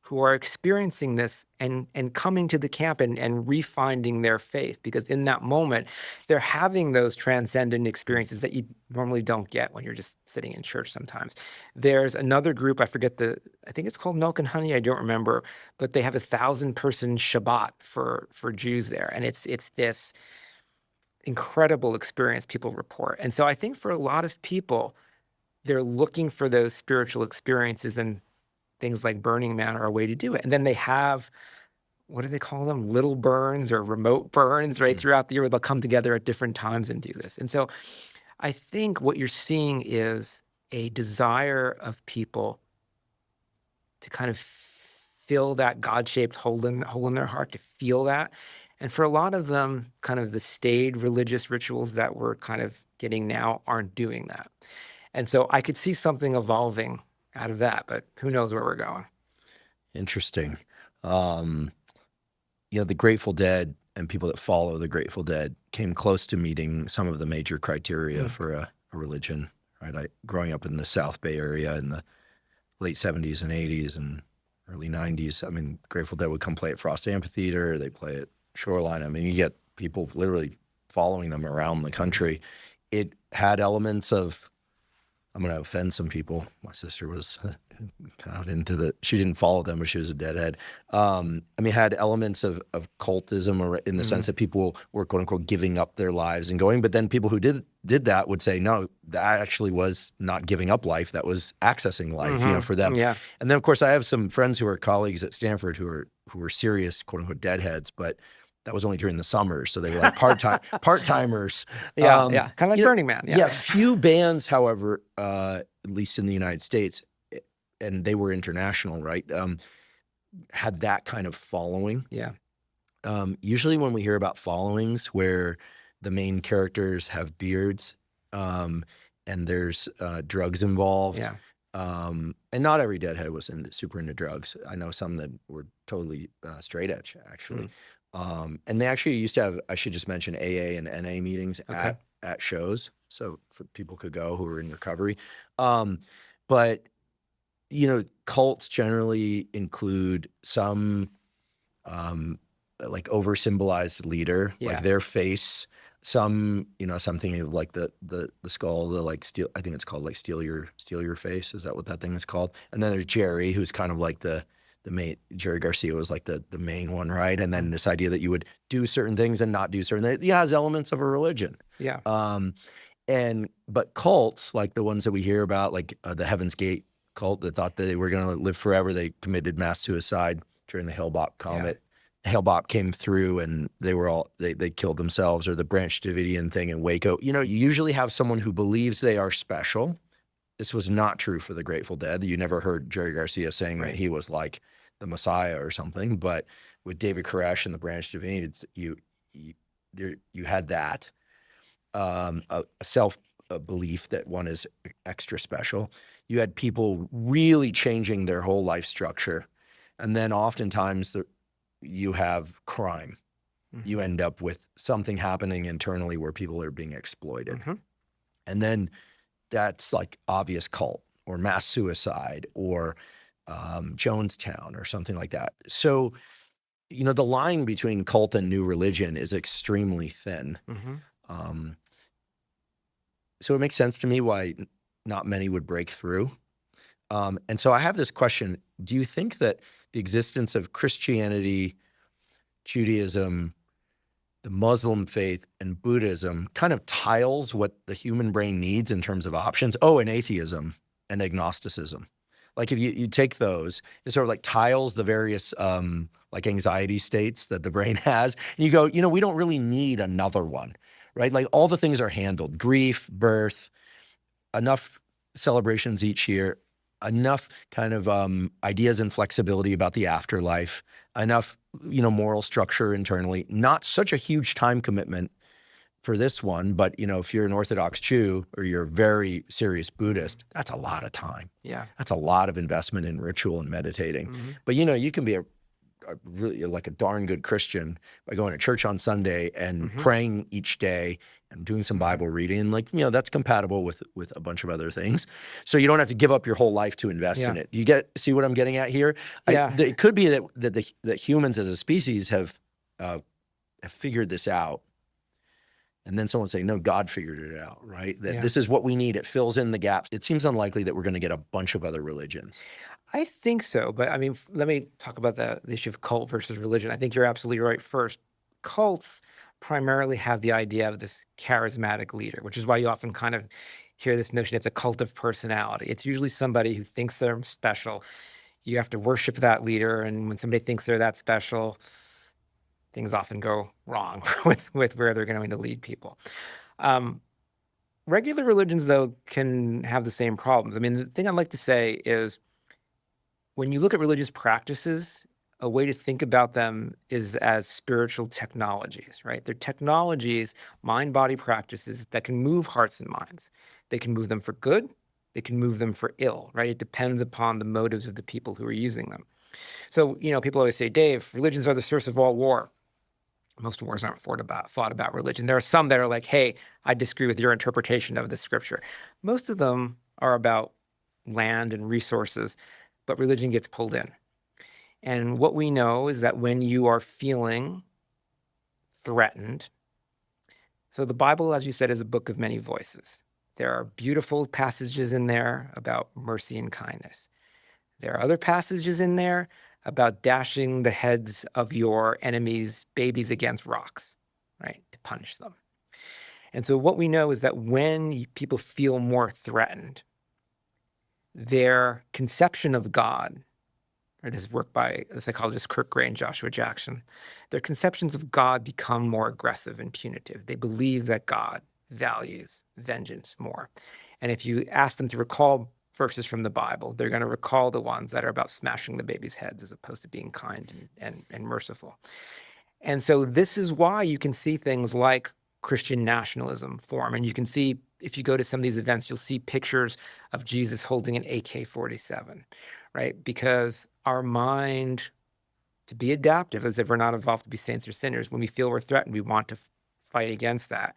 who are experiencing this and coming to the camp and refinding their faith, because in that moment, they're having those transcendent experiences that you normally don't get when you're just sitting in church sometimes. There's another group, I think it's called Milk and Honey, I don't remember, but they have 1,000-person Shabbat for Jews there. And it's this incredible experience people report. And so I think for a lot of people, they're looking for those spiritual experiences, and things like Burning Man are a way to do it. And then they have, what do they call them? Little burns or remote burns, right? Throughout the year, where they'll come together at different times and do this. And so I think what you're seeing is a desire of people to kind of fill that God-shaped hole in their heart, to feel that. And for a lot of them, kind of the staid religious rituals that we're kind of getting now aren't doing that. And so I could see something evolving out of that, but who knows where we're going. Interesting. The Grateful Dead and people that follow the Grateful Dead came close to meeting some of the major criteria for a religion, right? Growing up in the South Bay area in the late 70s and 80s and early 90s, I mean, Grateful Dead would come play at Frost Amphitheater, they play at Shoreline. I mean, you get people literally following them around the country. It had elements of, I'm going to offend some people. My sister was kind of she didn't follow them, but she was a deadhead. It had elements of cultism, or in the sense that people were quote unquote giving up their lives and going. But then people who did that would say, no, that actually was not giving up life. That was accessing life, for them. Yeah. And then of course I have some friends who are colleagues at Stanford who were serious quote unquote deadheads, but that was only during the summers, so they were like part-timers. Kind of like Burning Man. Yeah. Few bands, however, at least in the United States, and they were international, right, had that kind of following. Yeah. Usually when we hear about followings where the main characters have beards and there's drugs involved, and not every deadhead was super into drugs. I know some that were totally straight edge, actually. And they actually used to have, I should just mention, AA and NA meetings at shows, so for people could go who were in recovery. But cults generally include some like over symbolized leader, like their face. Some, something like the skull, the like steel. I think it's called like steal your face. Is that what that thing is called? And then there's Jerry, who's kind of like the main. Jerry Garcia was like the main one, right? And then this idea that you would do certain things and not do certain things. It has elements of a religion. Yeah. But cults, like the ones that we hear about, like the Heaven's Gate cult that thought that they were going to live forever, they committed mass suicide during the Hale-Bopp comet. Hale-Bopp came through and they killed themselves, or the Branch Davidian thing in Waco. You usually have someone who believes they are special. This was not true for the Grateful Dead. You never heard Jerry Garcia saying that he was like the Messiah or something. But with David Koresh and the Branch Davidians, you had that a self-belief that one is extra special. You had people really changing their whole life structure, and then oftentimes you have crime. You end up with something happening internally where people are being exploited. And then that's like obvious cult or mass suicide or Jonestown or something like that. So, the line between cult and new religion is extremely thin. So it makes sense to me why not many would break through. And so I have this question. Do you think that the existence of Christianity, Judaism, the Muslim faith, and Buddhism kind of tiles what the human brain needs in terms of options? Oh, and atheism and agnosticism. Like if you take those, it sort of like tiles the various like anxiety states that the brain has. And you go, we don't really need another one, right? Like all the things are handled: grief, birth, enough celebrations each year, enough kind of ideas and flexibility about the afterlife, enough, moral structure internally, not such a huge time commitment for this one. But, if you're an Orthodox Jew or you're a very serious Buddhist, that's a lot of time. Yeah. That's a lot of investment in ritual and meditating. Mm-hmm. But, you can be a really like a darn good Christian by going to church on Sunday and praying each day and doing some Bible reading. Like, that's compatible with a bunch of other things. So you don't have to give up your whole life to invest in it. See what I'm getting at here? Yeah. It could be that humans as a species have figured this out. And then someone say, no, God figured it out, right? That this is what we need. It fills in the gaps. It seems unlikely that we're going to get a bunch of other religions. I think so. But I mean, let me talk about the issue of cult versus religion. I think you're absolutely right. First, cults primarily have the idea of this charismatic leader, which is why you often kind of hear this notion it's a cult of personality. It's usually somebody who thinks they're special. You have to worship that leader. And when somebody thinks they're that special, things often go wrong with where they're going to lead people. Regular religions, though, can have the same problems. I mean, the thing I'd like to say is when you look at religious practices, a way to think about them is as spiritual technologies, right? They're technologies, mind-body practices that can move hearts and minds. They can move them for good. They can move them for ill, right? It depends upon the motives of the people who are using them. So, people always say, Dave, religions are the source of all war. Most wars aren't fought about religion. There are some that are like, hey, I disagree with your interpretation of the scripture. Most of them are about land and resources, but religion gets pulled in. And what we know is that when you are feeling threatened, so the Bible, as you said, is a book of many voices. There are beautiful passages in there about mercy and kindness. There are other passages in there about dashing the heads of your enemies' babies against rocks, right, to punish them. And so what we know is that when people feel more threatened, their conception of God, or this is work by the psychologists Kirk Gray and Joshua Jackson, their conceptions of God become more aggressive and punitive. They believe that God values vengeance more. And if you ask them to recall verses from the Bible, they're going to recall the ones that are about smashing the baby's heads as opposed to being kind and merciful. And so this is why you can see things like Christian nationalism form. And you can see, if you go to some of these events, you'll see pictures of Jesus holding an AK-47, right? Because our mind, to be adaptive, as if we're not evolved to be saints or sinners, when we feel we're threatened, we want to fight against that.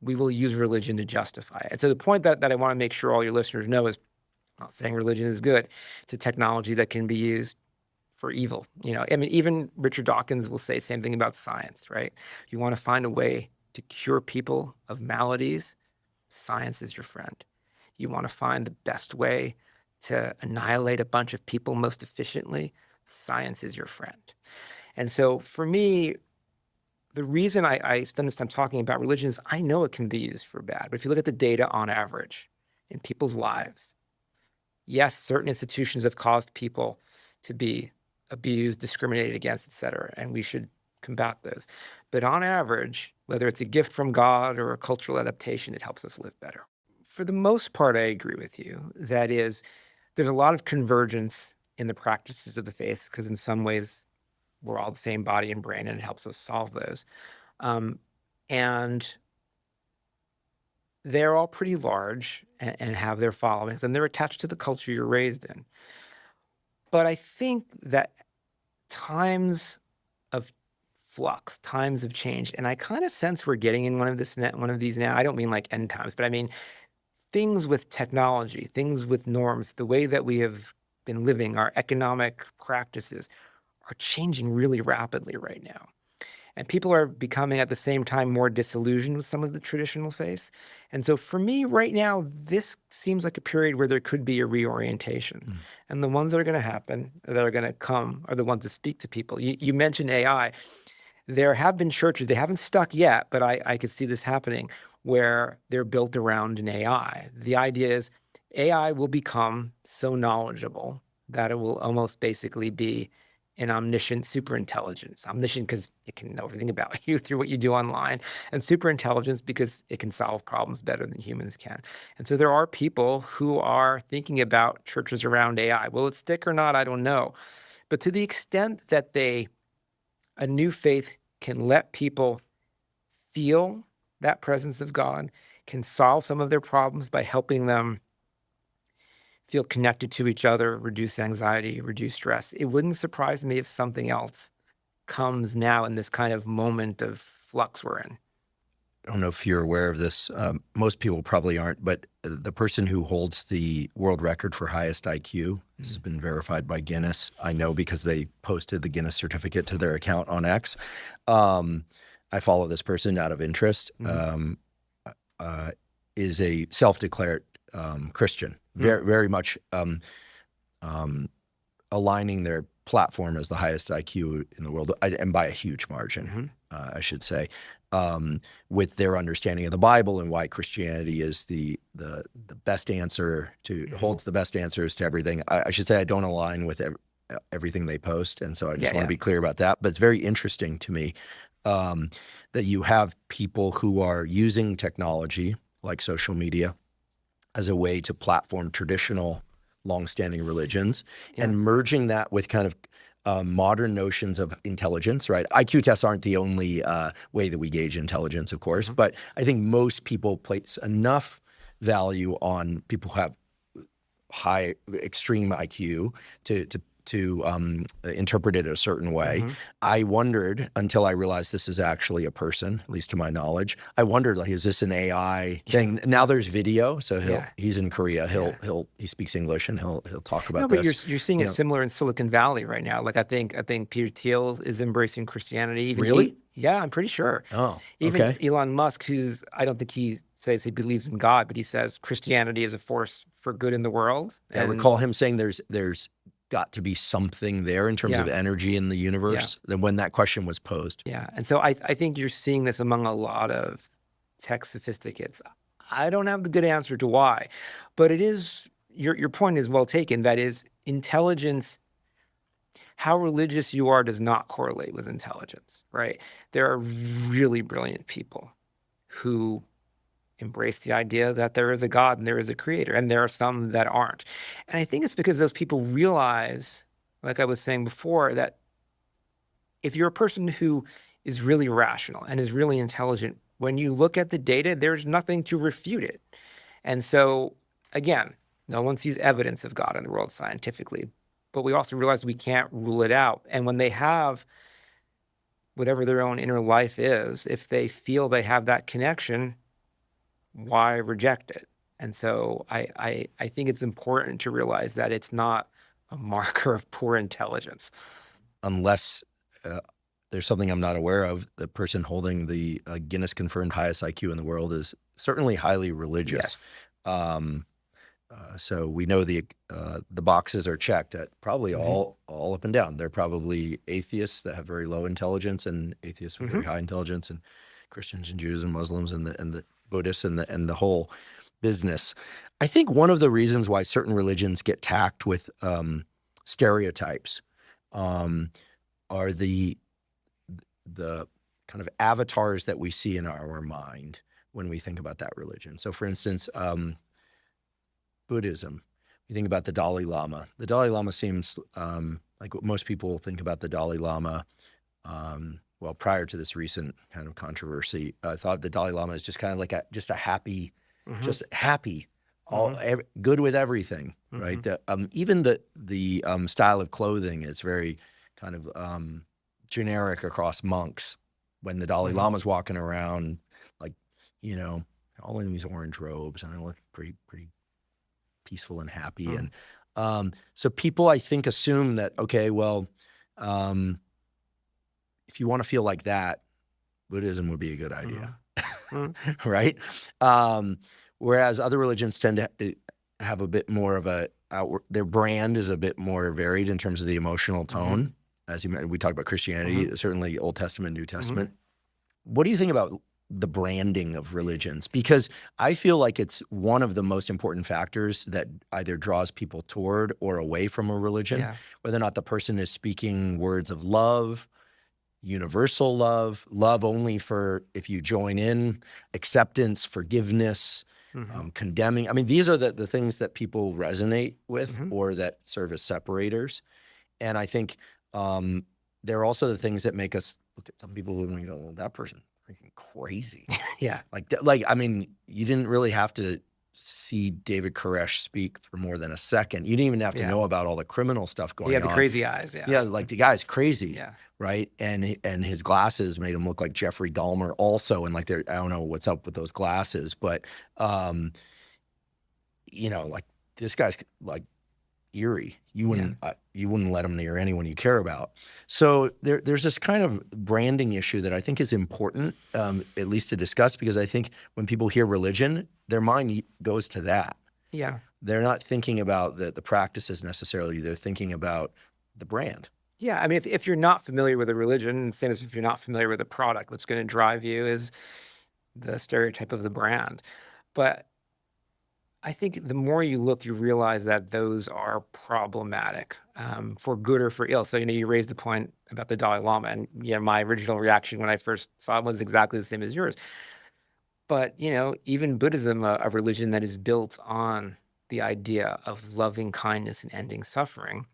We will use religion to justify it. And so the point that I want to make sure all your listeners know is, I'm not saying religion is good. It's a technology that can be used for evil. I mean, even Richard Dawkins will say the same thing about science, right? You want to find a way to cure people of maladies, science is your friend. You want to find the best way to annihilate a bunch of people most efficiently, science is your friend. And so for me, the reason I spend this time talking about religion is I know it can be used for bad. But if you look at the data on average in people's lives, yes, certain institutions have caused people to be abused, discriminated against, et cetera, and we should combat those. But on average, whether it's a gift from God or a cultural adaptation, it helps us live better. For the most part, I agree with you. That is, there's a lot of convergence in the practices of the faiths because in some ways, we're all the same body and brain, and it helps us solve those. And they're all pretty large and have their followings, and they're attached to the culture you're raised in. But I think that times of flux, times of change, and I kind of sense we're getting in one of these now. I don't mean like end times, but I mean things with technology, things with norms, the way that we have been living, our economic practices are changing really rapidly right now. And people are becoming at the same time more disillusioned with some of the traditional faith. And so for me right now, this seems like a period where there could be a reorientation. And the ones that are going to happen, that are going to come, are the ones that speak to people. You mentioned AI. There have been churches, they haven't stuck yet, but I could see this happening, where they're built around an AI. The idea is AI will become so knowledgeable that it will almost basically be an omniscient superintelligence. Omniscient because it can know everything about you through what you do online, and superintelligence because it can solve problems better than humans can. And so there are people who are thinking about churches around AI. Will it stick or not? I don't know. But to the extent that a new faith can let people feel that presence of God, can solve some of their problems by helping them feel connected to each other, reduce anxiety, reduce stress. It wouldn't surprise me if something else comes now in this kind of moment of flux we're in. I don't know if you're aware of this. Most people probably aren't, but the person who holds the world record for highest IQ has been verified by Guinness. I know because they posted the Guinness certificate to their account on X. I follow this person out of interest. Is a self-declared Christian, very much aligning their platform as the highest IQ in the world, and by a huge margin, I should say, with their understanding of the Bible and why Christianity is the best answer to, holds the best answers to everything. I should say I don't align with everything they post, and so I just want to be clear about that. But it's very interesting to me that you have people who are using technology like social media as a way to platform traditional longstanding religions and merging that with kind of modern notions of intelligence, right? IQ tests aren't the only way that we gauge intelligence, of course, but I think most people place enough value on people who have high, extreme IQ to interpret it a certain way. I wondered, until I realized this is actually a person, at least to my knowledge, I wondered, like, is this an AI thing? Now there's video, so he's in Korea. He speaks English, and he'll talk about this. But you're seeing it similar in Silicon Valley right now. Like I think Peter Thiel is embracing Christianity. Even really? Yeah, I'm pretty sure. Oh, even okay. Elon Musk, I don't think he says he believes in God, but he says Christianity is a force for good in the world. I recall him saying there's got to be something there in terms of energy in the universe than when that question was posed. Yeah. And so I think you're seeing this among a lot of tech sophisticates. I don't have the good answer to why, but it is, your point is well taken. That is, intelligence, how religious you are does not correlate with intelligence, right? There are really brilliant people who embrace the idea that there is a God and there is a creator, and there are some that aren't. And I think it's because those people realize, like I was saying before, that if you're a person who is really rational and is really intelligent, when you look at the data, there's nothing to refute it. And so, again, no one sees evidence of God in the world scientifically, but we also realize we can't rule it out. And when they have whatever their own inner life is, if they feel they have that connection, why reject it? And so I think it's important to realize that it's not a marker of poor intelligence. Unless there's something I'm not aware of, the person holding the Guinness confirmed highest IQ in the world is certainly highly religious. So we know the boxes are checked at probably all up and down. They're probably atheists that have very low intelligence, and atheists with very high intelligence, and Christians and Jews and Muslims and the Buddhists and the whole business. I think one of the reasons why certain religions get tacked with stereotypes are the kind of avatars that we see in our mind when we think about that religion. So, for instance, Buddhism. You think about the Dalai Lama. The Dalai Lama seems like what most people think about the Dalai Lama. Well, prior to this recent kind of controversy, I thought the Dalai Lama is just kind of like just happy, good with everything, right? Even the style of clothing is very kind of generic across monks. When the Dalai Lama's walking around, like, all in these orange robes, and they look pretty peaceful and happy. And so people, I think, assume that, okay, well, if you want to feel like that, Buddhism would be a good idea, Mm-hmm. right? Whereas other religions tend to have a bit more of a outward, their brand is a bit more varied in terms of the emotional tone. As we talked about Christianity, certainly Old Testament, New Testament. What do you think about the branding of religions? Because I feel like it's one of the most important factors that either draws people toward or away from a religion, whether or not the person is speaking words of love, universal love, love only for if you join in, acceptance, forgiveness, condemning. I mean, these are the things that people resonate with or that serve as separators. And I think they're also the things that make us look at some people and we go, well, that person freaking crazy. Like, I mean, you didn't really have to see David Koresh speak for more than a second. You didn't even have to know about all the criminal stuff going on. The crazy eyes. Yeah, like the guy's crazy. Right. And his glasses made him look like Jeffrey Dahmer also. And like, I don't know what's up with those glasses, but, you know, like this guy's like eerie. You wouldn't let him near anyone you care about. So there's this kind of branding issue that I think is important, at least to discuss, because I think when people hear religion, their mind goes to that. Yeah. They're not thinking about the practices necessarily. They're thinking about the brand. Yeah, I mean, if you're not familiar with a religion, same as if you're not familiar with a product, what's going to drive you is the stereotype of the brand. But I think the more you look, you realize that those are problematic, for good or for ill. So, you raised the point about the Dalai Lama, and my original reaction when I first saw it was exactly the same as yours. But, even Buddhism, a religion that is built on the idea of loving kindness and ending suffering,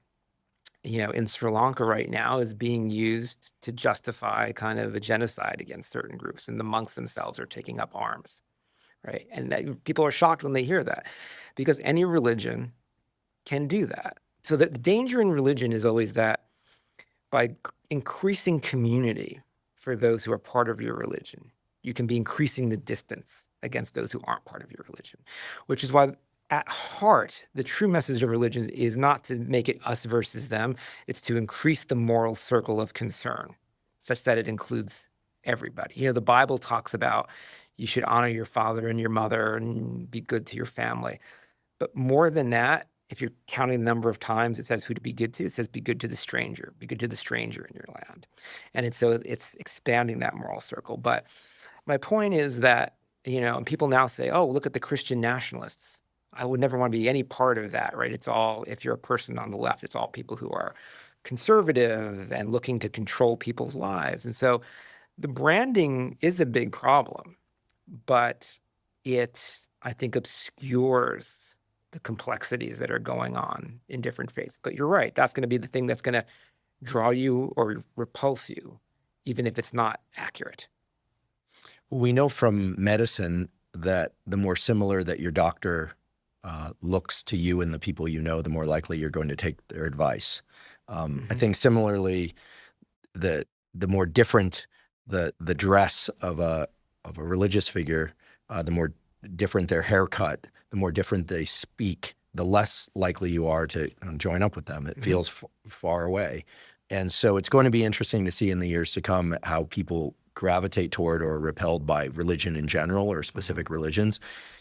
in Sri Lanka right now is being used to justify kind of a genocide against certain groups, and the monks themselves are taking up arms, right? And people are shocked when they hear that, because any religion can do that. So the danger in religion is always that by increasing community for those who are part of your religion, you can be increasing the distance against those who aren't part of your religion, which is why at heart, the true message of religion is not to make it us versus them. It's to increase the moral circle of concern such that it includes everybody. The Bible talks about you should honor your father and your mother and be good to your family. But more than that, if you're counting the number of times it says who to be good to, it says be good to the stranger, be good to the stranger in your land. And it's expanding that moral circle. But my point is that, and people now say, oh, look at the Christian nationalists. I would never want to be any part of that, right? It's all, if you're a person on the left, it's all people who are conservative and looking to control people's lives. And so the branding is a big problem, but it, I think, obscures the complexities that are going on in different faiths. But you're right, that's going to be the thing that's going to draw you or repulse you, even if it's not accurate. We know from medicine that the more similar that your doctor looks to you and the people you know, the more likely you're going to take their advice. I think similarly, the more different the dress of a religious figure, the more different their haircut, the more different they speak, the less likely you are to join up with them. It feels far away. And so it's going to be interesting to see in the years to come how people gravitate toward or are repelled by religion in general or specific religions,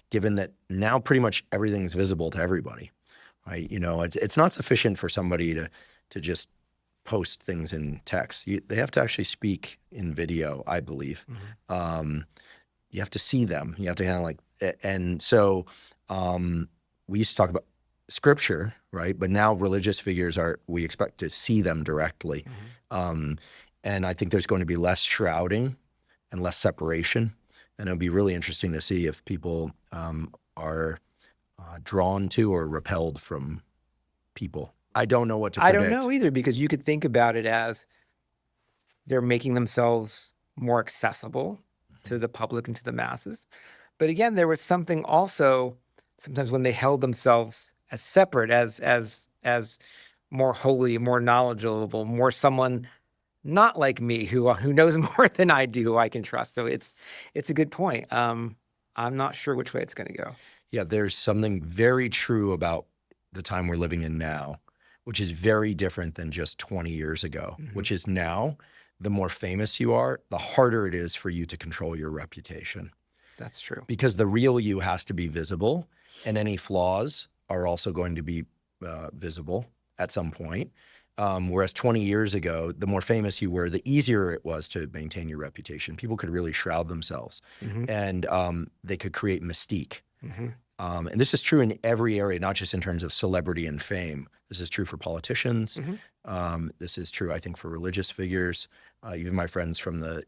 given that now pretty much everything's visible to everybody, right? It's not sufficient for somebody to just post things in text. They have to actually speak in video, I believe. You have to see them. You have to kind of like, and so we used to talk about scripture, right? But now religious figures we expect to see them directly. And I think there's going to be less shrouding and less separation. And it'll be really interesting to see if people are drawn to or repelled from people. I don't know what to predict. I don't know either, because you could think about it as they're making themselves more accessible to the public and to the masses. But again, there was something also sometimes when they held themselves as separate, as more holy, more knowledgeable, more someone not like me who knows more than I do, who I can trust. So it's a good point. I'm not sure which way it's going to go. Yeah, there's something very true about the time we're living in now, which is very different than just 20 years ago, which is now the more famous you are, the harder it is for you to control your reputation. That's true. Because the real you has to be visible, and any flaws are also going to be visible at some point. Whereas 20 years ago, the more famous you were, the easier it was to maintain your reputation. People could really shroud themselves, and they could create mystique. And this is true in every area, not just in terms of celebrity and fame. This is true for politicians. This is true, I think, for religious figures. Even my friends from the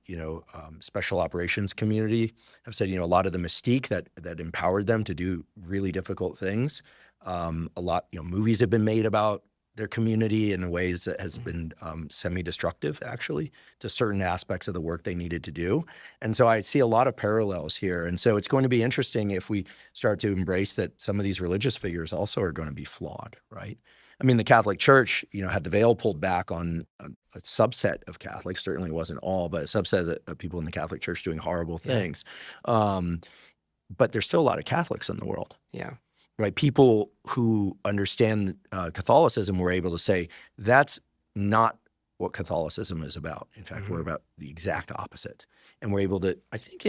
special operations community have said, a lot of the mystique that empowered them to do really difficult things. A lot, movies have been made about their community in ways that has been semi-destructive, actually, to certain aspects of the work they needed to do. And so I see a lot of parallels here. And so it's going to be interesting if we start to embrace that some of these religious figures also are going to be flawed, right? I mean, the Catholic Church, had the veil pulled back on a subset of Catholics. Certainly it wasn't all, but a subset of people in the Catholic Church doing horrible things. But there's still a lot of Catholics in the world. Yeah. Right? People who understand Catholicism were able to say, that's not what Catholicism is about. In fact, we're about the exact opposite. And we're able to, I think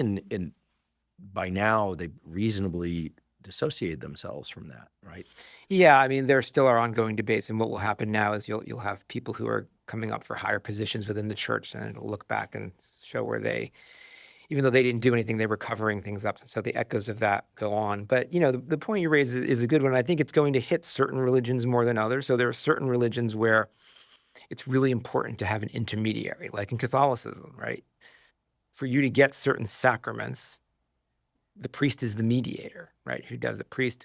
by now, they reasonably dissociated themselves from that, right? Yeah, I mean, there still are ongoing debates, and what will happen now is you'll have people who are coming up for higher positions within the church, and it'll look back and show where even though they didn't do anything, they were covering things up. So the echoes of that go on. But, the point you raise is a good one. I think it's going to hit certain religions more than others. So there are certain religions where it's really important to have an intermediary, like in Catholicism, right? For you to get certain sacraments, the priest is the mediator, right? The priest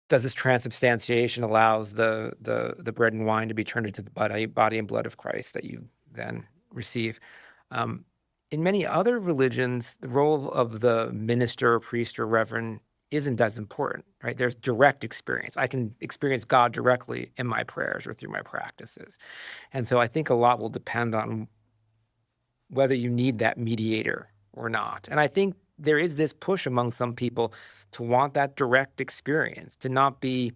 does this transubstantiation, allows the bread and wine to be turned into the body and blood of Christ that you then receive. In many other religions, the role of the minister, priest, or reverend isn't as important, right? There's direct experience. I can experience God directly in my prayers or through my practices. And so I think a lot will depend on whether you need that mediator or not. And I think there is this push among some people to want that direct experience, to not be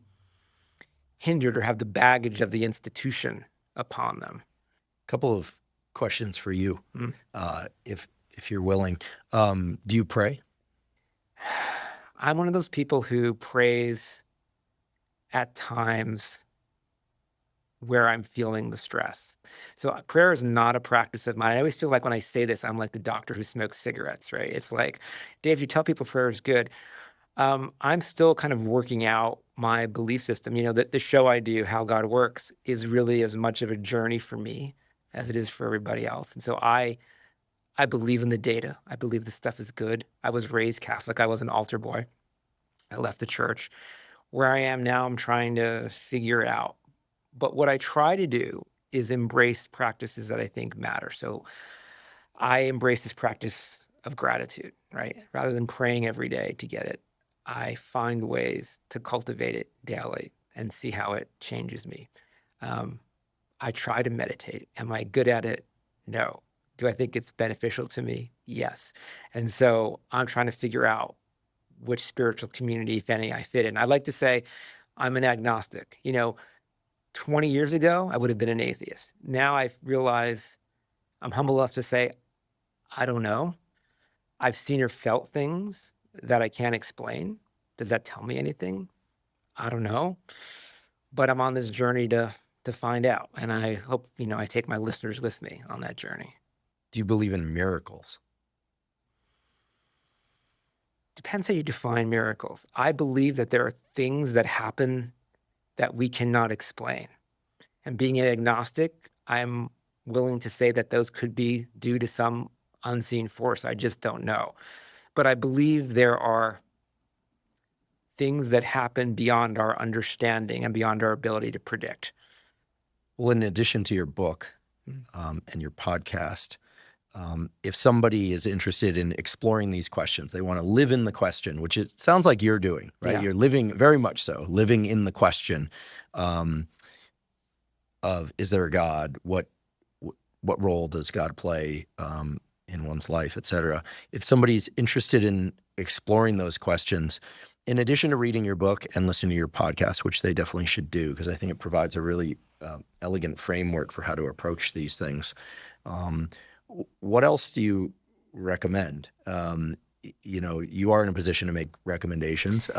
hindered or have the baggage of the institution upon them. A couple of questions for you, if you're willing. Do you pray? I'm one of those people who prays at times where I'm feeling the stress. So prayer is not a practice of mine. I always feel like when I say this, I'm like the doctor who smokes cigarettes, right? It's like, Dave, you tell people prayer is good. I'm still kind of working out my belief system. The show I do, How God Works, is really as much of a journey for me as it is for everybody else. And so I believe in the data. I believe this stuff is good. I was raised Catholic. I was an altar boy. I left the church. Where I am now, I'm trying to figure it out. But what I try to do is embrace practices that I think matter. So I embrace this practice of gratitude, right? Rather than praying every day to get it, I find ways to cultivate it daily and see how it changes me. I try to meditate. Am I good at it? No. Do I think it's beneficial to me? Yes. And so I'm trying to figure out which spiritual community, if any, I fit in. I like to say I'm an agnostic. 20 years ago, I would have been an atheist. Now I realize I'm humble enough to say, I don't know. I've seen or felt things that I can't explain. Does that tell me anything? I don't know. But I'm on this journey to find out. And I hope, I take my listeners with me on that journey. Do you believe in miracles? Depends how you define miracles. I believe that there are things that happen that we cannot explain. And being an agnostic, I'm willing to say that those could be due to some unseen force. I just don't know. But I believe there are things that happen beyond our understanding and beyond our ability to predict. Well, in addition to your book and your podcast, if somebody is interested in exploring these questions, they want to live in the question, which it sounds like you're doing, right? Yeah. You're living, very much so, living in the question of, is there a God? What role does God play in one's life, et cetera? If somebody's interested in exploring those questions in addition to reading your book and listening to your podcast, which they definitely should do, because I think it provides a really elegant framework for how to approach these things. What else do you recommend? You are in a position to make recommendations,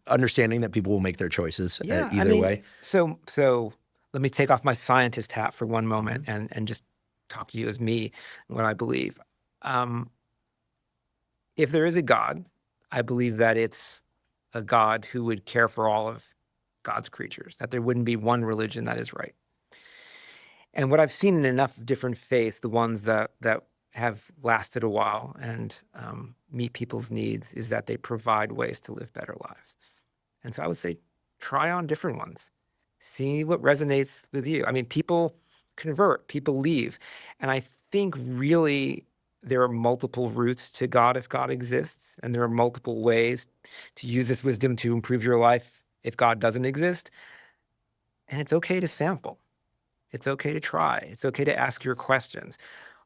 understanding that people will make their choices either way. So let me take off my scientist hat for one moment and just talk to you as me, what I believe. If there is a God, I believe that it's a God who would care for all of God's creatures, that there wouldn't be one religion that is right. And what I've seen in enough different faiths, the ones that have lasted a while and meet people's needs, is that they provide ways to live better lives. And so I would say, try on different ones. See what resonates with you. I mean, people convert, people leave. And I think really there are multiple routes to God if God exists. And there are multiple ways to use this wisdom to improve your life if God doesn't exist. And it's okay to sample. It's okay to try. It's okay to ask your questions.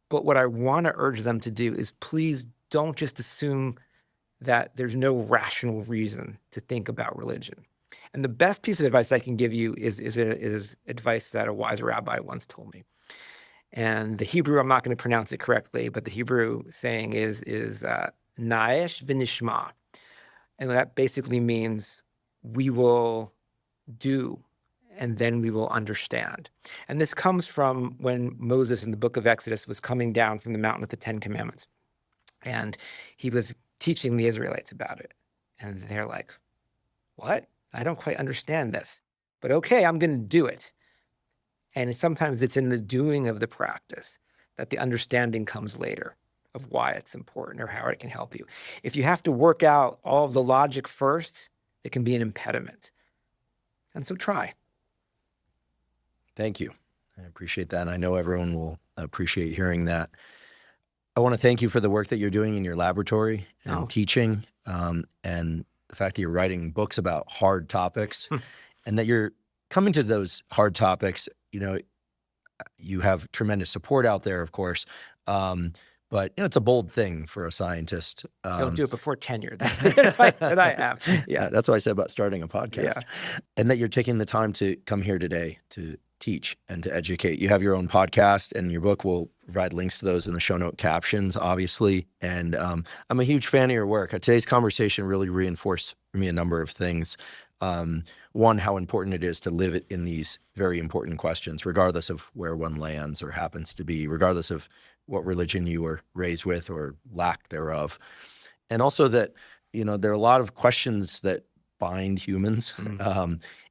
But what I want to urge them to do is please don't just assume that there's no rational reason to think about religion. And the best piece of advice I can give you is advice that a wise rabbi once told me. And the Hebrew, I'm not going to pronounce it correctly, but the Hebrew saying is Naesh v'nishma. And that basically means we will do and then we will understand. And this comes from when Moses in the book of Exodus was coming down from the mountain with the 10 Commandments. And he was teaching the Israelites about it. And they're like, what? I don't quite understand this. But okay, I'm going to do it. And sometimes it's in the doing of the practice that the understanding comes later of why it's important or how it can help you. If you have to work out all of the logic first, it can be an impediment. And so try. Thank you. I appreciate that. And I know everyone will appreciate hearing that. I want to thank you for the work that you're doing in your laboratory and teaching, and the fact that you're writing books about hard topics and that you're coming to those hard topics. You have tremendous support out there, of course, but it's a bold thing for a scientist. Don't do it before tenure. That's the advice that I have. Yeah, that's what I said about starting a podcast. Yeah. And that you're taking the time to come here today to teach and to educate. You have your own podcast, and your book will provide links to those in the show note captions, obviously. And I'm a huge fan of your work. Today's conversation really reinforced for me a number of things. One, how important it is to live in these very important questions, regardless of where one lands or happens to be, regardless of what religion you were raised with or lack thereof. And also that, there are a lot of questions that bind humans,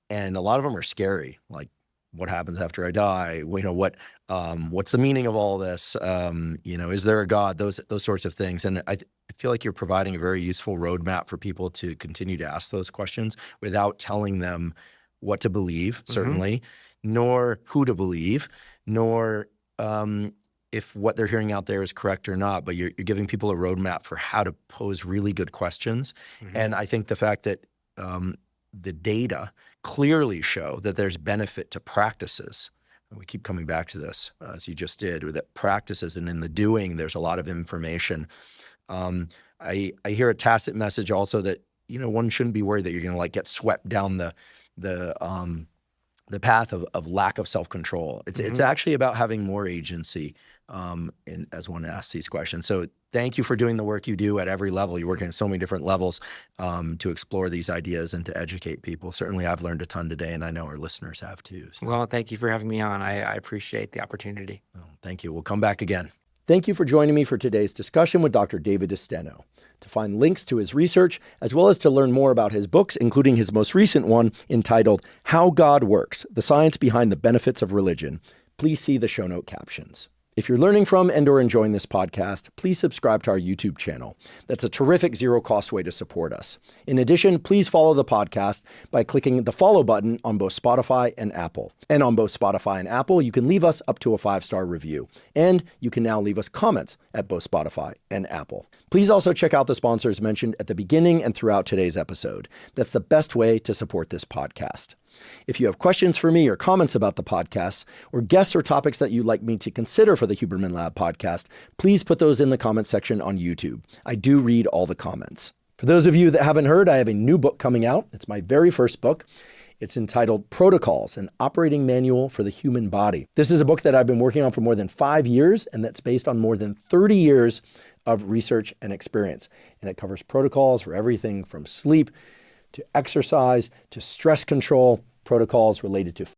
and a lot of them are scary, like, what happens after I die? What's the meaning of all this? Is there a God? Those sorts of things. And I feel like you're providing a very useful roadmap for people to continue to ask those questions without telling them what to believe, certainly, nor who to believe, nor if what they're hearing out there is correct or not. But you're giving people a roadmap for how to pose really good questions. And I think the fact that the data clearly show that there's benefit to practices. We keep coming back to this, as you just did, with that practices, and in the doing, there's a lot of information. I hear a tacit message also that, one shouldn't be worried that you're going to get swept down the path of lack of self-control. It's actually about having more agency as one asks these questions. So thank you for doing the work you do at every level. You're working at so many different levels to explore these ideas and to educate people. Certainly I've learned a ton today, and I know our listeners have too. So. Well, thank you for having me on. I appreciate the opportunity. Well, thank you. We'll come back again. Thank you for joining me for today's discussion with Dr. David DeSteno. To find links to his research, as well as to learn more about his books, including his most recent one entitled How God Works, The Science Behind the Benefits of Religion, please see the show note captions. If you're learning from and or enjoying this podcast, please subscribe to our YouTube channel. That's a terrific zero-cost way to support us. In addition, please follow the podcast by clicking the follow button on both Spotify and Apple. And on both Spotify and Apple, you can leave us up to a 5-star review. And you can now leave us comments at both Spotify and Apple. Please also check out the sponsors mentioned at the beginning and throughout today's episode. That's the best way to support this podcast. If you have questions for me or comments about the podcast, or guests or topics that you'd like me to consider for the Huberman Lab podcast, please put those in the comments section on YouTube. I do read all the comments. For those of you that haven't heard, I have a new book coming out. It's my very first book. It's entitled Protocols, an Operating Manual for the Human Body. This is a book that I've been working on for more than 5 years, and that's based on more than 30 years of research and experience. And it covers protocols for everything from sleep to exercise to stress control, protocols related to